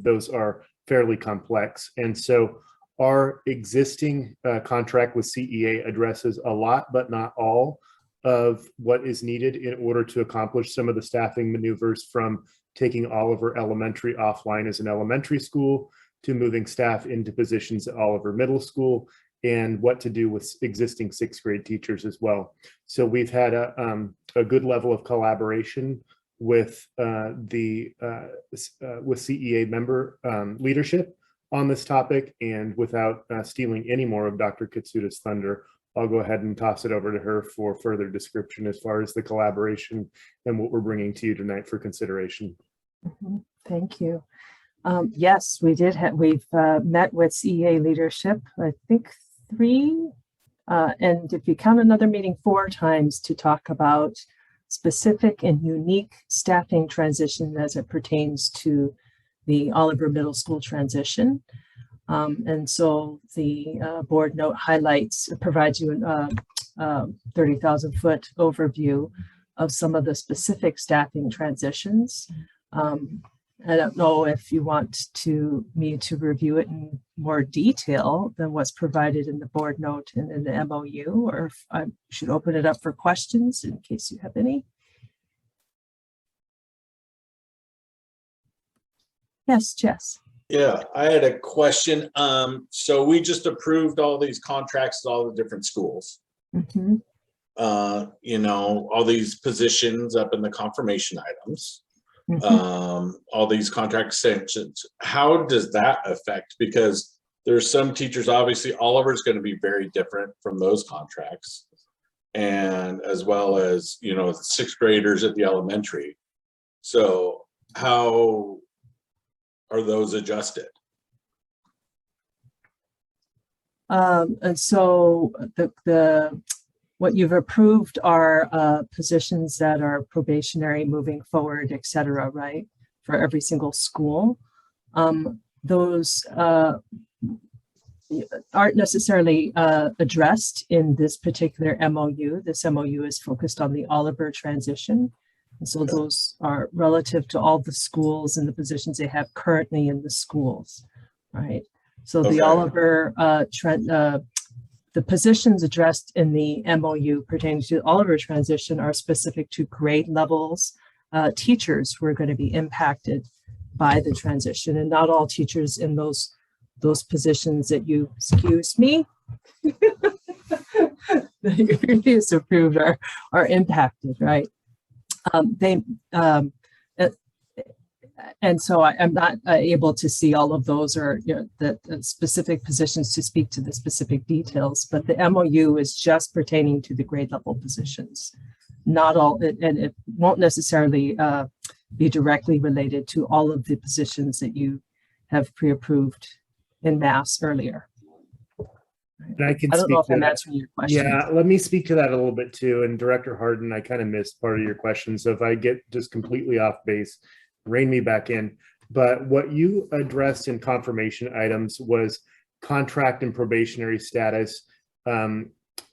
those are fairly complex. And so our existing contract with CEA addresses a lot, but not all, of what is needed in order to accomplish some of the staffing maneuvers, from taking Oliver Elementary offline as an elementary school to moving staff into positions at Oliver Middle School, and what to do with existing 6th grade teachers as well. So we've had a good level of collaboration with with CEA member leadership on this topic, and without stealing any more of Dr. Katsuda's thunder, I'll go ahead and toss it over to her for further description as far as the collaboration and what we're bringing to you tonight for consideration. Thank you. Yes, we've met with CEA leadership, I think 3, and if you count another meeting, 4 times, to talk about specific and unique staffing transition as it pertains to the Oliver Middle School transition. And so the board note provides you a 30,000-foot overview of some of the specific staffing transitions. I don't know if you want me to review it in more detail than what's provided in the board note and in the MOU, or if I should open it up for questions in case you have any. Yes, Jess. Yeah, I had a question. So we just approved all these contracts at all the different schools. Mm-hmm. You know, all these positions up in the confirmation items. Mm-hmm. All these contract extensions. How does that affect? Because there's some teachers, obviously Oliver's going to be very different from those contracts, and as well as, you know, 6th graders at the elementary. So how are those adjusted? And so what you've approved are positions that are probationary, moving forward, et cetera, right? For every single school. Those aren't necessarily addressed in this particular MOU. This MOU is focused on the Oliver transition. And so those are relative to all the schools and the positions they have currently in the schools, right? So the Oliver, the positions addressed in the MOU pertaining to Oliver transition are specific to grade levels, teachers who are going to be impacted by the transition, and not all teachers in those positions that you, excuse me, that you just approved are impacted, right? And so I'm not able to see all of those, or the specific positions to speak to the specific details, but the MOU is just pertaining to the grade level positions. Not all, and it won't necessarily be directly related to all of the positions that you have pre-approved in mass earlier. And I don't know if I'm answering your question. Yeah, let me speak to that a little bit too. And Director Harden, I kind of missed part of your question. So if I get just completely off base, rein me back in. But what you addressed in confirmation items was contract and probationary status,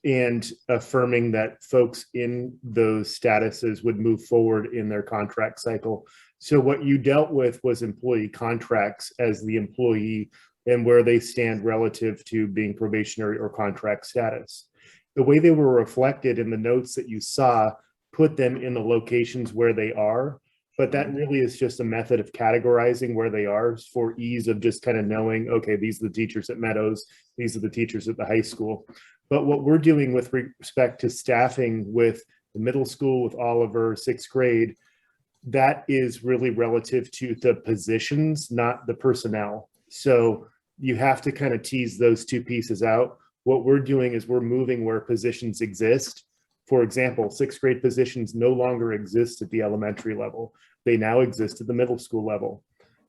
and affirming that folks in those statuses would move forward in their contract cycle. So what you dealt with was employee contracts as the employee and where they stand relative to being probationary or contract status. The way they were reflected in the notes that you saw put them in the locations where they are, but that really is just a method of categorizing where they are for ease of just kind of knowing, okay, these are the teachers at Meadows, these are the teachers at the high school. But what we're doing with respect to staffing with the middle school, with Oliver, 6th grade, that is really relative to the positions, not the personnel. So you have to kind of tease those two pieces out. What we're doing is we're moving where positions exist. For example, 6th grade positions no longer exist at the elementary level. They now exist at the middle school level.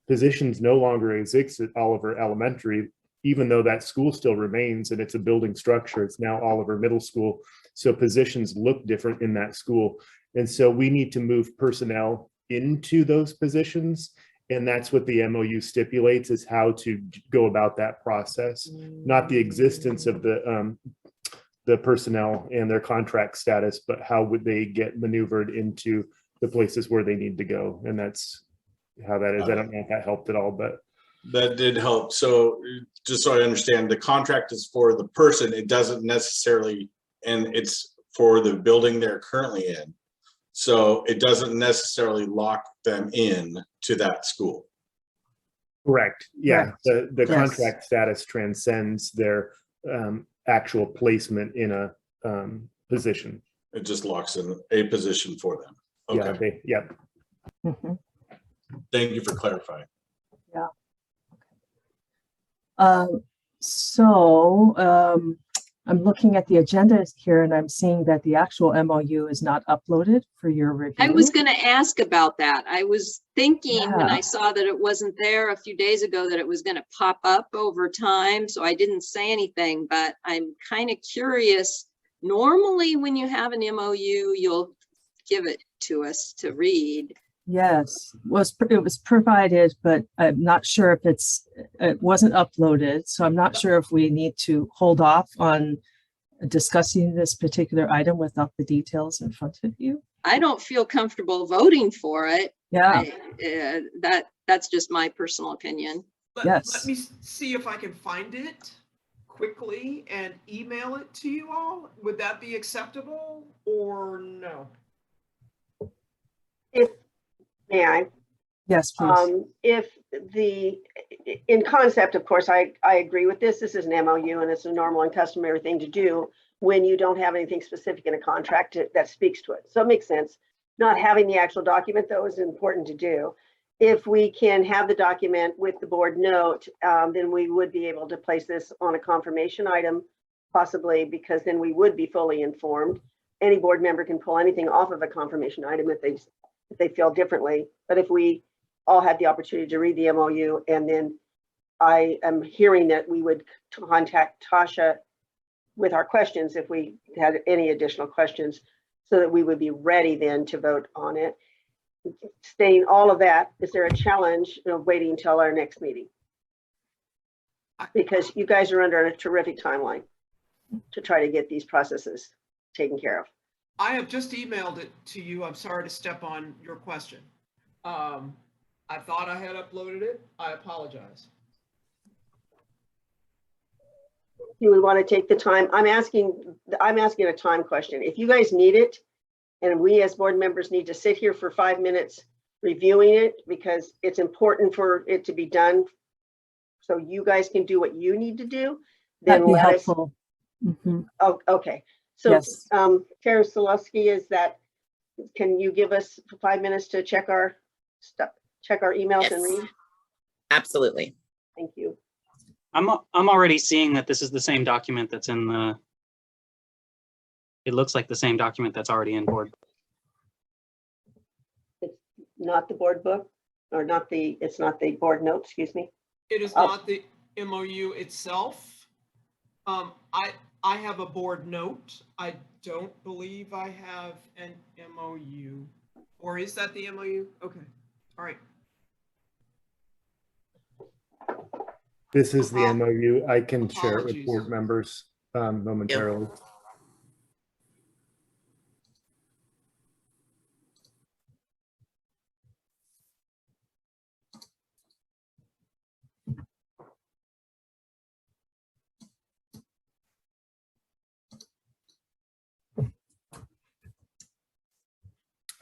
Positions no longer exist at Oliver Elementary, even though that school still remains and it's a building structure. It's now Oliver Middle School. So positions look different in that school. And so we need to move personnel into those positions. And that's what the MOU stipulates, is how to go about that process, not the existence of the personnel and their contract status, but how would they get maneuvered into the places where they need to go. And that's how that is. I don't know if that helped at all, but. That did help. So just so I understand, the contract is for the person. It doesn't necessarily, and it's for the building they're currently in. So it doesn't necessarily lock them in to that school. Correct. Yeah. Correct. The Yes. contract status transcends their actual placement in a position. It just locks in a position for them. Okay. Yeah. Mhm. Thank you for clarifying. Yeah. So I'm looking at the agenda here and I'm seeing that the actual MOU is not uploaded for your review. I was going to ask about that. I was thinking when Yeah. I saw that it wasn't there a few days ago that it was going to pop up over time. So I didn't say anything, but I'm kind of curious. Normally when you have an MOU, you'll give it to us to read. Yes, it was provided, but I'm not sure if it wasn't uploaded. So I'm not sure if we need to hold off on discussing this particular item without the details in front of you. I don't feel comfortable voting for it. Yeah. That's just my personal opinion. Yes. Let me see if I can find it quickly and email it to you all. Would that be acceptable or no? May I? Yes, please. If in concept, of course, I agree with this. This is an MOU and it's a normal and customary thing to do when you don't have anything specific in a contract that speaks to it. So it makes sense. Not having the actual document, though, is important to do. If we can have the document with the board note, then we would be able to place this on a confirmation item, possibly, because then we would be fully informed. Any board member can pull anything off of a confirmation item if they feel differently. But if we all had the opportunity to read the MOU, and then I am hearing that we would contact Tasha with our questions if we had any additional questions, so that we would be ready then to vote on it. Saying all of that, is there a challenge of waiting until our next meeting? because you guys are under a terrific timeline to try to get these processes taken care of. I have just emailed it to you. I'm sorry to step on your question. I thought I had uploaded it. I apologize. Do we want to take the time? I'm asking a time question. If you guys need it, and we as board members need to sit here for 5 minutes reviewing it because it's important for it to be done so you guys can do what you need to do, then That'd be let us. helpful. Mhm. Oh, okay. So, Yes. Chair Solowski, can you give us 5 minutes to check our stuff, check our emails and Yes. read? Absolutely. Thank you. I'm already seeing that this is the same document that's in the, it looks like the same document that's already in board. It's not the board book or not the, it's not the board note, excuse me. It is Oh. not the MOU itself. I have a board note. I don't believe I have an MOU. Or is that the MOU? Okay, all right. This is the MOU. I can share it with Apologies. board members momentarily.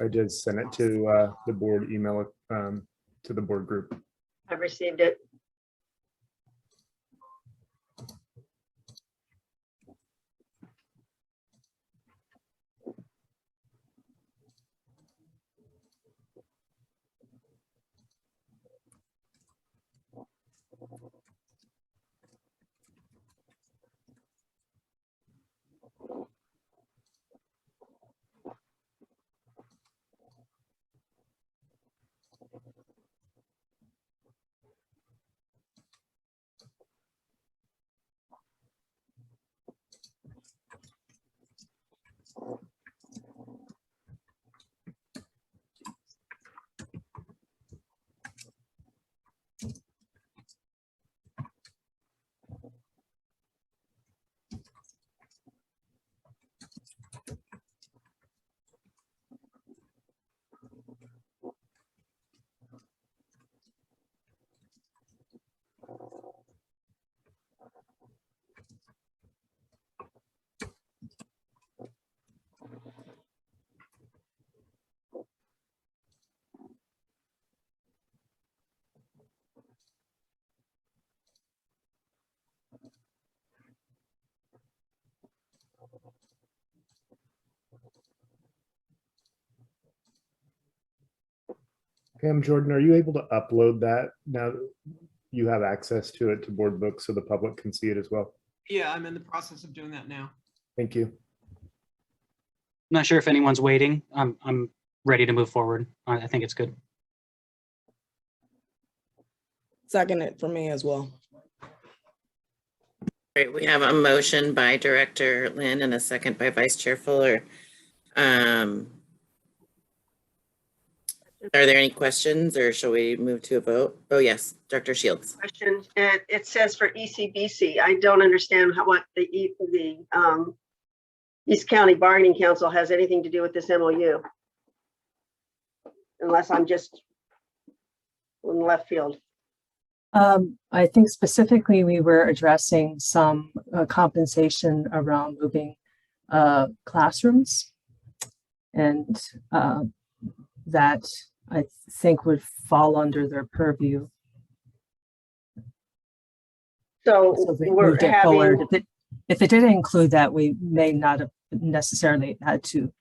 I just sent it to the board email, to the board group. I've received it. Pam, Jordan, are you able to upload that now that you have access to it to board books so the public can see it as well? Yeah, I'm in the process of doing that now. Thank you. I'm not sure if anyone's waiting. I'm ready to move forward. I think it's good. Second it for me as well. Great, we have a motion by Director Lynn and a second by Vice Chair Fuller. Are there any questions or shall we move to a vote? Oh, yes, Dr. Shields. Question, it says for ECBC, I don't understand what the East County Bargaining Council has anything to do with this MOU. Unless I'm just in left field. I think specifically we were addressing some compensation around moving classrooms. And that I think would fall under their purview. So we we're moved it forward. If it didn't include that, we may not have necessarily had to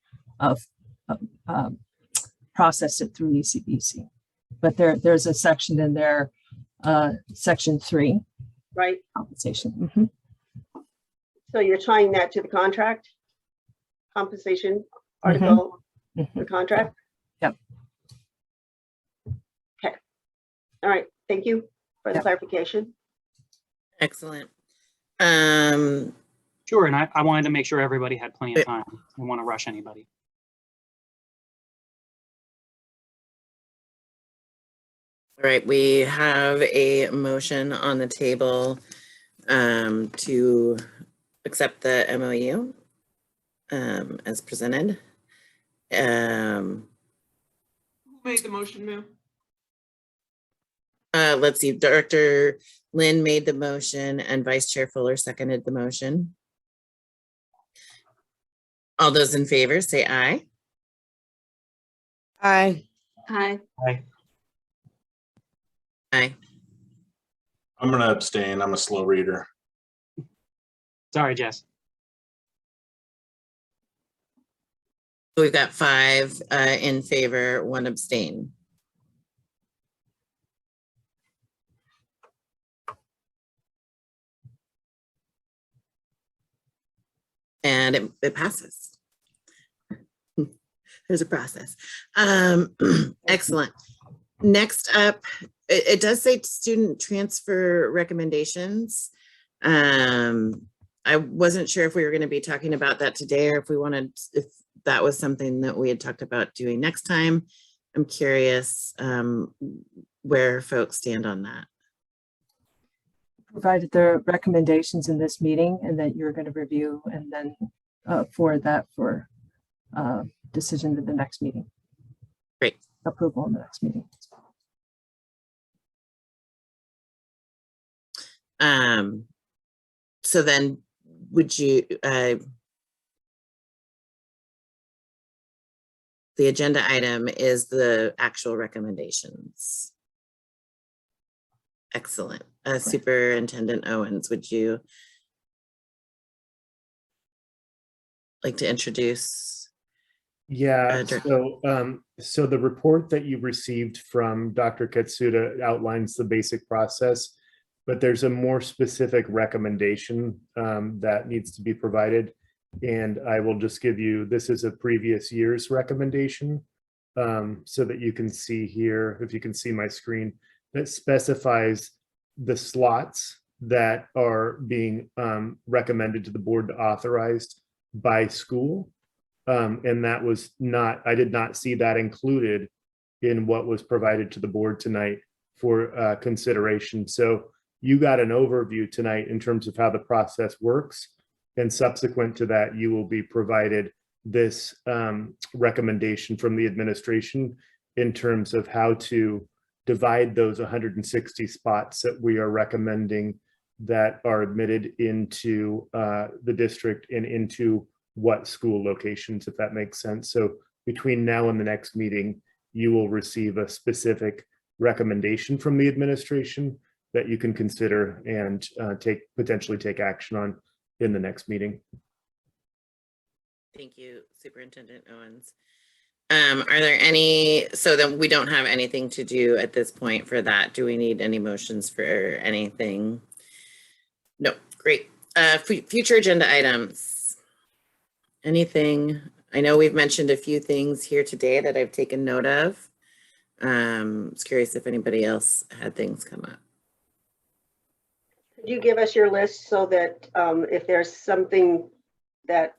process it through ECBC. But there's a section in there, section 3. Right. Compensation. Mm-hmm. So you're tying that to the contract? Compensation article, the contract? Yep. Okay. All right. Thank you for the clarification. Excellent. Sure, and I wanted to make sure everybody had plenty of time. I don't want to rush anybody. All right, we have a motion on the table to accept the MOU as presented. Who made the motion, ma'am? Let's see, Director Lynn made the motion and Vice Chair Fuller seconded the motion. All those in favor say aye. Aye. Aye. Aye. Aye. I'm gonna abstain. I'm a slow reader. Sorry, Jess. So we've got 5 in favor, 1 abstain. And it passes. There's a process. Excellent. Next up, it does say student transfer recommendations. I wasn't sure if we were going to be talking about that today or if that was something that we had talked about doing next time. I'm curious where folks stand on that. Provided the recommendations in this meeting and that you're going to review and then forward that for decision in the next meeting. Great. Approval in the next meeting. So then would you, the agenda item is the actual recommendations. Excellent. Superintendent Owens, would you like to introduce? Yeah, so the report that you received from Dr. Katsuda outlines the basic process, but there's a more specific recommendation that needs to be provided. And I will just give you, this is a previous year's recommendation so that you can see here, if you can see my screen, that specifies the slots that are being recommended to the board to authorized by school. And that was not, I did not see that included in what was provided to the board tonight for consideration. So you got an overview tonight in terms of how the process works. And subsequent to that, you will be provided this recommendation from the administration in terms of how to divide those 160 spots that we are recommending that are admitted into the district and into what school locations, if that makes sense. So between now and the next meeting, you will receive a specific recommendation from the administration that you can consider and potentially take action on in the next meeting. Thank you, Superintendent Owens. Are there any, so then we don't have anything to do at this point for that. Do we need any motions for anything? No, great. Future agenda items. Anything? I know we've mentioned a few things here today that I've taken note of. I was curious if anybody else had things come up. Could you give us your list so that if there's something that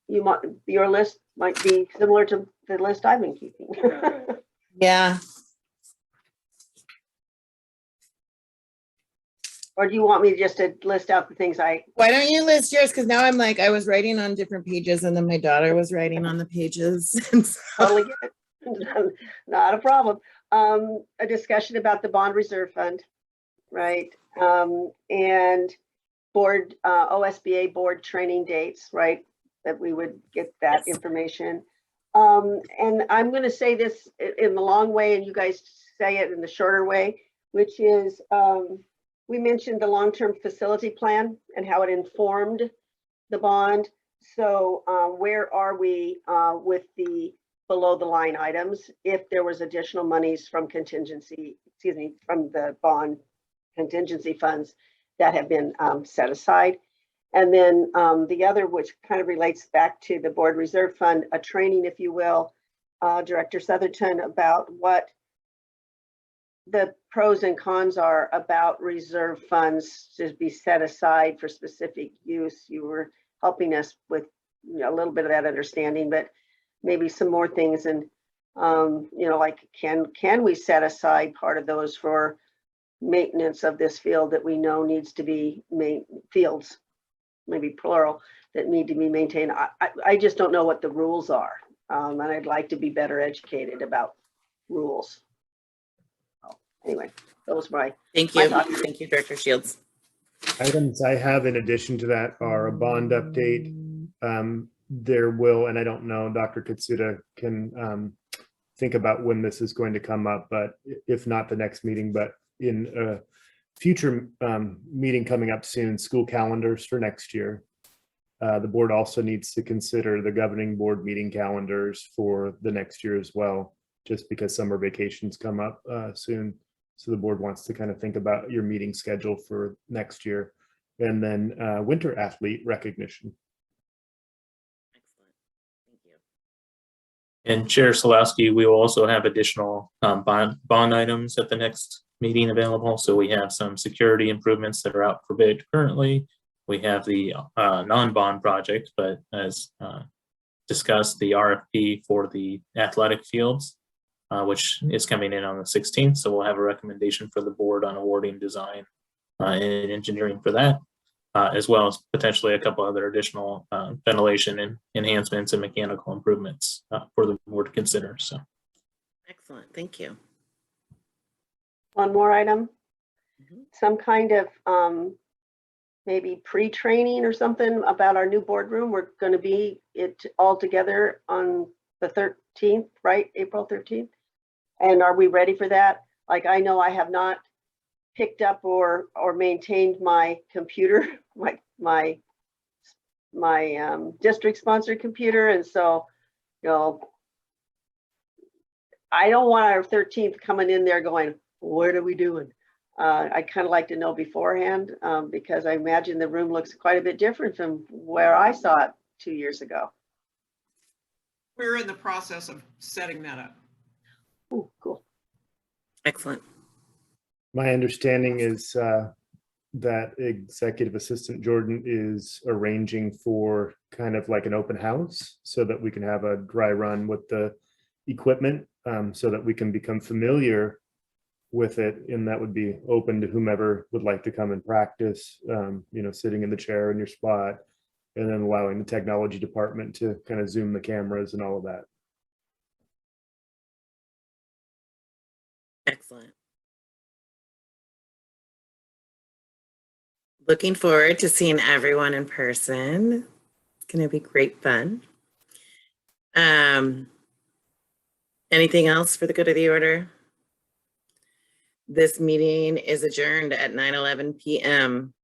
you might, your list might be similar to the list I've been keeping? Yeah. Or do you want me just to list out the things I? Why don't you list yours? Because now I'm like, I was writing on different pages and then my daughter was writing on the pages. Totally get it. Not a problem. A discussion about the bond reserve fund, right? And board, OSBA board training dates, right? That we would get that information. And I'm going to say this in the long way and you guys say it in the shorter way, which is we mentioned the long-term facility plan and how it informed the bond. So where are we with the below the line items if there was additional monies from contingency, excuse me, from the bond contingency funds that have been set aside? And then the other, which kind of relates back to the board reserve fund, a training, if you will, Director Southerton, about what the pros and cons are about reserve funds to be set aside for specific use. You were helping us with a little bit of that understanding, but maybe some more things. And like can we set aside part of those for maintenance of this field that we know needs to be fields, maybe plural, that need to be maintained. I just don't know what the rules are. And I'd like to be better educated about rules. Anyway, those were Thank my you. thoughts. Thank you, Director Shields. Items I have in addition to that are a bond update. There will, and I don't know, Dr. Katsuda can think about when this is going to come up, but if not the next meeting, but in a future meeting coming up soon, school calendars for next year. The board also needs to consider the governing board meeting calendars for the next year as well, just because summer vacations come up soon. So the board wants to kind of think about your meeting schedule for next year. And then winter athlete recognition. Excellent. Thank you. And Chair Salowski, we will also have additional bond items at the next meeting available. So we have some security improvements that are out for bid currently. We have the non-bond project, but as discussed, the RFP for the athletic fields, which is coming in on the 16th. So we'll have a recommendation for the board on awarding design and engineering for that, as well as potentially a couple other additional ventilation and enhancements and mechanical improvements for the board to consider. So, Excellent. Thank you. One more item. Some kind of maybe pre-training or something about our new boardroom. We're going to be all together on the 13th, right? April 13th. And are we ready for that? Like, I know I have not picked up or maintained my computer, my district sponsored computer. And so, you know, I don't want our 13th coming in there going, what are we doing? I'd kind of like to know beforehand because I imagine the room looks quite a bit different from where I saw it 2 years ago. We're in the process of setting that up. Ooh, cool. Excellent. My understanding is that Executive Assistant Jordan is arranging for kind of like an open house so that we can have a dry run with the equipment so that we can become familiar with it, and that would be open to whomever would like to come and practice, you know, sitting in the chair in your spot, and then allowing the technology department to kind of zoom the cameras and all of that. Excellent. Looking forward to seeing everyone in person. It's going to be great fun. Anything else for the good of the order? This meeting is adjourned at 9:11 p.m.